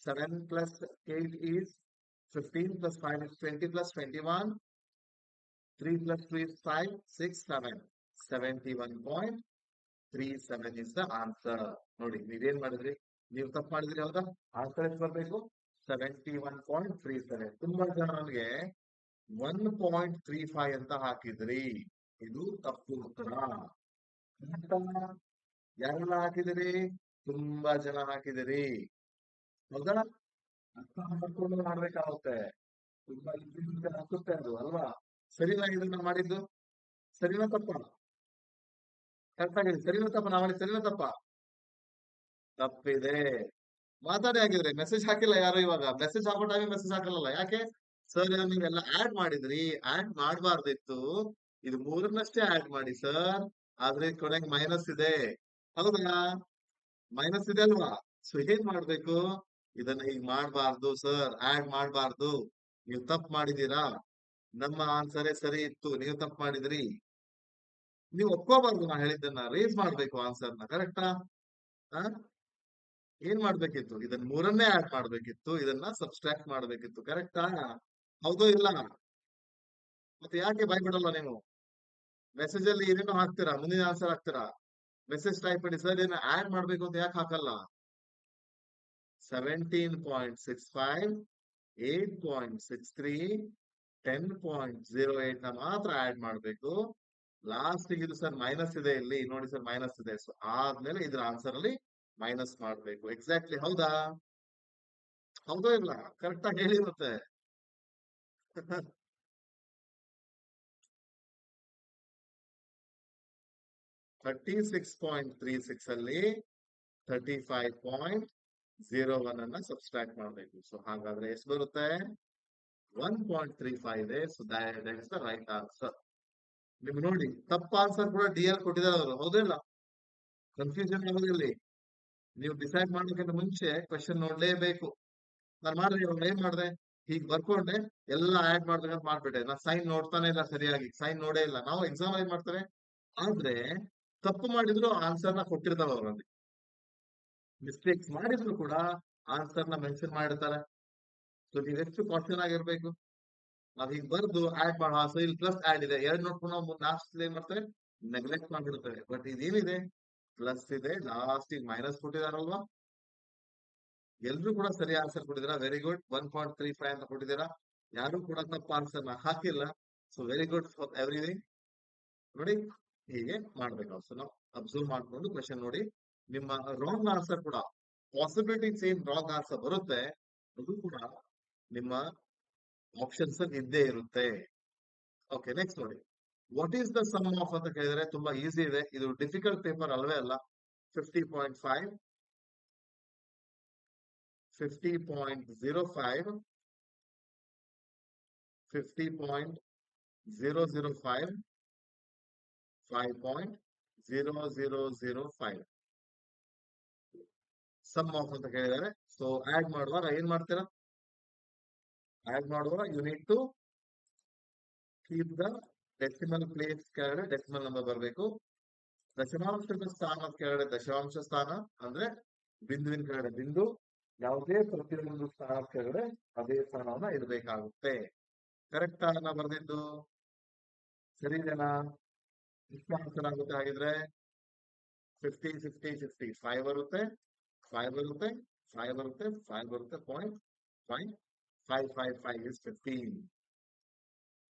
7 plus 8 is 15 plus 5 is 20 plus 21, 3 plus 2 is 5, 6, 7. 71.37 is the answer. ನೋಡಿ, ನೀವೇನ್ ಮಾಡಿದ್ರಿ? ನೀವು ತಪ್ಪು ಮಾಡಿದ್ರಿ ಹೌದಾ? ಆನ್ಸರ್ ಎಷ್ಟು ಬರಬೇಕು? 71.37. ತುಂಬಾ ಜನ ನನಗೆ 1.35 ಅಂತ ಹಾಕಿದ್ರಿ. ಇದು ತಪ್ಪು ಉತ್ತರ. ಯಾರೆಲ್ಲ ಹಾಕಿದಿರಿ? ತುಂಬಾ ಜನ ಹಾಕಿದಿರಿ ಹೌದಾ? ಅರ್ಥ ಮಾಡ್ಕೊಂಡು ಮಾಡ್ಬೇಕಾಗುತ್ತೆ. ತುಂಬಾ ಈಸಿ ಅನ್ಸುತ್ತೆ ಅದು ಅಲ್ವಾ? ಸರಿನಾ ಇದನ್ನ ಮಾಡಿದ್ದು? ಸರಿನಾ ತಪ್ಪ? ಕರೆಕ್ಟ್ ಆಗಿದೆ. ಸರಿನಾ ತಪ್ಪ? ನಾ ಮಾಡಿ ಸರಿನಾ ತಪ್ಪ? ತಪ್ಪಿದೆ. ಮಾತಾಡಿ ಆಗಿದ್ರೆ ಮೆಸೇಜ್ ಹಾಕಿಲ್ಲ ಯಾರು. ಇವಾಗ ಮೆಸೇಜ್ ಹಾಕೋ ಟೈಮ್ ಮೆಸೇಜ್ ಹಾಕಲ್ಲ. ಯಾಕೆ? ಸರ್ ನೀವೆಲ್ಲ ಆಡ್ ಮಾಡಿದ್ರಿ, ಆಡ್ ಮಾಡಬಾರ್ದಿತ್ತು. ಇದು 3ನಷ್ಟೇ ಆಡ್ ಮಾಡಿ ಸರ್, ಆದ್ರೆ ಕೊನೆಗೆ ಮೈನಸ್ ಇದೆ. ಹೌದಾ? ಮೈನಸ್ ಇದೆ ಅಲ್ವಾ? ಸೊ ಏನ್ ಮಾಡ್ಬೇಕು? ಇದನ್ನ ಈಗ ಮಾಡಬಾರ್ದು ಸರ್, ಆಡ್ ಮಾಡಬಾರ್ದು. ನೀವು ತಪ್ಪು ಮಾಡಿದೀರಾ. ನಮ್ಮ ಆನ್ಸರೇ ಸರಿ ಇತ್ತು, ನೀವು ತಪ್ಪು ಮಾಡಿದ್ರಿ. ನೀವು ಒಪ್ಕೋಬಾರ್ದು ನಾ ಹೇಳಿದ್ದನ್ನ. ರೇಸ್ ಮಾಡ್ಬೇಕು ಆನ್ಸರ್ನ. ಕರೆಕ್ಟಾ? ಏನ್ ಮಾಡ್ಬೇಕಿತ್ತು? ಇದನ್ನ 3ಅನ್ನೇ ಆಡ್ ಮಾಡ್ಬೇಕಿತ್ತು, ಇದನ್ನ ಸಬ್ಸ್ಟ್ರಾಕ್ಟ್ ಮಾಡ್ಬೇಕಿತ್ತು. ಕರೆಕ್ಟಾ? ಹೌದೋ ಇಲ್ಲ? ಮತ್ತೆ ಯಾಕೆ ಭಯಪಡಲ್ಲ ನೀವು? ಮೆಸೇಜ್ ಅಲ್ಲಿ ಏನೇನೋ ಹಾಕ್ತೀರಾ, ಮುಂದಿನ ಆನ್ಸರ್ ಹಾಕ್ತೀರಾ. ಮೆಸೇಜ್ ಟೈಪ್ ಮಾಡಿ ಸರ್ ಇದನ್ನ ಆಡ್ ಮಾಡ್ಬೇಕು ಅಂತ ಯಾಕೆ ಹಾಕಲ್ಲ? 17.65, 8.63, 10.08 ನ ಮಾತ್ರ ಆಡ್ ಮಾಡ್ಬೇಕು. ಲಾಸ್ಟ್ ಇದು ಸರ್ ಮೈನಸ್ ಇದೆ, ಇಲ್ಲಿ ನೋಡಿ ಸರ್ ಮೈನಸ್ ಇದೆ. ಸೊ ಆದ್ಮೇಲೆ ಇದ್ರ ಆನ್ಸರ್ ಅಲ್ಲಿ ಮೈನಸ್ ಮಾಡ್ಬೇಕು. ಎಕ್ಸಾಕ್ಟ್ಲಿ. ಹೌದಾ? ಹೌದೋ ಇಲ್ಲ? ಕರೆಕ್ಟ್ ಆಗಿ ಹೇಳಿ ಮತ್ತೆ. 36.36 ಅಲ್ಲಿ 35.01 ಅನ್ನ ಸಬ್ಸ್ಟ್ರಾಕ್ಟ್ ಮಾಡಬೇಕು. ಸೊ ಹಾಗಾದ್ರೆ ಎಷ್ಟು ಬರುತ್ತೆ? 1.35 ಇದೆ. So that is the right answer. ನಿಮ್ಗೆ ನೋಡಿ, ತಪ್ಪ ಆನ್ಸರ್ ಕೂಡ ಡಿ ಎಲ್ ಕೊಟ್ಟಿದ್ದಾರೆ ಅವರು. ಹೌದಿಲ್ಲ? ಕನ್ಫ್ಯೂಷನ್ ಆಗೋದಿಲ್ಲ. ನೀವು ಡಿಸೈಡ್ ಮಾಡೋಕ್ಕಿಂತ ಮುಂಚೆ ಕ್ವೆಶನ್ ನೋಡ್ಲೇಬೇಕು. ನಾನು ಮಾಡಿದೆ, ಇವಾಗ ಏನ್ ಮಾಡಿದೆ? ಹೀಗೆ ಬರ್ಕೊಂಡೆ ಎಲ್ಲ ಆಡ್ ಮಾಡ್ಬೇಕಂತ ಮಾಡ್ಬಿಟ್ಟೆ. ನಾ ಸೈನ್ ನೋಡ್ತಾನೆ ಇಲ್ಲ ಸರಿಯಾಗಿ, ಸೈನ್ ನೋಡೇ ಇಲ್ಲ. ನಾವು ಎಕ್ಸಾಮ್ ಏನ್ ಮಾಡ್ತಾರೆ, ಆದ್ರೆ ತಪ್ಪು ಮಾಡಿದ್ರು ಆನ್ಸರ್ ನ ಕೊಟ್ಟಿರ್ತಾರ ಅವರಲ್ಲಿ. ಮಿಸ್ಟೇಕ್ಸ್ ಮಾಡಿದ್ರು ಕೂಡ ಆನ್ಸರ್ ನ ಮೆನ್ಷನ್ ಮಾಡಿರ್ತಾರೆ. ಸೊ ನೀವೆಷ್ಟು ಕಾನ್ಫಿಡನ್ ಆಗಿರ್ಬೇಕು. ನಾವ್ ಹೀಗೆ ಬರ್ದು ಆಡ್ ಮಾಡೋ, ಸೊ ಇಲ್ಲಿ ಪ್ಲಸ್ ಆಡ್ ಇದೆ, ಎರಡು ನೋಡ್ಕೊಂಡು ನಾವು ಲಾಸ್ಟ್ ಏನ್ ಮಾಡ್ತೇವೆ, ನೆಗ್ಲೆಕ್ಟ್ ಮಾಡ್ಬಿಡ್ತೇವೆ. ಬಟ್ ಇದೇನಿದೆ, ಪ್ಲಸ್ ಇದೆ, ಲಾಸ್ಟ್ ಈಗ ಮೈನಸ್ ಕೊಟ್ಟಿದಾರಲ್ವಾ. ಎಲ್ರು ಕೂಡ ಸರಿ ಆನ್ಸರ್ ಕೊಟ್ಟಿದ್ದೀರಾ. Very good. 1.35 ಅಂತ ಕೊಟ್ಟಿದ್ದೀರಾ. ಯಾರು ಕೂಡ ತಪ್ಪು ಆನ್ಸರ್ ನ ಹಾಕಿಲ್ಲ. So very good for everything. ನೋಡಿ, ಹೀಗೆ ಮಾಡ್ಬೇಕು. ಸೊ ನಾವು ಅಬ್ಸರ್ವ್ ಮಾಡ್ಕೊಂಡು ಕ್ವೆಶನ್ ನೋಡಿ. ನಿಮ್ಮ ರಾಂಗ್ ಆನ್ಸರ್ ಕೂಡ ಪಾಸಿಬಿಲಿಟೀಸ್ ಏನ್ ರಾಂಗ್ ಆನ್ಸರ್ ಬರುತ್ತೆ ಅದು ಕೂಡ ನಿಮ್ಮ ಆಪ್ಷನ್ಸ್ ಇದ್ದೇ ಇರುತ್ತೆ. ಓಕೆ, ನೆಕ್ಸ್ಟ್ ನೋಡಿ. What is the sum of ಅಂತ ಕೇಳಿದ್ರೆ ತುಂಬಾ ಈಸಿ ಇದೆ. ಇದು ಡಿಫಿಕಲ್ಟ್ ಪೇಪರ್ ಅಲ್ವೇ ಅಲ್ಲ. 50.5, 50.05, 50.005, 5.0005 ಸಮ್ ಆಫ್ ಅಂತ ಕೇಳಿದ್ದಾರೆ. ಸೊ ಆಡ್ ಮಾಡುವಾಗ ಏನ್ ಮಾಡ್ತೀರಾ? ಆಡ್ ಮಾಡುವಾಗ you need to keep the decimal place ಕೆಳಗಡೆ ಡೆಸಿಮಲ್ ನಂಬರ್ ಬರಬೇಕು. ದಶಮಾಂಶದ ಸ್ಥಾನದ ಕೆಳಗಡೆ ದಶಾಂಶ ಸ್ಥಾನ, ಅಂದ್ರೆ ಬಿಂದುವಿನ ಕೆಳಗಡೆ ಬಿಂದು. ಯಾವುದೇ ಪ್ರತಿಯೊಂದು ಸ್ಥಾನದ ಕೆಳಗಡೆ ಅದೇ ಸ್ಥಾನವನ್ನ ಇಡಬೇಕಾಗುತ್ತೆ. ಕರೆಕ್ಟ್ ನಾ ಬರ್ದಿದ್ದು? ಸರಿ ಇದೆನಾ? ಎಷ್ಟು ಆನ್ಸರ್ ಆಗುತ್ತೆ ಹಾಗಿದ್ರೆ 50 50 50 5 ಬರುತ್ತೆ 5 ಬರುತ್ತೆ 5 ಬರುತ್ತೆ 5 ಬರುತ್ತೆ 0.555 is 15.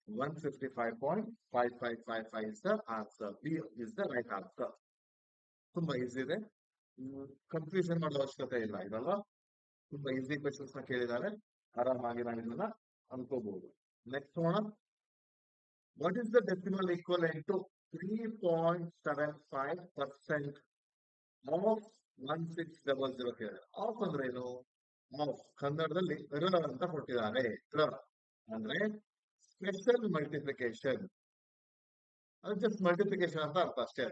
155.5555 is the answer. B is the right answer. ತುಂಬಾ ಈಸಿ ಇದೆ, ಕನ್ಫ್ಯೂಷನ್ ಮಾಡೋ ಅವಶ್ಯಕತೆ ಇಲ್ಲ ಇದಲ್ವಾ. ತುಂಬಾ ಈಸಿ ಕ್ವೆಶನ್ಸ್ ನ ಕೇಳಿದ್ದಾರೆ, ಆರಾಮಾಗಿ ನಾವು ಇದನ್ನ ಅನ್ಕೋಬಹುದು. ನೆಕ್ಸ್ಟ್ ನೋಡೋಣ. What is the decimal equivalent to 3.75% of 1600 ಕೇಳಿದ್ದಾರೆ. ಆಫ್ ಅಂದ್ರೆ ಏನು? ಆಫ್ ಕನ್ನಡದಲ್ಲಿ ರ ಅಂತ ಕೊಟ್ಟಿದ್ದಾರೆ. ರ ಅಂದ್ರೆ ಸ್ಪೆಷಲ್ ಮಲ್ಟಿಪ್ಲಿಕೇಶನ್, ಅದು ಜಸ್ಟ್ ಮಲ್ಟಿಪ್ಲಿಕೇಶನ್ ಅಂತ ಅರ್ಥ ಅಷ್ಟೇ.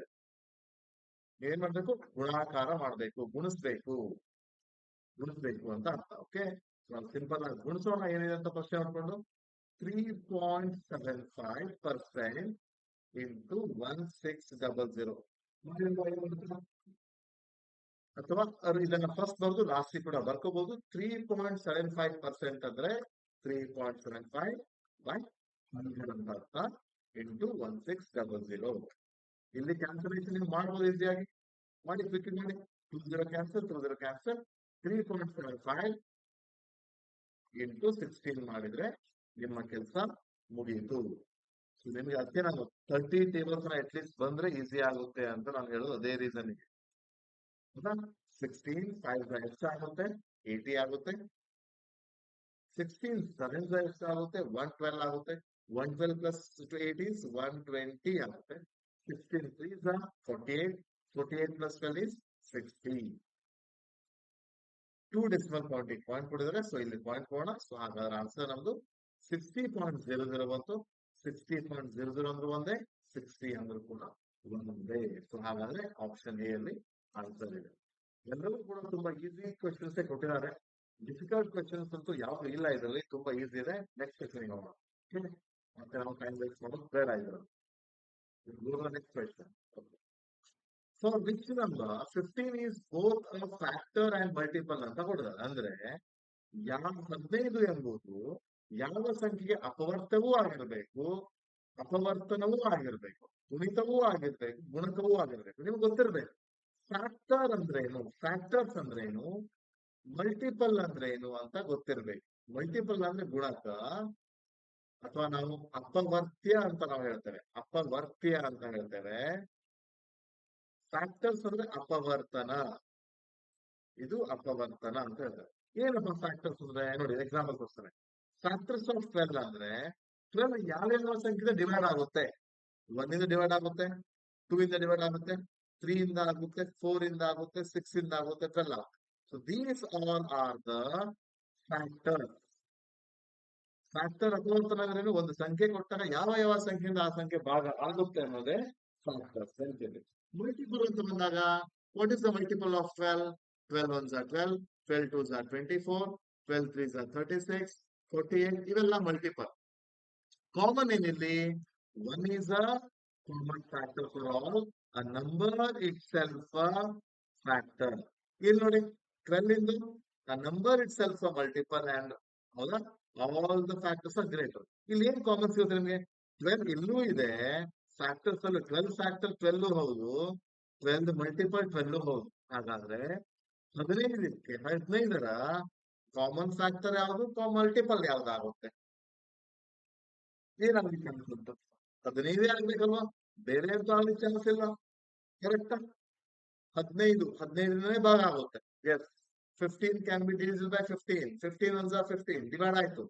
ಏನ್ ಮಾಡ್ಬೇಕು? ಗುಣಾಕಾರ ಮಾಡ್ಬೇಕು, ಗುಣಿಸ್ಬೇಕು ಅಂತ ಅರ್ಥ. ಓಕೆ, ಸಿಂಪಲ್ ಆಗಿ ಗುಣಿಸೋಣ. ಏನಿದೆ ಅಂತ ಪ್ರಶ್ನೆ ಮಾಡ್ಕೊಂಡು 3.75% ಇಂಟು 1600 ಅಥವಾ ಇದನ್ನ ಫಸ್ಟ್ ಬರೆದು ಲಾಸ್ಟ್ ಕೂಡ ಬರ್ಕೋಬಹುದು. 3.75% ಅಂದ್ರೆ 3.75 by 100 ಅಂತ ಅರ್ಥ, ಇಂಟು 1600. ಇಲ್ಲಿ ಕ್ಯಾನ್ಸಲೇಷನ್ ನೀವು ಮಾಡ್ಬೋದು ಈಸಿಯಾಗಿ. ಮಾಡಿ, ಕ್ವಿಕ್ ಮಾಡಿ. 20 ಕ್ಯಾನ್ಸಲ್, 20 ಕ್ಯಾನ್ಸಲ್. 3.75 ಇಂಟು 16 ಮಾಡಿದ್ರೆ ನಿಮ್ಮ ಕೆಲಸ ಮುಗಿಯಿತು. ನಿಮ್ಗೆ ಅದಕ್ಕೆ ನಾನು 30 ಟೇಬಲ್ಸ್ ಅಟ್ಲೀಸ್ಟ್ ಬಂದ್ರೆ ಈಸಿ ಆಗುತ್ತೆ ಅಂತ ನಾನು ಹೇಳೋದು ಅದೇ ರೀಸನ್ ಗೆ. 16 5 ಎಷ್ಟಾಗುತ್ತೆ? 80 ಆಗುತ್ತೆ. 16 7 ಎಷ್ಟಾಗುತ್ತೆ? 112 ಆಗುತ್ತೆ. 112 ಪ್ಲಸ್ 8 is 120 ಆಗುತ್ತೆ. 16 3s are 48. 48 plus 12 is 60. 2 decimal point ಕೊಡಿದ್ರೆ, so ಇಲ್ಲಿ ಪಾಯಿಂಟ್ ಕೊಡೋಣ. ಸೊ ಹಾಗಾದ್ರೆ ಆನ್ಸರ್ ನಮ್ದು 60.00 ಬಂತು. 60.00 ಅಂದ್ರೆ ಒಂದೇ, 60 ಅಂದ್ರೆ ಕೂಡ ಒಂದೇ. ಸೊ ಹಾಗಾದ್ರೆ ಆಪ್ಷನ್ ಎ ಅಲ್ಲಿ ಆನ್ಸರ್ ಇದೆ. ಎಲ್ಲವೂ ಕೂಡ ತುಂಬಾ ಈಸಿ ಕ್ವೆಶನ್ಸ್ ಕೊಟ್ಟಿದ್ದಾರೆ. ಡಿಫಿಕಲ್ಟ್ ಕ್ವೆಶನ್ಸ್ ಅಂತೂ ಯಾವ್ದು ಇಲ್ಲ ಇದರಲ್ಲಿ, ತುಂಬಾ ಈಸಿ ಇದೆ. ನೆಕ್ಸ್ಟ್ ಕ್ವೆಶನ್ ಹೋಗೋಣ. ಮತ್ತೆ ನಾವು ಟೈಮ್ ವೇಸ್ಟ್ ಮಾಡೋದು ಬೇಡ ಇದರಲ್ಲಿ. Next question. For which number 15 is both a factor and multiple ಅಂತ ಕೊಡಿದ್ದಾರೆ. ಅಂದ್ರೆ 15 ಎಂಬುದು ಯಾವ ಸಂಖ್ಯೆಗೆ ಅಪವರ್ತವೂ ಆಗಿರಬೇಕು, ಅಪವರ್ತನವೂ ಆಗಿರ್ಬೇಕು, ಗುಣಿತವೂ ಆಗಿರ್ಬೇಕು, ಗುಣಕವೂ ಆಗಿರ್ಬೇಕು. ನಿಮ್ಗೆ ಗೊತ್ತಿರ್ಬೇಕು ಫ್ಯಾಕ್ಟರ್ ಅಂದ್ರೆ ಏನು, ಫ್ಯಾಕ್ಟರ್ಸ್ ಅಂದ್ರೆ ಏನು, ಮಲ್ಟಿಪಲ್ ಅಂದ್ರೆ ಏನು ಅಂತ ಗೊತ್ತಿರ್ಬೇಕು. ಮಲ್ಟಿಪಲ್ ಅಂದ್ರೆ ಗುಣಕ, ಅಥವಾ ನಾವು ಅಪವರ್ತ್ಯ ಅಂತ ನಾವು ಹೇಳ್ತೇವೆ, ಅಪವರ್ತ್ಯ ಅಂತ ಹೇಳ್ತೇವೆ. ಫ್ಯಾಕ್ಟರ್ಸ್ ಅಂದ್ರೆ ಅಪವರ್ತನ, ಇದು ಅಪವರ್ತನ ಅಂತ ಹೇಳ್ತಾರೆ. ಏನಪ್ಪ ಫ್ಯಾಕ್ಟರ್ಸ್ ಅಂದ್ರೆ ನೋಡಿ, ಎಕ್ಸಾಂಪಲ್ ಕೊಡ್ತಾರೆ. ಫ್ಯಾಕ್ಟರ್ಸ್ ಆಫ್ 12 ಅಂದ್ರೆ 12 ಯಾವ್ಯಾವ ಸಂಖ್ಯೆ ಡಿವೈಡ್ ಆಗುತ್ತೆ? 1 ಇಂದ ಡಿವೈಡ್ ಆಗುತ್ತೆ, 2 ಇಂದ ಡಿವೈಡ್ ಆಗುತ್ತೆ, 3 ಇಂದ ಆಗುತ್ತೆ, 4 ಇಂದ ಆಗುತ್ತೆ, 6 ಇಂದ ಆಗುತ್ತೆ, 12 ಆಗುತ್ತೆ. So these all are the factors. Factor ಅಪವರ್ತನ ಅಂದ್ರೆ ಒಂದು ಸಂಖ್ಯೆ ಕೊಟ್ಟಾಗ ಯಾವ ಯಾವ ಸಂಖ್ಯೆಯಿಂದ ಆ ಸಂಖ್ಯೆ ಭಾಗ ಆಗುತ್ತೆ ಅನ್ನೋದೇ ಫ್ಯಾಕ್ಟರ್ಸ್ ಸಂಖ್ಯೆ. ಮಲ್ಟಿಪಲ್ ಅಂತ ಬಂದಾಗ what is the multiple of 12? 12 ones are 12, 12 twos are 24, 12 threes are 36, 48. ಇವೆಲ್ಲ multiple. Common ಏನಿಲ್ಲಿ? 1 is a common factor for all. A number itself a factor. ಇಲ್ಲಿ ನೋಡಿ 12 ಇಂದು a number itself a multiple and ಹೌದಾ, all the factors are greater. ಇಲ್ಲಿ ಏನ್ common ಸಿಗುತ್ತೆ ನಿಮಗೆ? 12 ಇಲ್ಲೂ ಇದೆ, ಫ್ಯಾಕ್ಟರ್ಸ್ ಅಲ್ಲಿ 12 ಫ್ಯಾಕ್ಟರ್ 12 ಹೌದು, 12 ಮಲ್ಟಿಪಲ್ 12 ಹೌದು. ಹಾಗಾದ್ರೆ 15ರ ಕಾಮನ್ ಫ್ಯಾಕ್ಟರ್ ಯಾವುದು, ಮಲ್ಟಿಪಲ್ ಯಾವ್ದಾಗುತ್ತೆ? ಏನಾಗ್ಲಿಕ್ಕೆ ಚಾನ್ಸ್ ಉಂಟು? 15 ಆಗ್ಬೇಕಲ್ವಾ, ಬೇರೆ ಎಂತ ಆಗ್ಲಿಕ್ಕೆ ಚಾನ್ಸ್ ಇಲ್ಲ. ಕರೆಕ್ಟಾ? 15 ಭಾಗ ಆಗುತ್ತೆ. Yes, 15 can be divisible by 15. 15 ones are 15 divide ಆಯ್ತು.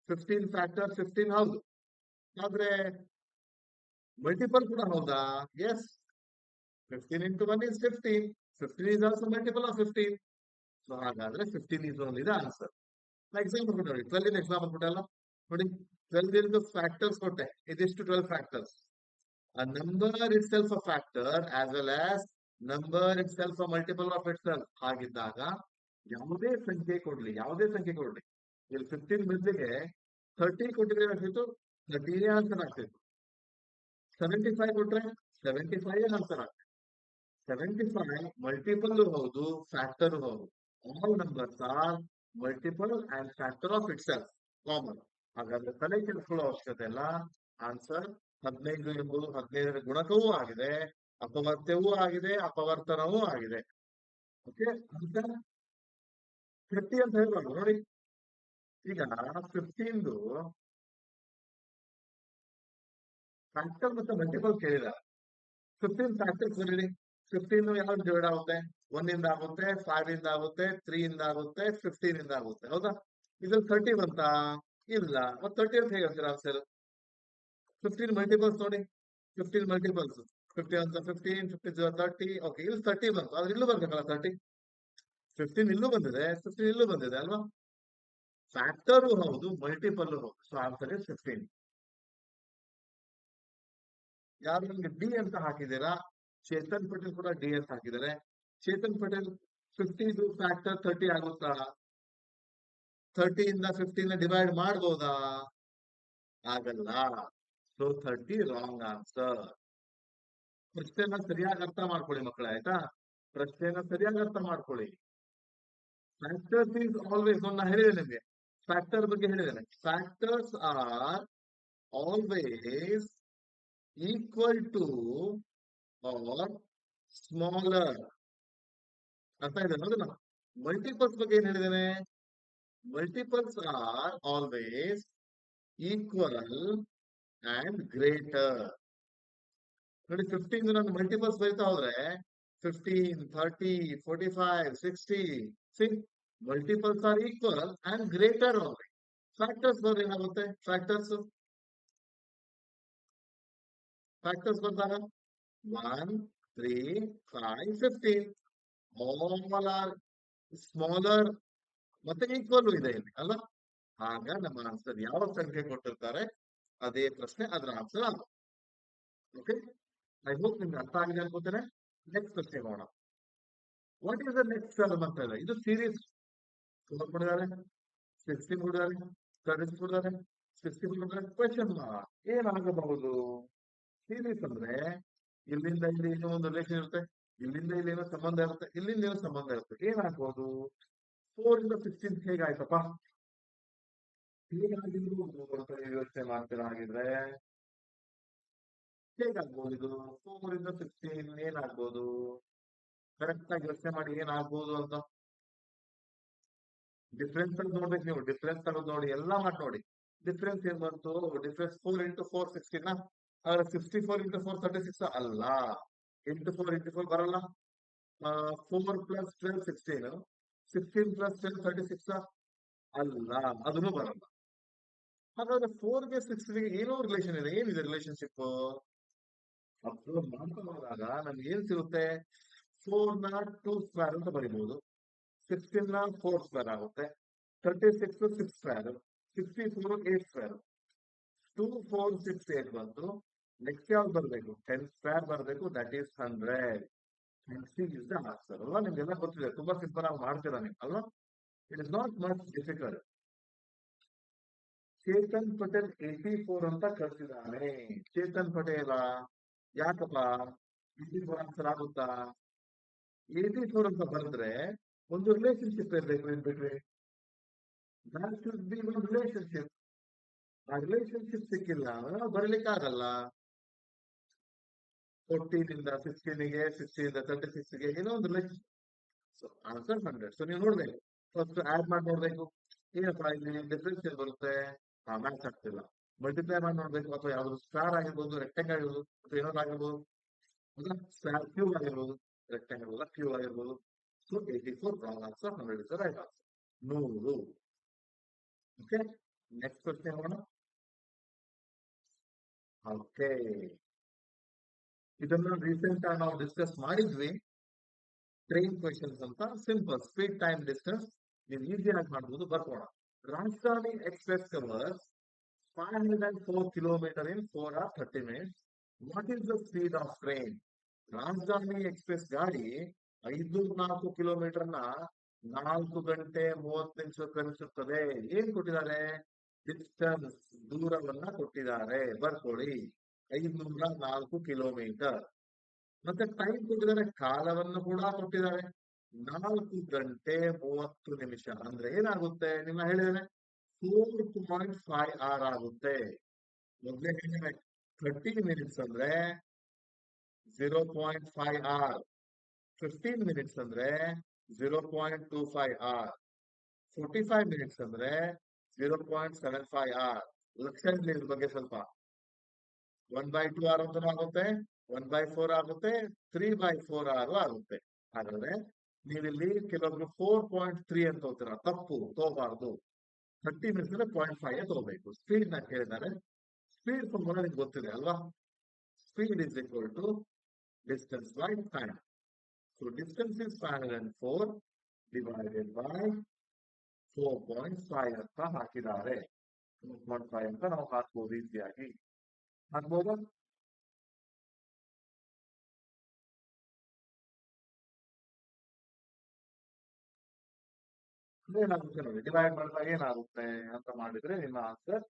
15 ಫ್ಯಾಕ್ಟರ್ 15 ಹೌದು, ಆದ್ರೆ ಮಲ್ಟಿಪಲ್ ಕೂಡ ಹೌದಾ? Yes, 15 into 1 is 15. 15 is also multiple of 15. So ಹಾಗಾದ್ರೆ 15 is only the answer. Example ಕೊಟ್ಟೆ ನೋಡಿ, 12 ಎಕ್ಸಾಂಪಲ್ ಕೊಟ್ಟಲ್ಲ ನೋಡಿ. 12 ಇಂದು ಫ್ಯಾಕ್ಟರ್ಸ್ ಕೊಟ್ಟೆ, ಇದಿಷ್ಟು 12 factors. A number itself a factor as well as number itself a multiple of itself ಆಗಿದ್ದಾಗ ಯಾವುದೇ ಸಂಖ್ಯೆ ಕೊಡ್ಲಿ, ಇಲ್ಲಿ 15 ಬದಲಿಗೆ 30 ಕೊಟ್ಟಿದ್ರೆ ಏನಾಗ್ತಿತ್ತು? 30 ಆನ್ಸರ್ ಆಗ್ತಿತ್ತು. 75 ಕೊಟ್ರೆ 75 ಆನ್ಸರ್ ಆಗ್ತಿತ್ತು. 75 ಮಲ್ಟಿಪಲ್ ಹೌದು, ಫ್ಯಾಕ್ಟರ್ ಹೌದು. All numbers are multiple and factor of it self common. ಹಾಗಾದ್ರೆ ತಲೆ ಕೆಡಿಸ್ಕೊಳ್ಳೋ ಅವಶ್ಯಕತೆ ಇಲ್ಲ. ಆನ್ಸರ್ 15 ಎಂಬುದು 15ರ ಗುಣಕವೂ ಆಗಿದೆ, ಅಪವರ್ತ್ಯವೂ ಆಗಿದೆ, ಅಪವರ್ತನವೂ ಆಗಿದೆ. ಓಕೆ, ಅಂತ 30 ಅಂತ ಹೇಳ್ಬಾರ್ದು ನೋಡಿ. ಈಗ 15ದು ಫ್ಯಾಕ್ಟರ್ ಮತ್ತೆ ಮಲ್ಟಿಪಲ್ ಕೇಳಿದ. 15 ಫ್ಯಾಕ್ಟರ್ಸ್ ಬರೀರಿ. 15 ಯಾವ್ದು ಡಿವೈಡ್ ಆಗುತ್ತೆ? 1 ಇಂದ ಆಗುತ್ತೆ, 5 ಇಂದ ಆಗುತ್ತೆ, 3 ಇಂದ ಆಗುತ್ತೆ, 15 ಇಂದ ಆಗುತ್ತೆ. ಹೌದಾ? ಇದ್ರಲ್ಲಿ 30 ಬಂತಾ? ಇಲ್ಲ. ಮತ್ತೆ 30 ಅಂತ ಹೇಗೆ ಹೇಳ್ತೀರಾ ಆನ್ಸರ್? 15 ಮಲ್ಟಿಪಲ್ಸ್ ನೋಡಿ. 15 ಮಲ್ಟಿಪಲ್ಸ್ 50 ಅಂತ 15, 50 30. ಓಕೆ, ಇಲ್ಲಿ 30 ಬಂತು. ಆದ್ರೆ ಇಲ್ಲೂ ಬರ್ಬೇಕಲ್ಲ 30. 15 ಇಲ್ಲೂ ಬಂದಿದೆ, 15 ಇಲ್ಲೂ ಬಂದಿದೆ ಅಲ್ವಾ? ಫ್ಯಾಕ್ಟರ್ ಹೌದು, ಮಲ್ಟಿಪಲ್ ಹೌದು. So answer is 15. ಯಾರು ನಿಮ್ಗೆ ಡಿ ಅಂತ ಹಾಕಿದ್ದೀರಾ? ಚೇತನ್ ಪಟೇಲ್ ಕೂಡ ಡಿ ಅಂತ ಹಾಕಿದ್ದಾರೆ. ಚೇತನ್ ಪಟೇಲ್ 50 ಫ್ಯಾಕ್ಟರ್ 30 ಆಗುತ್ತಾ? 30 ಇಂದ 15 ಡಿವೈಡ್ ಮಾಡಬಹುದಾ? ಆಗಲ್ಲ. So 30 wrong answer. ಪ್ರಶ್ನೆನ ಸರಿಯಾಗಿ ಅರ್ಥ ಮಾಡ್ಕೊಳ್ಳಿ ಮಕ್ಕಳೇ, ಆಯ್ತಾ? ಪ್ರಶ್ನೆನ ಸರಿಯಾಗಿ ಅರ್ಥ ಮಾಡ್ಕೊಳ್ಳಿ. ಫ್ಯಾಕ್ಟರ್ಸ್ ಈಸ್ ಆಲ್ವೇಸ್, ನಾನು ಹೇಳಿದೆ ನಿಮ್ಗೆ, ಫ್ಯಾಕ್ಟರ್ ಬಗ್ಗೆ ಹೇಳಿದ್ದೇನೆ. Factors are always equal to or smaller. ಅರ್ಥ ಇದೆ ಹೌದಲ್ಲ? ಮಲ್ಟಿಪಲ್ಸ್ ಬಗ್ಗೆ ಏನ್ ಹೇಳಿದ್ದೇನೆ? Multiples are always equal and greater. ನೋಡಿ, 15 ನಾನು ಮಲ್ಟಿಪಲ್ಸ್ ಬರೀತಾ ಹೋದ್ರೆ 15, 30, 45, 60. Multiples are equal and greater always. Factors ಬಂದ್ರೆ ಏನಾಗುತ್ತೆ? ಫ್ಯಾಕ್ಟರ್ಸ್ ಬಂದಾಗ 1, 3, 5, 15 ಆಲ್ ಆರ್ ಸ್ಮಾಲರ್ ಮತ್ತೆ ಈಕ್ವಲ್ ಇದೆ ಇಲ್ಲಿ ಅಲ್ಲ? ಆಗ ನಮ್ಮ ಆನ್ಸರ್ ಯಾವ ಸಂಖ್ಯೆ ಕೊಟ್ಟಿರ್ತಾರೆ ಅದೇ ಪ್ರಶ್ನೆ ಅದರ ಆನ್ಸರ್ ಆಗ. ಓಕೆ, ಐ ಹೋಪ್ ನಿಮ್ಗೆ ಅರ್ಥ ಆಗಿದೆ ಅನ್ಕೋತೇನೆ. ನೆಕ್ಸ್ಟ್ ಪ್ರಶ್ನೆ ನೋಡೋಣ. What is the next term ಅಂತ ಇದೆ? ಇದು ಸೀರೀಸ್ ಕೊಟ್ಟಿದ್ದಾರೆ, 16 ಕೊಟ್ಟಿದ್ದಾರೆ, 36 ಕೊಟ್ಟಿದ್ದಾರೆ, 60 ಕೊಟ್ಟಿದ್ದಾರೆ. ಕ್ವೆಶನ್ ಏನಾಗಬಹುದು? ಸೀರೀಸ್ ಅಂದ್ರೆ ಇಲ್ಲಿಂದ ಇಲ್ಲಿ ಏನೋ ಒಂದು ರಿಲೇಷನ್ ಇರುತ್ತೆ, ಇಲ್ಲಿಂದ ಇಲ್ಲಿ ಏನೋ ಸಂಬಂಧ ಇರುತ್ತೆ, ಇಲ್ಲಿಂದ ಏನೋ ಸಂಬಂಧ ಇರುತ್ತೆ. ಏನಾಗ್ಬೋದು? 4 ಇಂದ 16 ಹೇಗಾಯ್ತಪ್ಪ? ಹೇಗಾಗಿದ್ರು ಯೋಚನೆ ಮಾಡ್ತೀರಾ ಹಾಗಿದ್ರೆ? ಹೇಗಾಗ್ಬೋದು ಇದು? 4 ಇಂದ 16 ಏನಾಗ್ಬೋದು? ಕರೆಕ್ಟ್ ಆಗಿ ಯೋಚನೆ ಮಾಡಿ ಏನಾಗ್ಬೋದು ಅಂತ. ಡಿಫ್ರೆನ್ಸ್ ಅಲ್ಲಿ ನೋಡ್ಬೇಕು ನೀವು. ಡಿಫ್ರೆನ್ಸ್ ತಗೊಂಡು ನೋಡಿ, ಎಲ್ಲಾ ಮಾಡಿ ನೋಡಿ. ಡಿಫ್ರೆನ್ಸ್ ಏನ್ ಬಂತು? Difference 4 into 4 16. ಆದ್ರೆ 64 ಇಂಟು 4 36 ಅಲ್ಲ. ಇಂಟು 4 ಇಂಟು 4 ಬರಲ್ಲ. 4 ಪ್ಲಸ್ 12 16. 16 ಪ್ಲಸ್ 12 36 ಅಲ್ಲ, ಅದನ್ನು ಬರಲ್ಲ. ಹಾಗಾದ್ರೆ 4ಗೆ 6ಗೆ ಏನೋ ರಿಲೇಷನ್ ಇದೆ. ಏನಿದೆ ರಿಲೇಶನ್ಶಿಪ್? ಅಬ್ಸರ್ವ್ ಮಾಡ್ತಾ ಹೋದಾಗ ನಮ್ಗೆ ಏನ್ ಸಿಗುತ್ತೆ? 4 ನ 2 ಸ್ಕ್ವೇರ್ ಅಂತ ಬರೀಬಹುದು, 16 ನ 4 ಸ್ಕ್ವೇರ್ ಆಗುತ್ತೆ, 36 6 ಸ್ಕ್ವೇರ್, 64 8 ಸ್ಕ್ವೇರ್. 2 4 6 8 ಬಂತು. ನೆಕ್ಸ್ಟ್ ಯಾವ್ದು ಬರಬೇಕು? 10 ಸ್ಕ್ವೇರ್ ಬರಬೇಕು. That is 100. Is the answer ಅಲ್ವಾ? ನಿಮ್ಗೆಲ್ಲ ಗೊತ್ತಿದೆ, ತುಂಬಾ ಸಿಂಪಲ್ ಆಗಿ ಮಾಡ್ತೀರಾ ನೀವು ಅಲ್ವಾ? It is not much difficult. Chetan Patel 84 ಅಂತ ಕಳ್ಸಿದ್ದಾನೆ. ಚೇತನ್ ಪಟೇಲ ಯಾಕಪ್ಪ 84 ಆನ್ಸರ್ ಆಗುತ್ತಾ? 84 ಅಂತ ಬರೆದ್ರೆ ಒಂದು ರಿಲೇಶನ್ಶಿಪ್ ಇರಬೇಕು in between. That should be ಒಂದು ರಿಲೇಶನ್ಶಿಪ್. ಆ ರಿಲೇಶನ್ಶಿಪ್ ಸಿಕ್ಕಿಲ್ಲ ಅಂದ್ರೆ ಬರಲಿಕ್ಕೆ ಆಗಲ್ಲ. 14 ಇಂದ 16ಗೆ, 16 ಇಂದ 36ಗೆ ಏನೋ ಒಂದು ರಿಲೇಶನ್ಶಿಪ್. So answer 100. ಸೊ ನೀವು ನೋಡ್ಬೇಕು, ಫಸ್ಟ್ ಆಡ್ ಮಾಡಿ ನೋಡ್ಬೇಕು ಏನಪ್ಪಾ ಇಲ್ಲಿ ಡಿಫ್ರೆನ್ಸ್ ಏನ್ ಬರುತ್ತೆ. ಮ್ಯಾಚ್ ಆಗ್ತಿಲ್ಲ. ಮಲ್ಟಿಪ್ಲೈ ಮಾಡಿ ನೋಡ್ಬೇಕು, ಅಥವಾ ಯಾವ್ದು ಸ್ಕ್ವೇರ್ ಆಗಿರ್ಬೋದು, ರೆಕ್ಟಾಂಗಲ್ ಆಗಿರ್ಬೋದು, ಅಥವಾ ಏನಾದ್ರು ಆಗಿರ್ಬೋದು. ಸ್ಕ್ವೇರ್ ಕ್ಯೂಬ್ ಆಗಿರ್ಬೋದು, ರೆಕ್ಟಾಂಗಲ್ ಅಲ್ಲ ಕ್ಯೂಬ್ ಆಗಿರ್ಬೋದು. So 84 wrong answer, 100 is right answer. 100. Okay, next ಪ್ರಶ್ನೆ ನೋಡೋಣ. ಓಕೆ, ಇದನ್ನ ರೀಸೆಂಟ್ ಆಗಿ ನಾವು ಡಿಸ್ಕಸ್ ಮಾಡಿದ್ವಿ. ಟ್ರೈನ್ ಕ್ವೆಶನ್ಸ್ ಅಂತ, ಸಿಂಪಲ್ ಸ್ಪೀಡ್ ಟೈಮ್ ಡಿಸ್ಟೆನ್ಸ್ ನೀವು ಈಸಿಯಾಗಿ ಮಾಡ್ಬೋದು. ಬರ್ಕೋಣ. ರಾಜಧಾನಿ express covers 504 kilometers in 4 hours 30 minutes. What is the speed of train? ರಾಜಧಾನಿ ಎಕ್ಸ್ಪ್ರೆಸ್ ಗಾಡಿ 504 ಕಿಲೋಮೀಟರ್ ನ 4 ಗಂಟೆ 30 ನಿಮಿಷ ಕ್ರಮಿಸುತ್ತದೆ. ಏನ್ ಕೊಟ್ಟಿದ್ದಾರೆ? ಡಿಸ್ಟನ್ಸ್, ದೂರವನ್ನ ಕೊಟ್ಟಿದ್ದಾರೆ. ಬರ್ಕೊಳ್ಳಿ, 504 ಕಿಲೋಮೀಟರ್. ಮತ್ತೆ ಟೈಮ್ ಕೊಟ್ಟಿದ್ದಾರೆ, ಕಾಲವನ್ನು ಕೂಡ ಕೊಟ್ಟಿದ್ದಾರೆ, 4 ಗಂಟೆ 30 ನಿಮಿಷ. ಅಂದ್ರೆ ಏನಾಗುತ್ತೆ? ನಿಮ್ಮ ಹೇಳಿದ್ದೇನೆ 4.5 hours ಆಗುತ್ತೆ. ಮೊದಲೇ ಹೇಳಿದ್ದೇನೆ 30 ಮಿನಿಟ್ಸ್ ಅಂದ್ರೆ 0.5 hour. 15 ಮಿನಿಟ್ಸ್ ಅಂದ್ರೆ 0.25 hour. 45 ಮಿನಿಟ್ಸ್ ಅಂದ್ರೆ 0.75 hour. ಲಕ್ಷ ಇರ್ಲಿ ಇದ್ರ ಬಗ್ಗೆ ಸ್ವಲ್ಪ. 1/2 hour ಅಂತನೂ ಆಗುತ್ತೆ, 1/4 ಆಗುತ್ತೆ, 3/4 hour ಆಗುತ್ತೆ. ಹಾಗಾದ್ರೆ ನೀವಿಲ್ಲಿ ಕೆಲವೊಬ್ರು 4.3 ಅಂತ ಹೋಗ್ತೀರಾ, ತಪ್ಪು ತಗೋಬಾರ್ದು. 30 ಮಿನಿಟ್ಸ್ ಅಂದ್ರೆ 0.5 ತಗೋಬೇಕು. ಸ್ಪೀಡ್ ನ ಕೇಳಿದ್ದಾರೆ, ಸ್ಪೀಡ್ ಫಾರ್ಮುಲಾ ನಿಮ್ಗೆ ಗೊತ್ತಿದೆ ಅಲ್ವಾ? Speed is equal to distance by time. So distance is 504 divided by 4.5 ಅಂತ ಹಾಕಿದ್ದಾರೆ. 4.5 ಅಂತ ನಾವು ಹಾಕ್ಬೋದು, ಈಸಿಯಾಗಿ ಹಾಕ್ಬೋದಾ? ಏನಾಗುತ್ತೆ ನೋಡಿ, ಡಿವೈಡ್ ಮಾಡಿದಾಗ ಏನಾಗುತ್ತೆ ಅಂತ ಮಾಡಿದ್ರೆ ನಿಮ್ಮ ಆನ್ಸರ್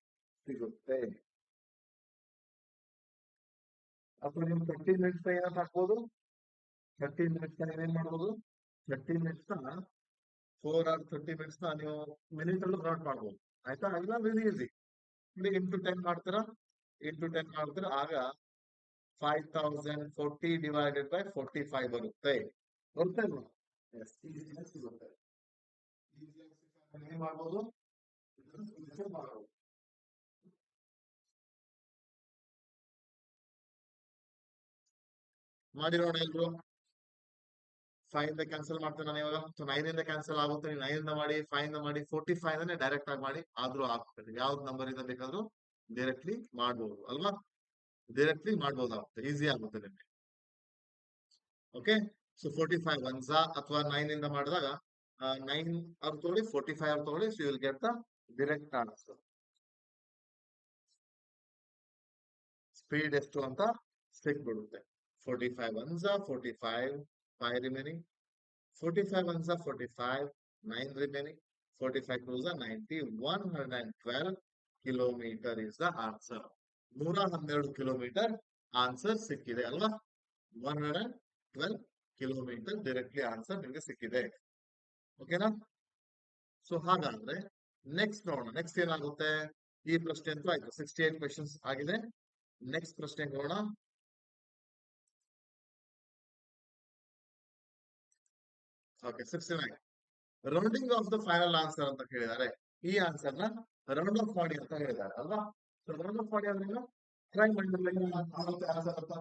ಸಿಗುತ್ತೆ. ಅಥವಾ ನೀವು 30 ಮಿನಿಟ್ಸ್ ಏನಂತ ಹಾಕ್ಬೋದು? 30 ಮಿನಿಟ್ಸ್ ಏನ್ ಮಾಡ್ಬೋದು? 30 ಮಿನಿಟ್ಸ್ 4 hours 30 ಮಿನಿಟ್ಸ್ ನೀವು ಮಿನಿಟ್ ಅಲ್ಲೂ ಕನ್ವರ್ಟ್ ಮಾಡ್ಬೋದು. ಆಯ್ತಾ? ಇಲ್ಲ ವೆರಿ ಈಸಿ. ಇಲ್ಲಿ ಇಂಟು 10 ಮಾಡ್ತೀರಾ, ಇಂಟು 10 ಮಾಡ್ತೀರಾ, ಆಗ 5040 ಡಿವೈಡೆಡ್ ಬೈ 45 ಬರುತ್ತೆ. ಬರುತ್ತೆ ಅಲ್ವಾ? ಎಸ್, ಈಸಿಯಾಗಿ ಸಿಗುತ್ತೆ. ಏನ್ ಮಾಡ್ಬೋದು? ಮಾಡ್ಬೋದು. ಮಾಡಿರೋಣ ಎಲ್ರು. 5 ಇಂದ ಕ್ಯಾನ್ಸಲ್ ಮಾಡ್ತೇನೆ ನಾನು ಇವಾಗ. 9 ಇಂದ ಕ್ಯಾನ್ಸಲ್ ಆಗುತ್ತೆ, ನೀವು 9 ಇಂದ ಮಾಡಿ, 5 ಇಂದ ಮಾಡಿ, 45 ಇಂದ ಡೈರೆಕ್ಟ್ ಆಗಿ ಮಾಡಿ ಆದ್ರೂ ಆಗ್ತದೆ. ಯಾವ್ದು ನಂಬರ್ ಇಂದ ಬೇಕಾದ್ರೂ ಡೈರೆಕ್ಟ್ಲಿ ಮಾಡ್ಬೋದು ಅಲ್ವಾ? ಡೈರೆಕ್ಟ್ಲಿ ಮಾಡ್ಬೋದಾಗುತ್ತೆ, ಈಸಿ ಆಗುತ್ತೆ ನಿಮ್ಗೆ. ಓಕೆ, ಸೊ 45 ಒನ್ಸ ಅಥವಾ 9 ಇಂದ ಮಾಡಿದಾಗ 9 ಅವ್ರು ತಗೊಳ್ಳಿ, 45 ಅವ್ರು ತಗೊಳ್ಳಿ, so you will get the direct answer. Speed ಎಷ್ಟು ಅಂತ ಸಿಕ್ಬಿಡುತ್ತೆ. 45 ones 45, 5 remaining. 45 ones are 45, 9 remaining, 45 twos are 90, 112 kilometer is the answer. 112 kilometre answer ಸಿಕ್ಕಿದೆ ಅಲ್ವಾ? 112 ಕಿಲೋಮೀಟರ್ ಡೈರೆಕ್ಟ್ಲಿ ಆನ್ಸರ್ ನಿಮಗೆ ಸಿಕ್ಕಿದೆ. ಓಕೆನಾ? ಸೊ ಹಾಗಾದ್ರೆ ನೆಕ್ಸ್ಟ್ ನೋಡೋಣ. ನೆಕ್ಸ್ಟ್ ಏನಾಗುತ್ತೆ? ಈ ಪ್ರಶ್ನೆ ಅಂತೂ ಆಯ್ತು, 68 ಕ್ವೆಶನ್ಸ್ ಆಗಿದೆ. ನೆಕ್ಸ್ಟ್ ಪ್ರಶ್ನೆ ನೋಡೋಣ. Okay, 69. Rounding of the final answer ಅಂತ ಹೇಳಿದ್ದಾರೆ. ಈ ಆನ್ಸರ್ ನ ರೌಂಡ್ ಆಫ್ ಮಾಡಿ ಅಂತ ಹೇಳಿದ್ದಾರೆ ಅಲ್ವಾ? ಸೊ ರೌಂಡ್ ಆಫ್ ಮಾಡಿ ಅಂದ್ರೆ ಟ್ರೈ ಮಾಡಿ ಆನ್ಸರ್ ಅಂತ.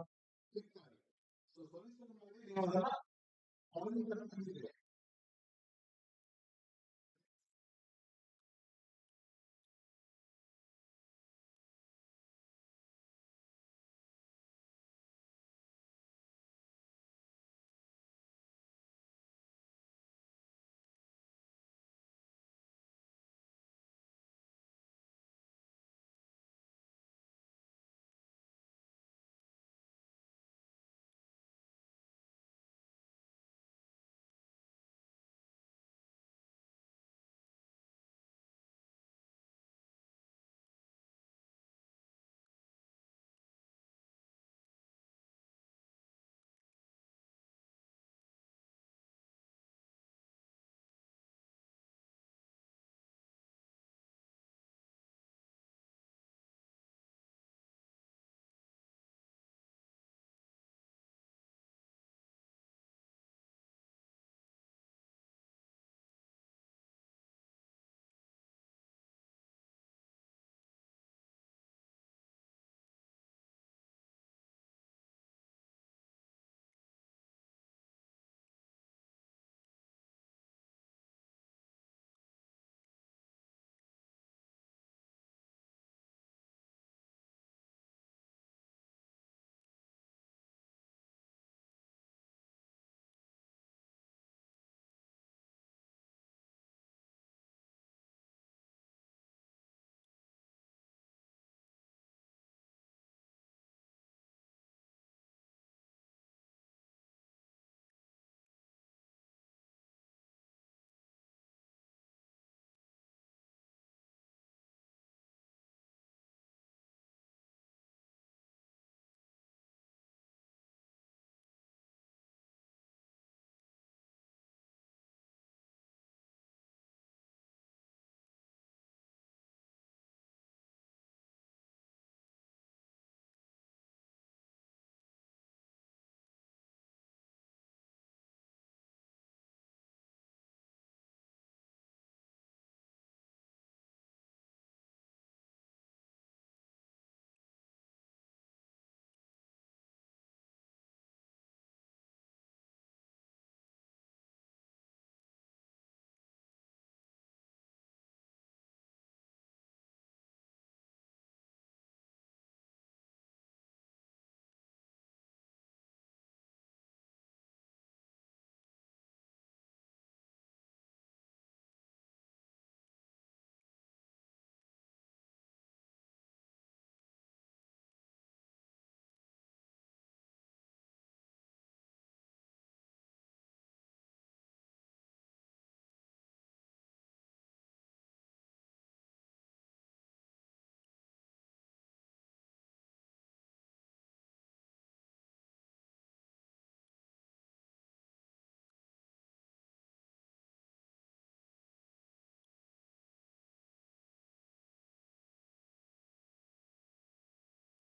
So, solution ಮಾಡಿ ನೀವು ಅದನ್ನ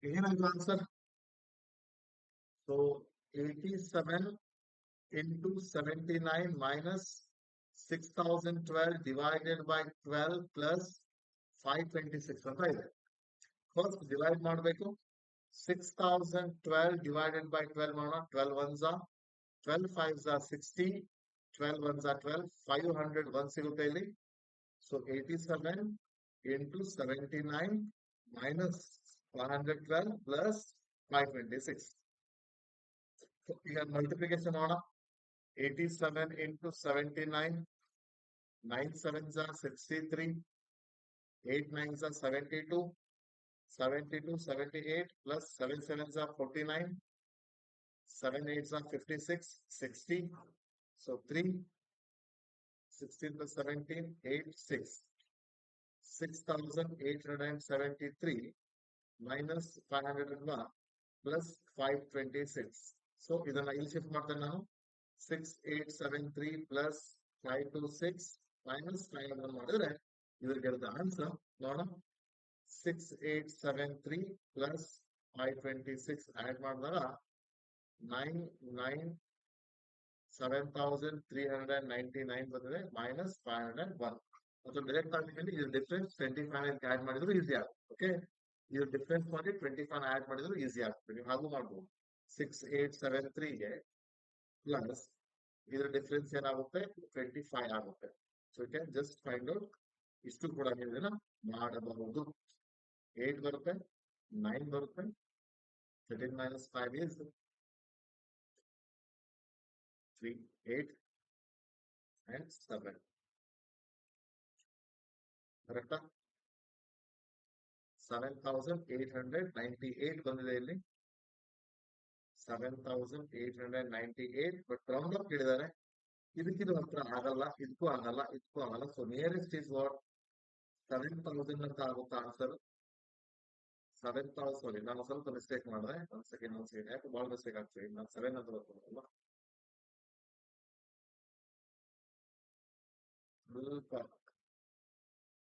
ಏನಾಯ್ತು answer? So 87 into 79 minus 6012 divided by 12 plus 526 ಅಂತ ಇದೆ. ಫಸ್ಟ್ ಡಿವೈಡ್ ಮಾಡಬೇಕು. 6012 divided by 12 ಮಾಡೋಣ. 12 ones are 12 fives are 60, 12 ones are 12, 501 ಸಿಗುತ್ತೆ ಇಲ್ಲಿ. So 87 into 79 minus 112 plus 526. So ಈಗ ಮಲ್ಟಿಪ್ಲಿಕೇಶನ್ ಮಾಡೋಣ. 87 into 79, 9 sevens are 63, 8 nines are 72, 72, 78 plus 7 sevens are 49, 7 eights are 56, 60. So 3, 16 plus 17, 8, 6. 6,873 minus 501 plus 526. So ಇದನ್ನ ಇಲ್ಲಿ shift ಮಾಡ್ತೇನೆ ನಾನು. 6873 plus 526 minus 501 ಮಾಡಿದ್ರೆ ಇದಕ್ಕೆ ಆನ್ಸರ್ ನೋಡೋಣ. 6873 plus 526 ಆಡ್ ಮಾಡಿದಾಗ 7,399 ಬಂದಿದೆ ಮೈನಸ್ 501. ಮತ್ತು ಡೈರೆಕ್ಟ್ ಆಗಿ ಇದು ಡಿಫ್ರೆನ್ಸ್ 25 ಆಡ್ ಮಾಡಿದ್ರು ಈಸಿ ಆಗುತ್ತೆ. ಓಕೆ, ಇದು ಡಿಫ್ರೆನ್ಸ್ ಮಾಡಿ 25 ಆಡ್ ಮಾಡಿದ್ರು ಈಸಿ ಆಗುತ್ತೆ. ನೀವು ಹಾಗೂ ಮಾಡ್ಬೋದು. 6873ಗೆ ಪ್ಲಸ್ ಇದರ ಡಿಫ್ರೆನ್ಸ್ ಏನಾಗುತ್ತೆ? 25 ಆಗುತ್ತೆ. So you can just find out. ಇಷ್ಟು ಕೂಡ ನೀವು ಇದನ್ನ ಮಾಡಬಹುದು. 8 ಬರುತ್ತೆ, 9 ಬರುತ್ತೆ. 13 minus 5 is 3, 8 and 7. ಕರೆಕ್ಟಾ? 7,898 ಬಂದಿದೆ ಇಲ್ಲಿ. 7,898. ಬಟ್ ರೌಂಡ್ ಅಪ್ ಕೇಳಿದ್ದಾರೆ. ಇದಕ್ಕಿದು ಹತ್ರ ಆಗಲ್ಲ, ಇದಕ್ಕೂ ಆಗಲ್ಲ, ಇದಕ್ಕೂ ಆಗಲ್ಲ. So nearest is what? 7,000 ಅಂತ ಆಗುತ್ತಾ ಆನ್ಸರ್? 7,000. ಸಾರಿ, ನಾನು ಸ್ವಲ್ಪ ಮಿಸ್ಟೇಕ್ ಮಾಡಿದೆ. ಒಂದ್ ಸೆಕೆಂಡ್ ಯಾಕೆ ಬಹಳ ಮಿಸ್ಟೇಕ್ ಆಗ್ತದೆ. ನಾನು 7 ಅಂತ ಬರ್ತೀನಲ್ಲ,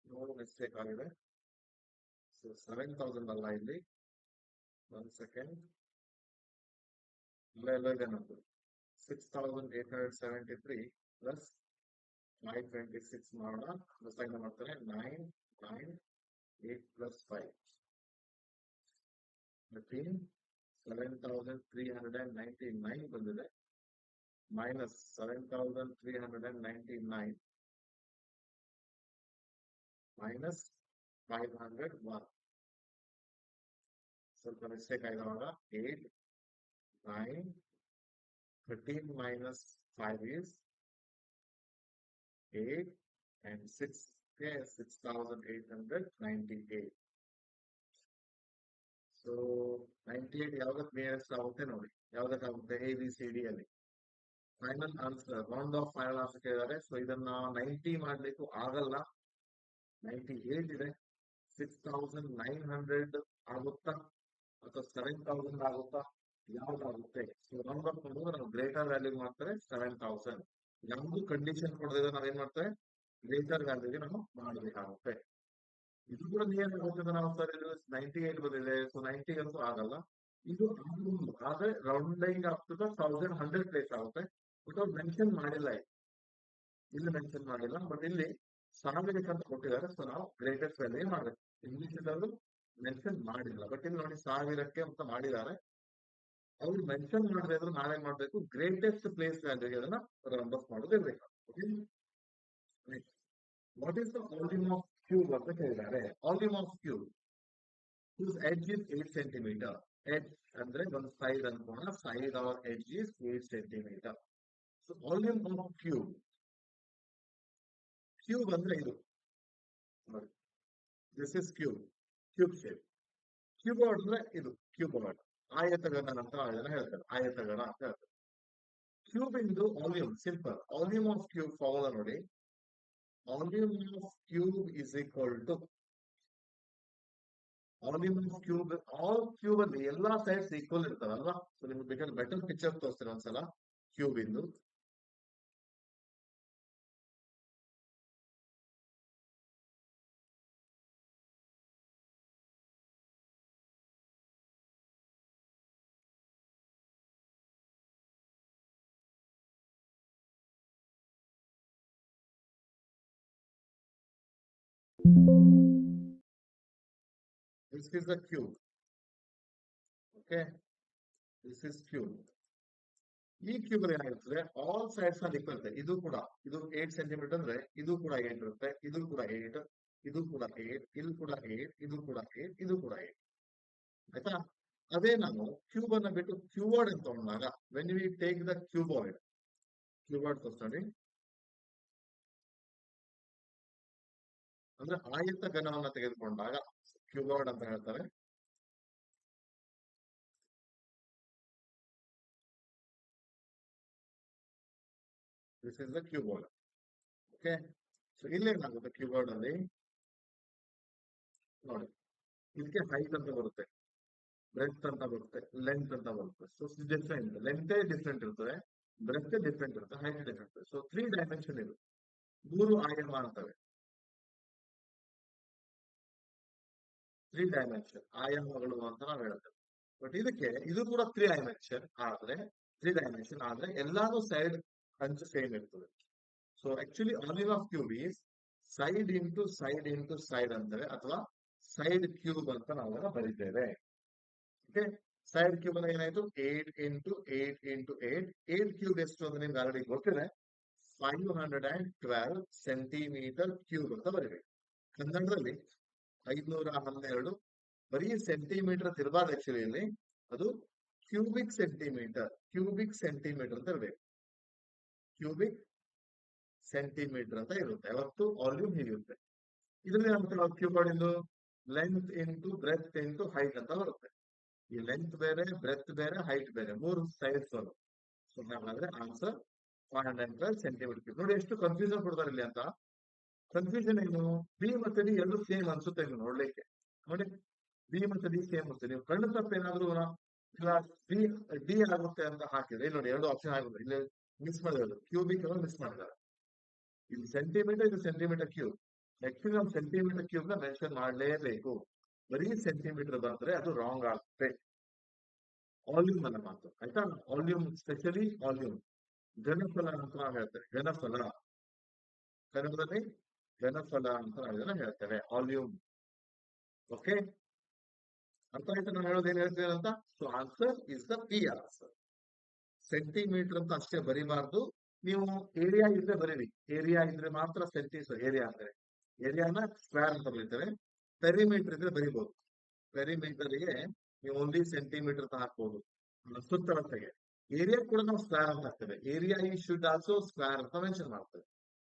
ಸ್ವಲ್ಪ ಮಿಸ್ಟೇಕ್ ಆಗಿದೆ. ಸೊ 7,000 ಅಲ್ಲ ಇಲ್ಲಿ. ಒಂದ್ ಸೆಕೆಂಡ್, ಎಲ್ಲ ಇದೆ ನಮ್ದು. 6,873 ಪ್ಲಸ್ 526 ಮಾಡೋಣ. ಸೈನ್ ಮಾಡ್ತಾರೆ. 9, 9, 8 plus 5, 13, 7,399 ಬಂದಿದೆ ಮೈನಸ್ 7,399 ಮೈನಸ್ 501. ಸ್ವಲ್ಪ mistake ಆಯ್ತವಾಗ. 8, 9, 13 minus 5 is 8 and 6. Okay, 6,898. So 98 ಯಾವ್ದಕ್ಕೆ ನಿಯರೆಸ್ಟ್ ಆಗುತ್ತೆ ನೋಡಿ. ಯಾವ್ದಕ್ಕಾಗುತ್ತೆ? ABCD ಅಲ್ಲಿ. Final answer, round of final answer ಕೇಳಿದ್ದಾರೆ. ಸೊ ಇದನ್ನ 90 ಮಾಡ್ಲಿಕ್ಕೂ ಆಗಲ್ಲ. 98 ಇದೆ. 6,900 ಆಗುತ್ತಾ ಅಥವಾ 7,000 ಆಗುತ್ತಾ? ಯಾವ್ದಾಗುತ್ತೆ? ಸೊ ರೌಂಡ್ ಅಪ್ ಮಾಡಿದ್ರೆ ನಾವು ಗ್ರೇಟರ್ ವ್ಯಾಲ್ಯೂ ಮಾಡ್ತಾರೆ 7,000. ಯಾವ್ದು ಕಂಡೀಷನ್ ಕೊಡದಿದ್ರೆ ನಾವೇನ್ ಮಾಡ್ತೇವೆ? ಗ್ರೇಟರ್ ವ್ಯಾಲ್ಯೂಗೆ ನಾವು ಮಾಡಬೇಕಾಗುತ್ತೆ. ಇದು ಕೂಡ ನಿಯರ್ ಆಗುತ್ತೆ. ನಾವು ಸರ್ ಇದು 98 ಬಂದಿದೆ, ಸೊ 90 ಅಂತೂ ಆಗಲ್ಲ. ಇದು ಆದ್ರೆ ರೌಂಡಿಂಗ್ ಅಪ್ ಟು 1,100 ಪ್ಲೇಸ್ ಆಗುತ್ತೆ. ಬಟ್ ಅವ್ರು ಮೆನ್ಷನ್ ಮಾಡಿಲ್ಲ, ಇಲ್ಲಿ ಮೆನ್ಷನ್ ಮಾಡಿಲ್ಲ. ಬಟ್ ಇಲ್ಲಿ 1000 ಅಂತ ಕೊಟ್ಟಿದ್ದಾರೆ. ಸೊ ನಾವು ಗ್ರೇಟೆಸ್ಟ್ ವ್ಯಾಲ್ಯೂ ಮಾಡಬೇಕು. ಇಂಗ್ಲಿಷ್ ಅಲ್ಲಿ ಮೆನ್ಷನ್ ಮಾಡಿಲ್ಲ, ಬಟ್ ಇಲ್ಲಿ ನೋಡಿ 1000ಕ್ಕೆ ಅಂತ ಮಾಡಿದ್ದಾರೆ. ಅವ್ರು ಮೆನ್ಷನ್ ಮಾಡದೆ ಇದ್ರೆ ನಾವೇನ್ ಮಾಡ್ಬೇಕು? ಗ್ರೇಟೆಸ್ಟ್ ಪ್ಲೇಸ್ ವ್ಯಾಲ್ಯೂಗೆ ಅದನ್ನ ರೌಂಡ್ ಆಫ್ ಮಾಡೋದು ಇರ್ಬೇಕು. What is the volume of cube ಅಂತ ಕೇಳಿದ್ದಾರೆ. Volume of cube whose edge is 8 centimeter. Edge ಅಂದ್ರೆ ಒಂದು ಸೈಡ್ ಅನ್ಕೋಣ. Side or edge is 8 centimeter. So volume of cube. Cube ಅಂದ್ರೆ ಇದು ನೋಡಿ. This is cube, cube shape. Cuboid ಅಂದ್ರೆ ಇದು ಕ್ಯೂಬೋರ್ಡ್. ಆಯತಗಣ ಅಂತ ಅದನ್ನ ಹೇಳ್ತಾರೆ. ಆಯತಗಣ ಅಂತ ಹೇಳ್ತಾರೆ. ಕ್ಯೂಬ್ ಇಂದು volume simple. Volume of cube formula ನೋಡಿ. Volume of cube is equal to volume of cube. All cube ಅಲ್ಲಿ ಎಲ್ಲಾ ಸೈಡ್ಸ್ ಈಕ್ವಲ್ ಇರ್ತಾವಲ್ವಾ? ಸೊ ನಿಮ್ಗೆ ಬೇಕಾದ್ರೆ ಬೆಟರ್ ಪಿಕ್ಚರ್ ತೋರಿಸ್ತೀನಿ ಒಂದ್ಸಲ ಕ್ಯೂಬ್ ಇಂದು. This is the cube. Okay, this is cube. ಈ cube ಏನಾಗಿರ್ತದೆ, ಆಲ್ ಸೈಡ್ಸ್ ನಲ್ಲಿ ಈಕ್ವಲ್ ಇರುತ್ತೆ. ಇದು ಕೂಡ, ಇದು 8 ಸೆಂಟಿಮೀಟರ್ ಅಂದ್ರೆ ಇದು ಕೂಡ 8 ಇರುತ್ತೆ, ಇದು ಕೂಡ 8, ಇದು ಕೂಡ 8, ಇಲ್ಲಿ ಕೂಡ 8, ಇದು ಕೂಡ 8, ಇದು ಕೂಡ 8. ಆಯ್ತಾ? ಅದೇ ನಾವು ಕ್ಯೂಬ್ ಅನ್ನ ಬಿಟ್ಟು ಕ್ಯೂಬಾಯ್ಡ್ ಅಂತ ತಗೊಂಡಾಗ, when we take the cuboid ತೋರಿಸ್ತಾನೆ, ಅಂದ್ರೆ ಆಯತ ಘನವನ್ನ ತೆಗೆದುಕೊಂಡಾಗ ಕ್ಯೂಬಾಯ್ಡ್ ಅಂತ ಹೇಳ್ತಾರೆ. This is the cuboid. Okay, so ಇಲ್ಲೇನಾಗುತ್ತೆ ಕ್ಯೂಬಾಯ್ಡ್ ಅಲ್ಲಿ ನೋಡಿ, ಇದಕ್ಕೆ ಹೈಟ್ ಅಂತ ಬರುತ್ತೆ, ಬ್ರೆಡ್ತ್ ಅಂತ ಬರುತ್ತೆ, ಲೆಂತ್ ಅಂತ ಬರುತ್ತೆ. ಸೊ ಡಿಫ್ರೆಂಟ್, ಲೆಂತೇ ಡಿಫ್ರೆಂಟ್ ಇರ್ತದೆ, ಬ್ರೆಡ್ತ್ ಡಿಫ್ರೆಂಟ್ ಇರುತ್ತೆ, ಹೈಟ್ ಡಿಫ್ರೆಂಟ್ ಇರುತ್ತೆ. ಸೊ 3 ಡೈಮೆನ್ಷನ್ ಇದು, 3 ಆಯಾಮ ಅಂತವೆ. 3 ಡೈಮೆನ್ಷನ್ ಆಯಾಮಗಳು ಅಂತ ನಾವು ಹೇಳ್ತೇವೆ. ಬಟ್ ಇದಕ್ಕೆ ಇದು ಕೂಡ 3 ಡೈಮೆನ್ಷನ್ ಆದ್ರೆ ಎಲ್ಲಾನು ಸೈಡ್ ಅಂಚು ಸೇಮ್ ಇರ್ತದೆ. So actually order of cube is side into side into side ಅಂತೇವೆ, ಅಥವಾ ಸೈಡ್ ಕ್ಯೂಬ್ ಅಂತ ನಾವೆಲ್ಲ ಬರೀತೇವೆ. ಓಕೆ, ಸೈಡ್ ಕ್ಯೂಬ್ ಅಂದ್ರೆ ಏನಾಯ್ತು, 8 ಇಂಟು 8 ಇಂಟು 8. 8 ಕ್ಯೂಬ್ ಎಷ್ಟು ಅಂತ ನಿಮ್ಗೆ ಆಲ್ರೆಡಿ ಗೊತ್ತಿದೆ, 512 ಸೆಂಟಿಮೀಟರ್ ಕ್ಯೂಬ್ ಅಂತ ಬರೀಬೇಕು. ಕನ್ನಡದಲ್ಲಿ 512 ಬರೀ ಸೆಂಟಿಮೀಟರ್ ತಿರ್ಬಾರ್ದು, ಆಕ್ಚುಲಿ ಇಲ್ಲಿ ಅದು ಕ್ಯೂಬಿಕ್ ಸೆಂಟಿಮೀಟರ್ ಅಂತ ಇರಬೇಕು. ಕ್ಯೂಬಿಕ್ ಸೆಂಟಿಮೀಟರ್ ಅಂತ ಇರುತ್ತೆ, ಯಾವತ್ತು ವಾಲ್ಯೂಮ್ ಹೀಗಿರುತ್ತೆ. ಇದರಲ್ಲಿ ನಮ್ಮ ಕ್ಯೂಬಾಯ್ಡ್ ಇಂದು length into breadth into height ಅಂತ ಬರುತ್ತೆ. ಈ ಲೆಂತ್ ಬೇರೆ, ಬ್ರೆತ್ ಬೇರೆ, ಹೈಟ್ ಬೇರೆ, 3 ಸೈಡ್ಸ್ ಬರುತ್ತೆ. ಸೊ ಹಾಗಾದ್ರೆ ಆನ್ಸರ್ 512 ಸೆಂಟಿಮೀಟರ್ ಕ್ಯೂಬ್. ನೋಡಿ ಎಷ್ಟು ಕನ್ಫ್ಯೂಷನ್ ಕೊಡ್ತಾರೆ ಇಲ್ಲಿ ಅಂತ. ಕನ್ಫ್ಯೂಷನ್ ಏನು, ಬಿ ಮತ್ತೆ ಡಿ ಎರಡು ಸೇಮ್ ಅನ್ಸುತ್ತೆ ಇಲ್ಲಿ ನೋಡ್ಲಿಕ್ಕೆ. ನೋಡಿ, ಬಿ ಮತ್ತೆ ಡಿ ಸೇಮ್ ಅನ್ಸುತ್ತೆ. ನೀವು ಕಣ್ಣು ತಪ್ಪ ಏನಾದ್ರು ಬಿ ಡಿ ಆಗುತ್ತೆ ಅಂತ ಹಾಕಿದ್ರೆ, ಇಲ್ಲಿ ನೋಡಿ ಎರಡು ಆಪ್ಷನ್ ಆಗುತ್ತೆ. ಇಲ್ಲಿ ಮಿಸ್ ಮಾಡಿರೋದು ಕ್ಯೂಬಿಕ್ ಅನ್ನು ಮಿಸ್ ಮಾಡಿದ್ದಾರೆ. ಇಲ್ಲಿ ಸೆಂಟಿಮೀಟರ್, ಇದು ಸೆಂಟಿಮೀಟರ್ ಕ್ಯೂಬ್. ಆಕ್ಚುಲಿ ನಾವು ಸೆಂಟಿಮೀಟರ್ ಕ್ಯೂಬ್ ನ ಮೆನ್ಷನ್ ಮಾಡಲೇಬೇಕು. ಬರೀ ಸೆಂಟಿಮೀಟರ್ ಬಂದ್ರೆ ಅದು ರಾಂಗ್ ಆಗುತ್ತೆ. ವಾಲ್ಯೂಮ್ ಅನ್ನ ಮಾತು, ಆಯ್ತಾ? ವಾಲ್ಯೂಮ್, ಸ್ಪೆಷಲಿ ವಾಲ್ಯೂಮ್, ಘನಫಲ ಅಂತ ನಾವು ಹೇಳ್ತೇವೆ. ಘನಫಲ, ಕನ್ನಡದಲ್ಲಿ ಘನಫಲ ಅಂತ ನಾವು ಇದನ್ನ ಹೇಳ್ತೇವೆ, ವಾಲ್ಯೂಮ್. ಓಕೆ, ಅರ್ಥ ಆಯ್ತು ನಾನು ಹೇಳೋದು ಏನ್ ಹೇಳ್ತೇನೆ ಅಂತ? So answer is the P answer. Centimetre ಅಂತ ಅಷ್ಟೇ ಬರಿಬಾರ್ದು, ನೀವು ಏರಿಯಾ ಇದ್ರೆ ಬರೀರಿ. ಏರಿಯಾ ಇದ್ರೆ ಮಾತ್ರ ಏರಿಯಾ ಅಂದ್ರೆ ಏರಿಯಾನ ಸ್ಕ್ವೇರ್ ಅಂತ ಬರೀತೇವೆ. ಪೆರಿಮೀಟರ್ ಇದ್ರೆ ಬರಿಬಹುದು. ಪೆರಿಮೀಟರ್ಗೆ ನೀವು ಓನ್ಲಿ ಸೆಂಟಿಮೀಟರ್ ಅಂತ ಹಾಕ್ಬಹುದು, ಸುತ್ತಳತೆಗೆ. ಏರಿಯಾ ಕೂಡ ನಾವು ಸ್ಕ್ವೇರ್ ಅಂತ ಹಾಕ್ತೇವೆ. ಏರಿಯಾ ಈ ಶುಡ್ ಆಲ್ಸೋ ಸ್ಕ್ವೇರ್ ಅಂತ ಮೆನ್ಷನ್ ಮಾಡ್ತೇವೆ.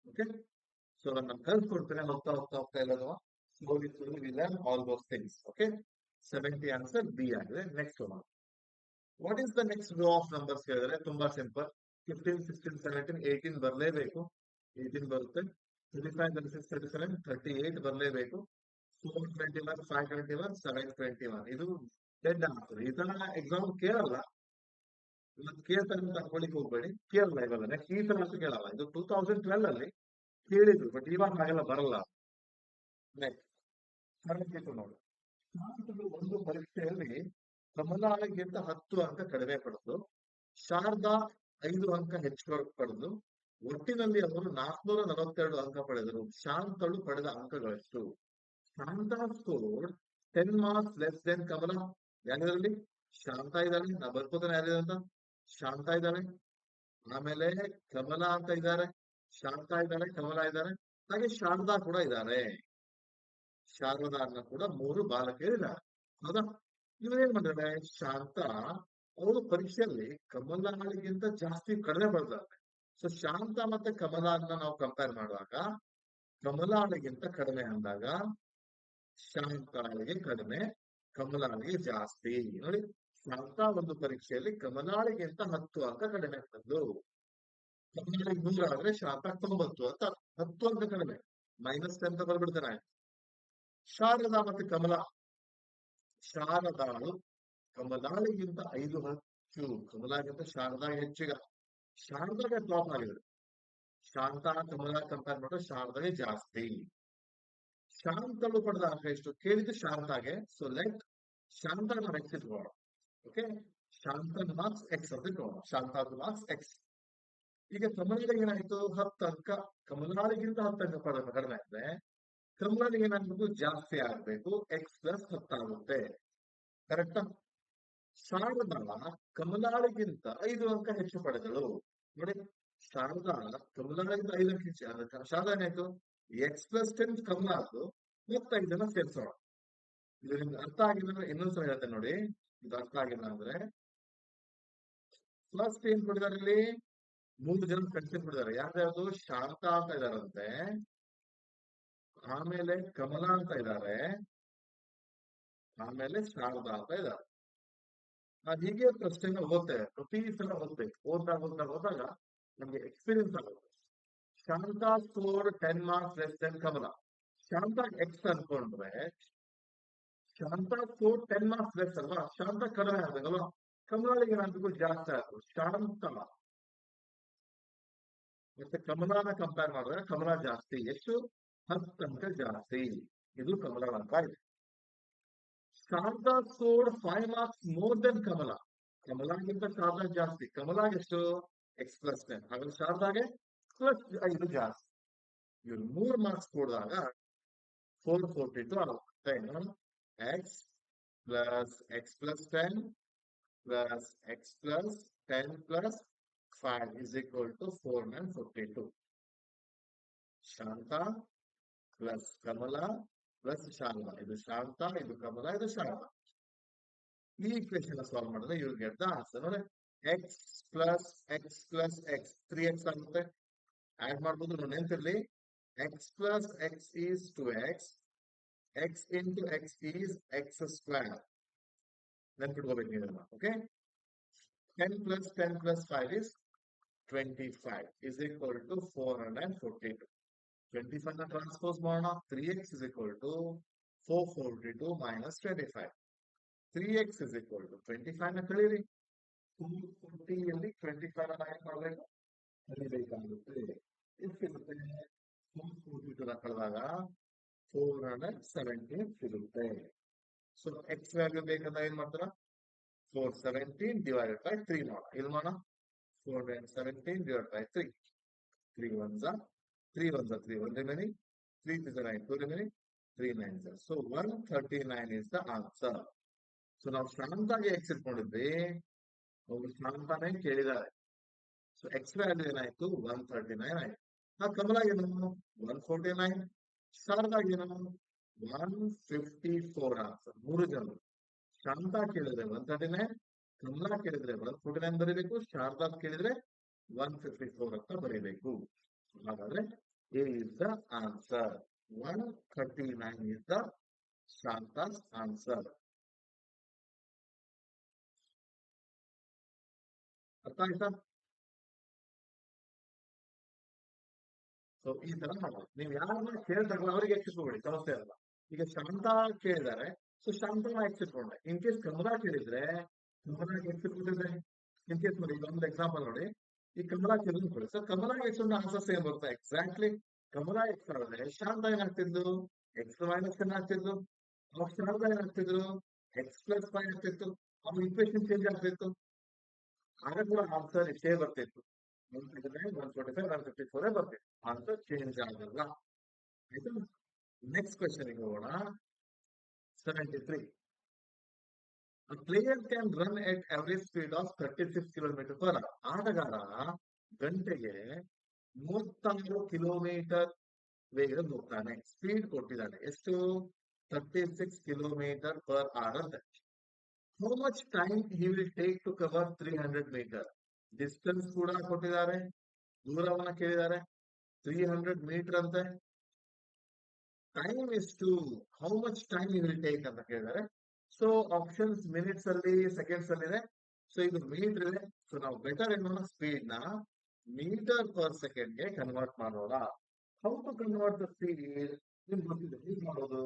ಓಕೆ, ಸೊ ನಾನು ಕಲ್ಸ್ಕೊಡ್ತೇನೆ ಹೋಗ್ತಾ ಹೋಗ್ತಾ ಹೋಗ್ತಾ ಇರೋದು. slowly we learn all those things. Okay, 70 answer B ಆಗಿದೆ. Next one. What is the next row of numbers ಹೇಳಿದ್ರೆ ತುಂಬಾ ಸಿಂಪಲ್. 15, 16, 17, 18 ಬರಲೇಬೇಕು. 18 ಬರುತ್ತೆ. 35, 36, 37, 38 ಬರಲೇಬೇಕು. 421, 521, 721 ಇದು ಡೆಡ್ ಆನ್ಸರ್. ಇದನ್ನ ಎಕ್ಸಾಮ್ ಕೇಳಲ್ಲ, ಕೇಳ್ತಾರೆ ಅಂತ ಅನ್ಕೊಳ್ಳಿಕ್ಕೆ ಹೋಗ್ಬೇಡಿ. ಕೇಳಲ್ಲ ಇವಾಗ, ನೆಕ್ಸ್ಟ್ ಈ ತರ ಅಂತ ಕೇಳಲ್ಲ. ಇದು 2012 ಅಲ್ಲಿ ಕೇಳಿದ್ರು, ಬಟ್ ಇವಾಗ ಹಾಗೆಲ್ಲ ಬರಲ್ಲ. ನೆಕ್ಸ್ಟ್ ನೋಡಿ, ಒಂದು ಪರೀಕ್ಷೆಯಲ್ಲಿ ಕಮಲಾಗಿಂತ 10 ಅಂಕ ಕಡಿಮೆ ಪಡೆದು ಶಾರದಾ 5 ಅಂಕ ಹೆಚ್ಚು ಪಡೆದು ಒಟ್ಟಿನಲ್ಲಿ ಅವರು 442 ಅಂಕ ಪಡೆದರು. ಶಾಂತಳು ಪಡೆದ ಅಂಕಗಳೆಷ್ಟು? Shanta scored 10 marks less than Kamala. ಯಾವ್ದ್ರಲ್ಲಿ? ಶಾಂತ ಇದ್ದಾಳೆ, ನಾ ಬರ್ಕೋತಾನೆ ಯಾರಿದೆ ಅಂತ. ಶಾಂತ ಇದ್ದಾಳೆ, ಆಮೇಲೆ ಕಮಲಾ ಅಂತ ಇದ್ದಾರೆ, ಶಾಂತ ಇದ್ದಾರೆ, ಕಮಲಾ ಇದ್ದಾರೆ, ಹಾಗೆ ಶಾರದಾ ಕೂಡ ಇದ್ದಾರೆ. ಶಾರದಾ ಅನ್ನ ಕೂಡ 3 ಬಾಲಕಿಯರಿದ್ದಾರೆ, ಹೌದಾ? ಇವ್ರೇನ್ ಮಾಡಿದ್ರೆ, ಶಾಂತ ಅವರು ಪರೀಕ್ಷೆಯಲ್ಲಿ ಕಮಲಾಳಿಗಿಂತ ಜಾಸ್ತಿ ಕಡಿಮೆ ಬರ್ತಾರೆ. ಸೊ ಶಾಂತ ಮತ್ತೆ ಕಮಲಾನ್ನ ನಾವು ಕಂಪೇರ್ ಮಾಡುವಾಗ ಕಮಲಾಳಿಗಿಂತ ಕಡಿಮೆ ಅಂದಾಗ ಶಾಂತಾಳಿಗೆ ಕಡಿಮೆ, ಕಮಲಾಳಿಗೆ ಜಾಸ್ತಿ. ನೋಡಿ, ಶಾಂತ ಒಂದು ಪರೀಕ್ಷೆಯಲ್ಲಿ ಕಮಲಾಳಿಗಿಂತ 10 ಅಂಕ ಕಡಿಮೆ ಬಂದು, ಕಮಲಾಳಿಗೆ 100 ಆದ್ರೆ ಶಾಂತ 90 ಅಂತ 10 ಅಂಕ ಕಡಿಮೆ, -10 ಅಂತ ಬರ್ಬಿಡ್ತಾನೆ. ಶಾರದಾ ಮತ್ತೆ ಕಮಲಾ, ಶಾರದಾಳು ಕಮಲಾಳಿಗಿಂತ 5 ಹೆಚ್ಚು, ಕಮಲಾಗಿಂತ ಶಾರದಾ ಹೆಚ್ಚಿಗ. ಶಾರದಾಗೆ ಟಾಪ್ ಆಗಿದೆ. ಶಾಂತ ಕಮಲಾ ಕಂಪೇರ್ ಮಾಡಿದ್ರೆ ಶಾರದಾಗೆ ಜಾಸ್ತಿ. ಶಾಂತಳು ಪಡೆದ ಅಂಕ ಎಷ್ಟು ಕೇಳಿದ್ದು ಶಾಂತಾಗೆ. ಸೊ ಲೆಟ್ ಶಾಂತ X ಇಟ್ಕೋಣ. Okay, Shantana marks X ಅಂತ ಇಟ್ಕೋಣ, ಶಾಂತಾದ ಮಾರ್ಕ್ಸ್ ಎಕ್ಸ್. ಈಗ ಕಮಲಾಳಿಗೆ ಏನಾಯ್ತು, 10 ಅಂಕ, ಕಮಲಾಳಿಗಿಂತ 10 ಅಂಕ ಕಡಿಮೆ ಆದ್ರೆ ಕಮಲಾನಿಗೆ ಏನಾಗಬೇಕು, ಜಾಸ್ತಿ ಆಗ್ಬೇಕು, ಎಕ್ಸ್ ಪ್ಲಸ್ 10 ಆಗುತ್ತೆ. ಕರೆಕ್ಟಾ? ಶಾರದಾ ಕಮಲಾಳಿಗಿಂತ 5 ಅಂಕ ಹೆಚ್ಚು ಪಡೆದಳು. ನೋಡಿ, ಶಾರದಾ ಕಮಲಾಳಿಗಿಂತ 5 ಅಂಕ ಹೆಚ್ಚು. ಅಂದ್ರೆ ಶಾರದಾ ಏನಾಯ್ತು, ಎಕ್ಸ್ ಪ್ಲಸ್ 10 ಕಮಲಾದು ಮತ್ತೆ 5 ಸೇರ್ಸೋಣ. ಇದು ನಿಮ್ಗೆ ಅರ್ಥ ಆಗಿಲ್ಲ ಅಂದ್ರೆ ಇನ್ನೊಂದ್ಸಲ ಹೇಳ್ತೇನೆ ನೋಡಿ. ಇದು ಅರ್ಥ ಆಗಿಲ್ಲ ಅಂದ್ರೆ ಫಸ್ಟ್ ಏನ್ ಕೊಟ್ಟಿದ್ದಾರೆ ಇಲ್ಲಿ, 3 ಜನ ಫ್ರೆಂಡ್ಸ್ ಕೊಟ್ಟಿದ್ದಾರೆ. ಯಾರ್ಯಾವ್ದು, ಶಾಂತಾ ಅಂತ ಇದಾರಂತೆ, ಆಮೇಲೆ ಕಮಲಾ ಅಂತ ಇದ್ದಾರೆ, ಆಮೇಲೆ ಶಾರದಾ ಅಂತ ಇದ್ದಾರೆ. ನಾವ್ ಹೀಗೆ ಪ್ರಶ್ನೆನ ಓದ್ತೇವೆ, ಪ್ರತಿ ಸಲ ಓದ್ಬೇಕು. ಓದಾಗ ನಮ್ಗೆ ಎಕ್ಸ್ಪೀರಿಯನ್ಸ್ ಆಗುತ್ತೆ. Shanta score 10 marks less than Kamala. Shanta X ಅನ್ಕೊಂಡ್ರೆ ಶಾಂತಾ ಸ್ಕೋರ್ 10 marks ಲೆಸ್ ಅಲ್ವಾ, ಶಾಂತಾ ಕಡಿಮೆ ಆಗ್ಬೇಕಲ್ವಾ. ಕಮಲಾಳಿಗೆ ಏನಾಗಬೇಕು, ಜಾಸ್ತಿ ಆಗ್ಬೇಕು. ಶಾಂತ ಮತ್ತೆ ಕಮಲಾನ ಕಂಪೇರ್ ಮಾಡಿದ್ರೆ ಕಮಲಾ ಜಾಸ್ತಿ. ಎಷ್ಟು, 10 ಅಂಕ ಜಾಸ್ತಿ. ಇದು ಕಮಲಾ ಅಂಕ ಇದೆ. Sharada score 5 marks more than Kamala. ಕಮಲಾಗಿಂತ ಶಾರದಾ ಜಾಸ್ತಿ. ಕಮಲಾಗೆ ಎಷ್ಟು, ಎಕ್ಸ್ ಪ್ಲಸ್ 10. ಹಾಗಾದ್ರೆ ಶಾರದಾಗೆ ಪ್ಲಸ್ 5 ಜಾಸ್ತಿ. ಇವ್ರು 3 marks ಕೊಡಿದಾಗ 442 ಆಗುತ್ತೆ. X plus 10 plus X plus 10 plus 5 is equal to 442. Shanta plus Kamala plus Sharada. ಇದು ಶಾಂತ, ಇದು ಕಮಲಾ, ಇದು ಶಾರದಾ. ಈ ಇಕ್ವೇಶನ್ ಸಾಲ್ವ್ ಮಾಡಿದ್ರೆ ಯು ಗೆಟ್ ದ ಆನ್ಸರ್. ನೋಡಿ, X plus X plus X 3x ಆಗುತ್ತೆ. ಆಡ್ ಮಾಡ್ಬೋದು, ನೆನಪಿರ್ಲಿ, X plus X is 2x, X into X is X square. ನೆನ್ಪಿಟ್ಕೋಬೇಕು ಇದನ್ನ. Okay, 10 plus 10 plus 5 is 25 is equal to 442. 25 na transpose ಮಾಡೋಣ. 3x is equal to 442 minus 25. 3x is equal to 25 ನ ಕಳೀರಿ. 240 ಯಲ್ಲಿ 25 ನ ಏನ್ ಮಾಡಬೇಕು, ಕಳಿಬೇಕಾಗುತ್ತೆ. ಎಷ್ಟಿರುತ್ತೆ, 442 ನ ಕಳೆದಾಗ 417 ಸಿಗುತ್ತೆ. ಸೊ ಎಕ್ಸ್ ವ್ಯಾಲ್ಯೂ ಬೇಕಂದ್ರೆ ಏನ್ ಮಾಡ್ತಾರ, 417 divided by 3 ಮಾಡೋಣ. ಇಲ್ಲಿ ಮಾಡೋಣ, 417 divided by 3. 3 ones are 3 ones are 3 1 remaining, 3 is 9 2 remaining, 3 9s are. So 139 is the answer. So ನಾವು ಶಾಂತಾಗೆ ಎಕ್ಸ್ ಇಟ್ಕೊಂಡಿದ್ವಿ, ಅವರು ಶಾಂತಾನೇ ಕೇಳಿದ್ದಾರೆ. ಸೊ ಎಕ್ಸ್ ವ್ಯಾಲ್ಯೂ ಏನಾಯ್ತು, 139 ಆಯ್ತು. ನಾವು ಕಮಲಾಗೇನು 149, ಶಾರದಾಗೇನು 154 ಆನ್ಸರ್. 3 ಜನರು. ಶಾಂತಾ ಕೇಳಿದ್ರೆ 139, ಕಮಲಾ ಕೇಳಿದ್ರೆ 149 ಬರೀಬೇಕು, ಶಾರದಾ ಕೇಳಿದ್ರೆ 154 ಅಂತ ಬರೀಬೇಕು. ಹಾಗಾದ್ರೆ A is the answer. 139 is the Shanta's answer. ಅರ್ಥ ಆಯ್ತಾ? ಸೊ ಈ ತರ ಮಾಡೋದು. ನೀವು ಯಾರನ್ನ ಕೇಳ್ತಾರಲ್ಲ ಅವರಿಗೆ ಎಕ್ಸಿಟ್ಕೊಬೇಡಿ, ಸಮಸ್ಯೆ ಅಲ್ಲ. ಈಗ ಶಾಂತಾ ಕೇಳಿದ್ದಾರೆ, so Shantana ಎಕ್ಸಿಟ್ಕೊಂಡೆ. In case Kamala ಕೇಳಿದ್ರೆ ಕಮಲಾಗೆ ಎಕ್ಸಿಟ್ಕೊಂಡಿದ್ರೆ, ಇನ್ ಕೇಸ್ ನೋಡಿ, ಈಗ ಒಂದು ಎಕ್ಸಾಂಪಲ್ ನೋಡಿ, ಈ ಕಮಲಾ ಕೇಳಿದ್ರು ಕೊಡಿ. ಸೊ ಕಮಲಾಗೆ ಎಕ್ಸ್ಕೊಂಡು ಆನ್ಸರ್ಸ್ ಏನ್ ಬರುತ್ತೆ, ಎಕ್ಸಾಕ್ಟ್ಲಿ ಕಮಲಾ ಎಕ್ಸ್ ಆದ್ರೆ ಶಾಂತ ಏನಾಗ್ತಿದ್ದು, ಎಕ್ಸ್ ಮೈನಸ್ ಏನ್ ಆಗ್ತಿದ್ದು, ಅವಾಗ ಶಾರದಾ ಏನಾಗ್ತಿದ್ರು, ಎಕ್ಸ್ ಪ್ಲಸ್ 5 ಆಗ್ತಿತ್ತು. ಅವ್ರ ಇಕ್ವೇಶನ್ ಚೇಂಜ್ ಆಗ್ತಿತ್ತು. ಆಗ ಕೂಡ ಆನ್ಸರ್ ಇಷ್ಟೇ ಬರ್ತಿತ್ತು, 139 145 154 ಬರ್ತಿತ್ತು. ಆನ್ಸರ್ ಚೇಂಜ್ ಆಗಲ್ಲ. ಆಯ್ತು. ನೆಕ್ಸ್ಟ್ ಕ್ವೆಶ್ಚನ್ ಹೋಗೋಣ. 73. A player can run at average speed of 36 km per hour. ಆಟಗಾರ ಗಂಟೆಗೆ 36 ಕಿಲೋಮೀಟರ್ ವೇಗದಲ್ಲಿ ಹೋಗ್ತಾನೆ. ಸ್ಪೀಡ್ ಕೊಟ್ಟಿದ್ದಾನೆ ಎಷ್ಟು, 36 ಕಿಲೋಮೀಟರ್ ಪರ್ ಅವರ್ ಅಂತ. How much time he will take to cover 300 meter? Distance ಕೂಡ ಕೊಟ್ಟಿದ್ದಾರೆ, ದೂರವನ್ನ ಕೇಳಿದ್ದಾರೆ, 300 ಮೀಟರ್ ಅಂತೆ. ಟೈಮ್ ಎಷ್ಟು, how much time he will take ಅಂತ ಕೇಳಿದ್ದಾರೆ. ಸೊ ಆಪ್ಷನ್ಸ್ ಮಿನಿಟ್ಸ್ ಅಲ್ಲಿ, ಸೆಕೆಂಡ್ಸ್ ಅಲ್ಲಿ ಇದೆ. ಸೊ ಇದು ಮೀಟರ್ ಇದೆ. ಸೊ ನಾವು ಬೆಟರ್ ಏನ್ ಮಾಡೋಣ, ಸ್ಪೀಡ್ ನ ಮೀಟರ್ ಪರ್ ಸೆಕೆಂಡ್ ಗೆ ಕನ್ವರ್ಟ್ ಮಾಡೋಣ. How to convert the speed, ನಿಮ್ಗೆ ಗೊತ್ತಿದೆ ಹೇಗೆ ಮಾಡೋದು.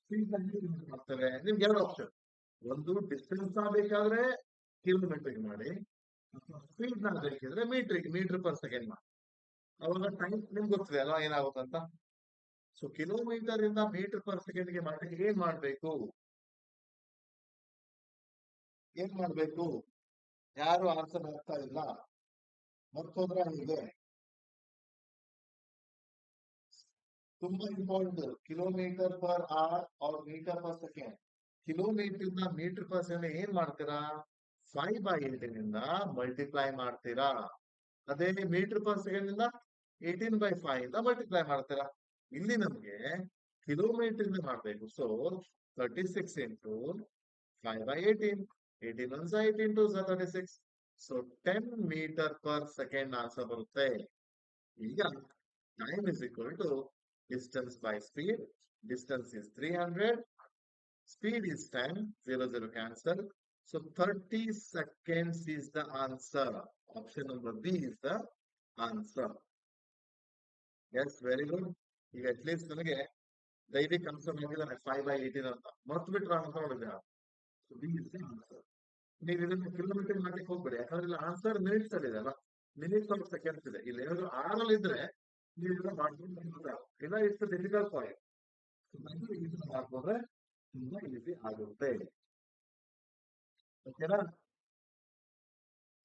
ಸ್ಪೀಡ್ ನ ಹೇಗೆ ಮಾಡ್ತೇವೆ, ನಿಮ್ಗೆ 2 ಆಪ್ಷನ್. ಒಂದು ಡಿಸ್ಟೆನ್ಸ್ ಬೇಕಾದ್ರೆ ಕಿಲೋಮೀಟರ್ ಮಾಡಿ, ಸ್ಪೀಡ್ ನ ಬೇಕಿದ್ರೆ ಮೀಟರ್ ಪರ್ ಸೆಕೆಂಡ್ ಮಾಡಿ. ಅವಾಗ ಟೈಮ್ ನಿಮ್ಗೆ ಗೊತ್ತಿದೆ ಅಲ್ವಾ ಏನಾಗುತ್ತಂತ. ಸೊ ಕಿಲೋಮೀಟರ್ ಇಂದ ಮೀಟರ್ ಪರ್ ಸೆಕೆಂಡ್ ಗೆ ಮಾಡಲಿಕ್ಕೆ ಏನ್ ಮಾಡ್ಬೇಕು, ಯಾರು ಆನ್ಸರ್ ಆಗ್ತಾ ಇಲ್ಲ, ಮತ್ತೊಂದ್ರೆ ಇದೆ. ತುಂಬಾ important. Kilometre per hour or metre per second. Kilometre ನ ಮೀಟರ್ ಪರ್ ಸೆಕೆಂಡ್ ಏನ್ ಮಾಡ್ತೀರಾ? 5/18 ಇಂದ ಮಲ್ಟಿಪ್ಲೈ ಮಾಡ್ತೀರಾ. ಅದೇ ಮೀಟರ್ ಪರ್ ಸೆಕೆಂಡ್ ಇಂದ 18/5 ಇಂದ ಮಲ್ಟಿಪ್ಲೈ ಮಾಡ್ತೀರಾ. ಇಲ್ಲಿ ನಮ್ಗೆ ಕಿಲೋಮೀಟರ್ ಇಂದ ಮಾಡ್ಬೇಕು. So 36 into 5/18. 18 1 18 2 36. So 10 metre per second answer ಬರುತ್ತೆ. ಈಗ time is equal to distance by speed. Distance is 300. Speed is 10. 0 0 cancel. So 30 seconds is the answer. Option number B is the answer. Yes, very good. ಈಗ at least ನನಗೆ daily confirm ಆಗಿದ್ದಾನೆ 5/18 ಅಂತ. ಮರ್ತು ಬಿಟ್ರೆ ಅಂತ ನೋಡಿದ್ರೆ So B is the answer. ನೀವು ಇದನ್ನ ಕಿಲೋಮೀಟರ್ ಮಾಡ್ಲಿಕ್ಕೆ ಹೋಗ್ಬೇಡಿ, ಯಾಕಂದ್ರೆ ಇಲ್ಲಿ ಆನ್ಸರ್ ಮಿನಿಟ್ಸ್ ಅಲ್ಲಿ ಇದೆ ಅಲ್ಲ, ಮಿನಿಟ್ಸ್ ಆಫ್ ಸೆಕೆಂಡ್ಸ್ ಇದೆ. ಇಲ್ಲಿ ಏನಾದ್ರು ಆರಲ್ಲಿ ಇದ್ರೆ ನೀವು ಇದನ್ನ ಮಾಡ್ಕೊಂಡು ಇಲ್ಲ, ಇಟ್ಸ್ ಡಿಫಿಕಲ್ಟ್ ಪಾಯಿಂಟ್. ಇದನ್ನ ಮಾಡ್ಕೊಂಡ್ರೆ ತುಂಬಾ ಈಸಿ ಆಗುತ್ತೆ. ಓಕೆನಾ?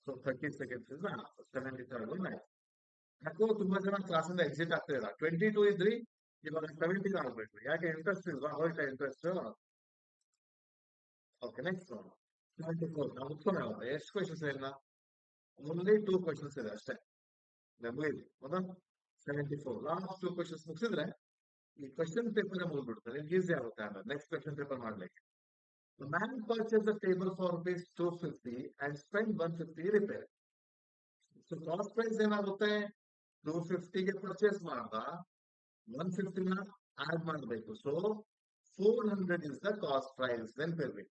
So 30 seconds is the answer. 77 ಯಾಕೋ ತುಂಬಾ ಜನ ಕ್ಲಾಸಿಂದ ಎಕ್ಸಿಟ್ ಆಗ್ತಾ ಇಲ್ಲ. 22 ಇದ್ರಿ, ಇವಾಗ 17 ಆಗ್ಬೇಕು. ಯಾಕೆ? ಇಂಟ್ರೆಸ್ಟ್ ಇಲ್ವಾ? ಹೋಯ್ತಾ ಇಂಟ್ರೆಸ್ಟ್? Okay, next 74. ನಾವು ಮುಗಿಸ್ಕೊಂಡೆ. ಎಷ್ಟು ಕ್ವೆಶನ್ಸ್ ಇಲ್ಲ? ಓನ್ಲಿ 2 questions ಇದೆ ಅಷ್ಟೇ. ಮುಗಿಲಿ. ಹೌದಾ? 74 ಲಾಸ್ಟ್ 2 questions ಮುಗಿಸಿದ್ರೆ ಈ ಕ್ವೆಶನ್ ಪೇಪರ್ ಮುಗಿದ್ಬಿಡ್ತಾರೆ. ನಿಮ್ಗೆ ಈಸಿ ಆಗುತ್ತೆ. ಆಮೇಲೆ ನೆಕ್ಸ್ಟ್ ಕ್ವೆಶನ್ ಪೇಪರ್ ಮಾಡ್ಲಿಕ್ಕೆ. The man purchased a table for rupees 250 and spent 150 repair. So cost price ಏನಾಗುತ್ತೆ? 250 ಗೆ ಪರ್ಚೇಸ್ ಮಾಡ್ದ, 150 ನ ಆಡ್ ಮಾಡಬೇಕು. So 400 is the cost price. ನೆನಪಿರ್ಬೇಕು,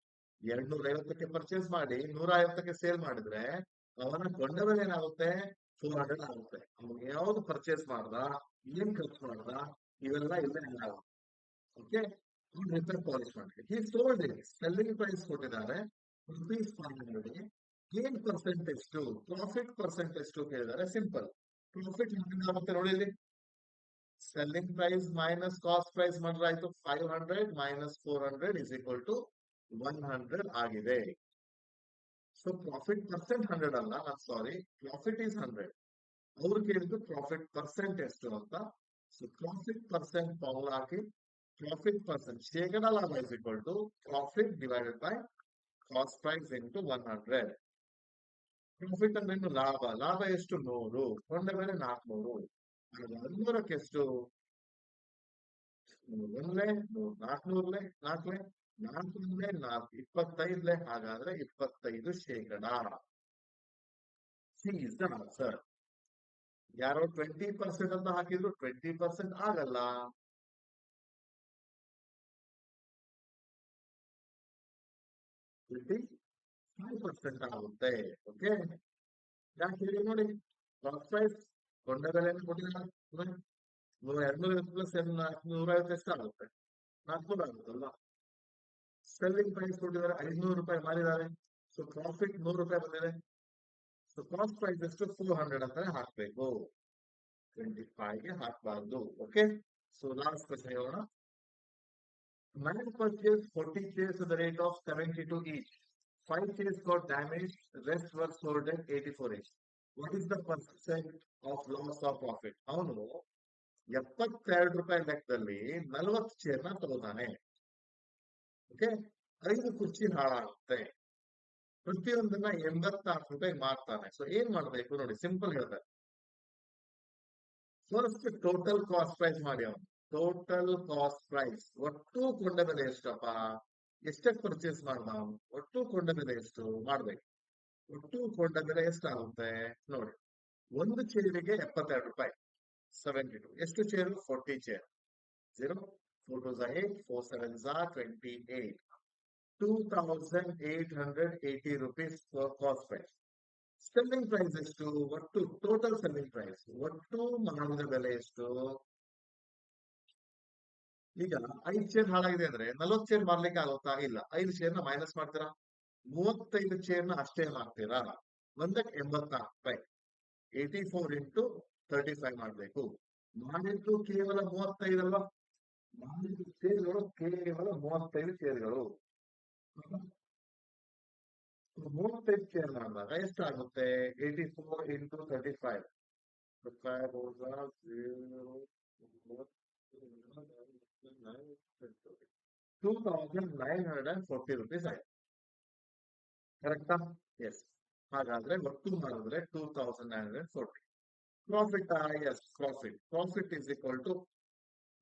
250ಕ್ಕೆ ಪರ್ಚೇಸ್ ಮಾಡಿ 150ಕ್ಕೆ ಸೇಲ್ ಮಾಡಿದ್ರೆ ಅವನ ಕೊಂಡ ಬೆಲೆ ಏನಾಗುತ್ತೆ? 400 ಆಗುತ್ತೆ. ಅವ್ನು ಯಾವ್ದು ಪರ್ಚೇಸ್ ಮಾಡ್ದ, ಏನ್ ಖರ್ಚು ಮಾಡ್ದ, ಇವೆಲ್ಲ ಇಲ್ಲೇ ಆಗುತ್ತೆ. ಓಕೆ, ರಿಪೇರ್ ಪಾಲಿಶ್ ಮಾಡಿ. ಈ ಸೋಲ್ಡ್ ಸೆಲ್ಲಿಂಗ್ ಪ್ರೈಸ್ ಕೊಟ್ಟಿದ್ದಾರೆ ₹500. ಏನ್ ಪರ್ಸೆಂಟೇಜ್ ಟು ಪ್ರಾಫಿಟ್ ಪರ್ಸೆಂಟೇಜ್ ಟು ಕೇಳಿದ್ದಾರೆ. ಸಿಂಪಲ್, ಪ್ರಾಫಿಟ್ ಆಗುತ್ತೆ ನೋಡಿ. ಇಲ್ಲಿ selling price minus cost price ಮಾಡಿದ್ರೆ ಆಯ್ತು. 500 ಮೈನಸ್ 400 ಇಸ್ ಈಕ್ವಲ್ ಟು 100 ಆಗಿದೆ. ಸೊ ಪ್ರಾಫಿಟ್ ಪರ್ಸೆಂಟ್ 100 ಅಲ್ಲ, ನಾನು ಸಾರಿ, ಪ್ರಾಫಿಟ್ ಈಸ್ 100. ಅವ್ರು ಕೇಳಿದ್ದು ಪ್ರಾಫಿಟ್ ಪರ್ಸೆಂಟ್ ಎಷ್ಟು ಅಂತ. ಸೊ ಪ್ರಾಫಿಟ್ ಪರ್ಸೆಂಟ್ ಫಾರ್ಮುಲಾ ಹಾಕಿ, ಪ್ರಾಫಿಟ್ ಪರ್ಸೆಂಟ್ ಶೇಕಡ ಲಾಭ is equal to profit divided by cost price into 100. Profit ಅಂದ್ರೆ ಏನು? ಲಾಭ. ಲಾಭ ಎಷ್ಟು? 100. ಕೊಂಡ ಬೆಲೆ 400. 100ಕ್ಕೆ ಎಷ್ಟು? 400 4 25. ಹಾಗಾದ್ರೆ 25%. C is the answer. ಯಾರೋ 20% ಅಂತ ಹಾಕಿದ್ರು 20% ಆಗಲ್ಲ. ಟ್ವೆಂಟಿ 5% ಆಗುತ್ತೆ. ಓಕೆ, ಯಾಕೆ ಹೇಳಿ ನೋಡಿ. ಕಾಸ್ಟ್ ಪ್ರೈಸ್ ಕೊಂಡ ಬೆಲೆ ಕೊಟ್ಟಿದ್ದಾರೆ 250 ಪ್ಲಸ್ 150 ಎಷ್ಟು ಆಗುತ್ತೆ? 400 ಆಗುತ್ತಲ್ಲ. ಸೆಲ್ಲಿಂಗ್ ಪ್ರೈಸ್ ಕೊಟ್ಟಿದ್ದಾರೆ ₹500 ಮಾರಿದ್ದಾರೆ. ಸೊ ಪ್ರಾಫಿಟ್ ₹100 ಬಂದಿದೆ. ಸೊ ಕಾಸ್ಟ್ ಪ್ರೈಸ್ ಎಷ್ಟು? 400 ಅಂತಾನೆ ಹಾಕ್ಬೇಕು, 25ಗೆ ಹಾಕಬಾರ್ದು. ಓಕೆ, ಸೊ ಲಾಸ್ಟ್ ಕ್ವೆಶ್ಚನ್ ಹೇಳೋಣ. Man purchased 40 chairs at the rate of 72 each. 5 chairs got damaged, rest were sold at 84 each. What is the percent of loss or profit? ಅವನು ₹72 ಲೆಕ್ಕದಲ್ಲಿ 40 ಚೇರ್ನ ತಗೋತಾನೆ. Okay, 5 ಕುರ್ಚಿ ಹಾಳಾಗುತ್ತೆ. ಪ್ರತಿಯೊಂದನ್ನ ₹86 ಮಾರ್ತಾನೆ. ಸೊ ಏನ್ ಮಾಡ್ಬೇಕು ನೋಡಿ, ಸಿಂಪಲ್ ಹೇಳ್ತಾರೆ. ಫಸ್ಟ್ ಟೋಟಲ್ ಕಾಸ್ಟ್ ಪ್ರೈಸ್ ಮಾಡಿ. ಅವನು ಟೋಟಲ್ ಕಾಸ್ಟ್ ಪ್ರೈಸ್, ಒಟ್ಟು ಕೊಂಡ ಬೆಲೆ ಎಷ್ಟಪ್ಪ, ಎಷ್ಟಕ್ಕೆ ಪರ್ಚೇಸ್ ಮಾಡ್ದ ಅವನು, ಒಟ್ಟು ಕೊಂಡ ಬೆಲೆ ಎಷ್ಟು ಮಾಡ್ಬೇಕು. ಒಟ್ಟು ಕೊಂಡ ಬೆಲೆ ಎಷ್ಟಾಗುತ್ತೆ ನೋಡಿ. ಒಂದು ಚೇರಿಗೆ ₹72, 72. ಎಷ್ಟು chair? 40 chair. 0 4 2 8 4 7 28. ₹2,880 for cost price. Selling price ಎಷ್ಟು? ಒಟ್ಟು ಟೋಟಲ್ ಸೆಲ್ಲಿಂಗ್ ಪ್ರೈಸ್, ಒಟ್ಟು ಮಾನದ ಬೆಲೆ ಎಷ್ಟು? ಈಗ 5 ಚೇರ್ ಹಾಳಾಗಿದೆ ಅಂದ್ರೆ 40 ಚೇರ್ ಮಾರ್ಲಿಕ್ಕೆ ಆಗುತ್ತಾ? ಇಲ್ಲ. 5 ಚೇರ್ನ ಮೈನಸ್ ಮಾಡ್ತೀರಾ, 35 ಚೇರ್ನ ಅಷ್ಟೇ ಮಾಡ್ತೀರಾ. ಒಂದಕ್ಕೆ ₹84. 84 ಇಂಟು 35 ಮಾಡ್ಬೇಕು. ಮಾಡಿದ್ದು ಕೇವಲ 35 ಅಲ್ವಾ? ಮಾಡಿದ್ದು ಚೇರ್ಗಳು ಕೇವಲ 35 ಚೇರ್ಗಳು. 35 ಚೇರ್ ಮಾಡಿದಾಗ ಎಷ್ಟಾಗುತ್ತೆ? 84 ಇಂಟು 35. ₹2,940 ಆಯ್ತು. ಕರೆಕ್ಟಾ? ಎಸ್. ಹಾಗಾದ್ರೆ ಒಟ್ಟು ಮಾಡಿದ್ರೆ 2,940. Profit yes profit is equal to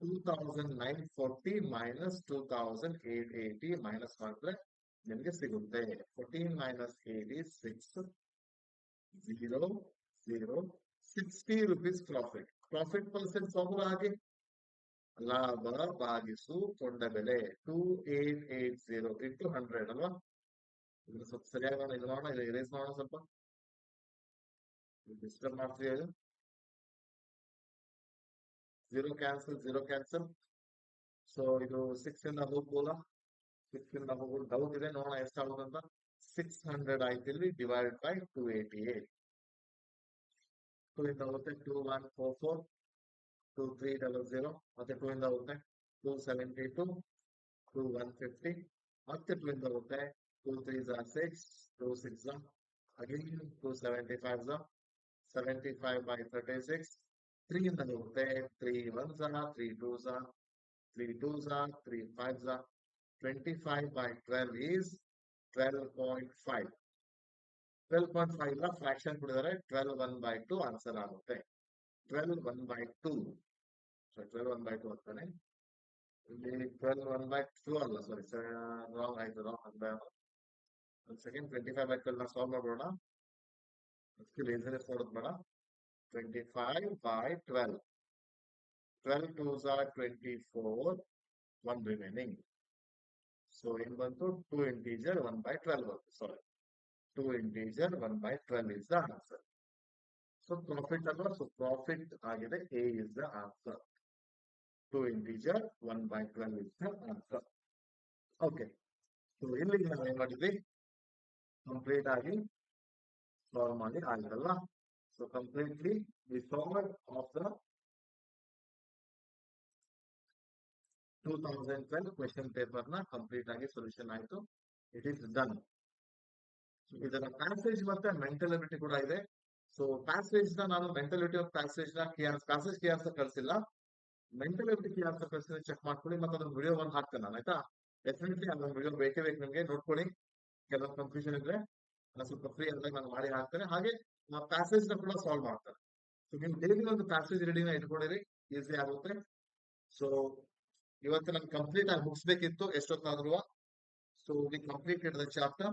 2,940 minus 2,880 minus ಮಾಡಿದ್ರೆ ನಿಮಗೆ ಸಿಗುತ್ತೆ 14 minus 8 is 6 0 0 60 rupees profit. Profit percent formula ಹಾಗೆ ಲಾಭ ಭಾಗಿಸು ಕೊಂಡ ಬೆಲೆ 2880 ಇಂಟು 100 ಅಲ್ವಾ? ಇದನ್ನು ಸ್ವಲ್ಪ ಸರಿಯಾಗಿ ಇದು ಮಾಡೋಣ, ಇದು ಇರೇಸ್ ಮಾಡೋಣ, ಸ್ವಲ್ಪ ಡಿಸ್ಟರ್ಬ್ ಮಾಡ್ತೀವಿ. ಅದು 0 ಕ್ಯಾನ್ಸಲ್. ಸೊ ಇದು 6 ಇಂದ ಹೋಗ್ಬೋದಾ? 6 ಇಂದ ಹೋಗ್ಬೋದು, ಡೌಟ್ ಇದೆ, ನೋಡೋಣ ಎಷ್ಟಾಗುತ್ತಂತ. 600 ಆಯ್ತು ಇಲ್ಲಿ, ಡಿವೈಡ್ ಬೈ 288. 2 ಇಂದ ಹೋಗುತ್ತೆ 2144, 2300, ಮತ್ತೆ 2 ಇಂದ ಹೋಗುತ್ತೆ 272, 2150, ಮತ್ತೆ 2 ಇಂದ ಹೋಗುತ್ತೆ 2 3s are 6, 2 6s are again 275s are 75 by 36. 3 ಇಂದ ಹೋಗುತ್ತೆ 3 1s are 3 2s are 3 2s are 3 5s are 25 by 12 is 12.5. 12.5 ನ ಫ್ರಾಕ್ಷನ್ ಕೊಡಿದರೆ 12 1 by 2 ಆನ್ಸರ್ ಆಗುತ್ತೆ. 12 1 by 2, ಸೊ 12 1 by 2 ಅಂತಾನೆ ಇಲ್ಲಿ. 12 1 by 2 ಅಲ್ಲ, ಸಾರಿ ರಾಂಗ್ ಆಯ್ತು, ಒಂದು ಸೆಕೆಂಡ್. 25 by 12 ನ ಸಾಲ್ವ್ ಮಾಡೋಣ, ಲೇಸನೆಸ್ ಮಾಡೋದು ಬೇಡ. 25 by 12, 12 2s are 24, 1 remaining. So ಏನ್ ಬಂತು? 2 integer 1 by 12 ಬಂತು. ಸಾರಿ, 2 integer 1 by 12 is the answer. So profit ಅಲ್ವಾ? ಸೊ ಪ್ರಾಫಿಟ್ ಆಗಿದೆ, A is the answer. 2 integer 1 by 12 is the answer. Okay, so ಇಲ್ಲಿ ನಾವು ಏನ್ ಮಾಡಿದ್ವಿ? ಕಂಪ್ಲೀಟ್ ಆಗಿ ಸಾಲ್ವ್ ಮಾಡಿ ಆಗಿರಲ್ಲ. So completely we solve of the 2012 question paper ನ ಕಂಪ್ಲೀಟ್ ಆಗಿ ಸೊಲ್ಯೂಷನ್ ಆಯ್ತು. It is done. ಇದರ ಪ್ಯಾಸೇಜ್ ಮತ್ತೆ ಮೆಂಟಲಿಟಿ ಕೂಡ ಇದೆ. ಸೊ ಪ್ಯಾಸೇಜ್ ನ ನಾನು ಮೆಂಟಲಿಟಿ ಆಫ್ ಪ್ಯಾಸೇಜ್ ನ ಪ್ಯಾಸೇಜ್ ಕೀ ಆನ್ಸರ್ ಕಳಿಸಿಲ್ಲ, ಮೆಂಟಲಿಟಿ ಕೀ ಆನ್ಸರ್ ಕಳಿಸಿದ್ರೆ ಚೆಕ್ ಮಾಡ್ಕೊಳ್ಳಿ. ಮತ್ತೆ ಅದನ್ನ ವಿಡಿಯೋ ಒಂದು ಹಾಕ್ತೇನೆ ನಾನು, ಆಯ್ತಾ? ಡೆಫಿನೆಟ್ಲಿ ಅದನ್ನ ವಿಡಿಯೋ ಬೇಕೇ ಬೇಕು ನಿಮಗೆ, ನೋಡ್ಕೊಳ್ಳಿ. ಕೆಲವೊಂದು ಕನ್ಫ್ಯೂಷನ್ ಇದ್ರೆ ನಾನು ಸ್ವಲ್ಪ ಫ್ರೀ ಆದಾಗ ನಾನು ಮಾಡಿ ಹಾಕ್ತೇನೆ. ಹಾಗೆ ಪ್ಯಾಸೇಜ್ ನ ಕೂಡ ಸಾಲ್ವ್ ಮಾಡ್ತೇನೆ. ಸೊ ನೀವು ಡೈಲಿ ಒಂದು ಪ್ಯಾಸೇಜ್ ರೆಡಿನ ಇಟ್ಕೊಂಡಿರಿ, ಈಸಿ ಆಗುತ್ತೆ. ಸೊ ಇವತ್ತು ನಮ್ಗೆ ಕಂಪ್ಲೀಟ್ ಆಗಿ ಮುಗಿಸ್ಬೇಕಿತ್ತು ಎಷ್ಟೊತ್ತಾದ್ರೂ. So we completed the chapter.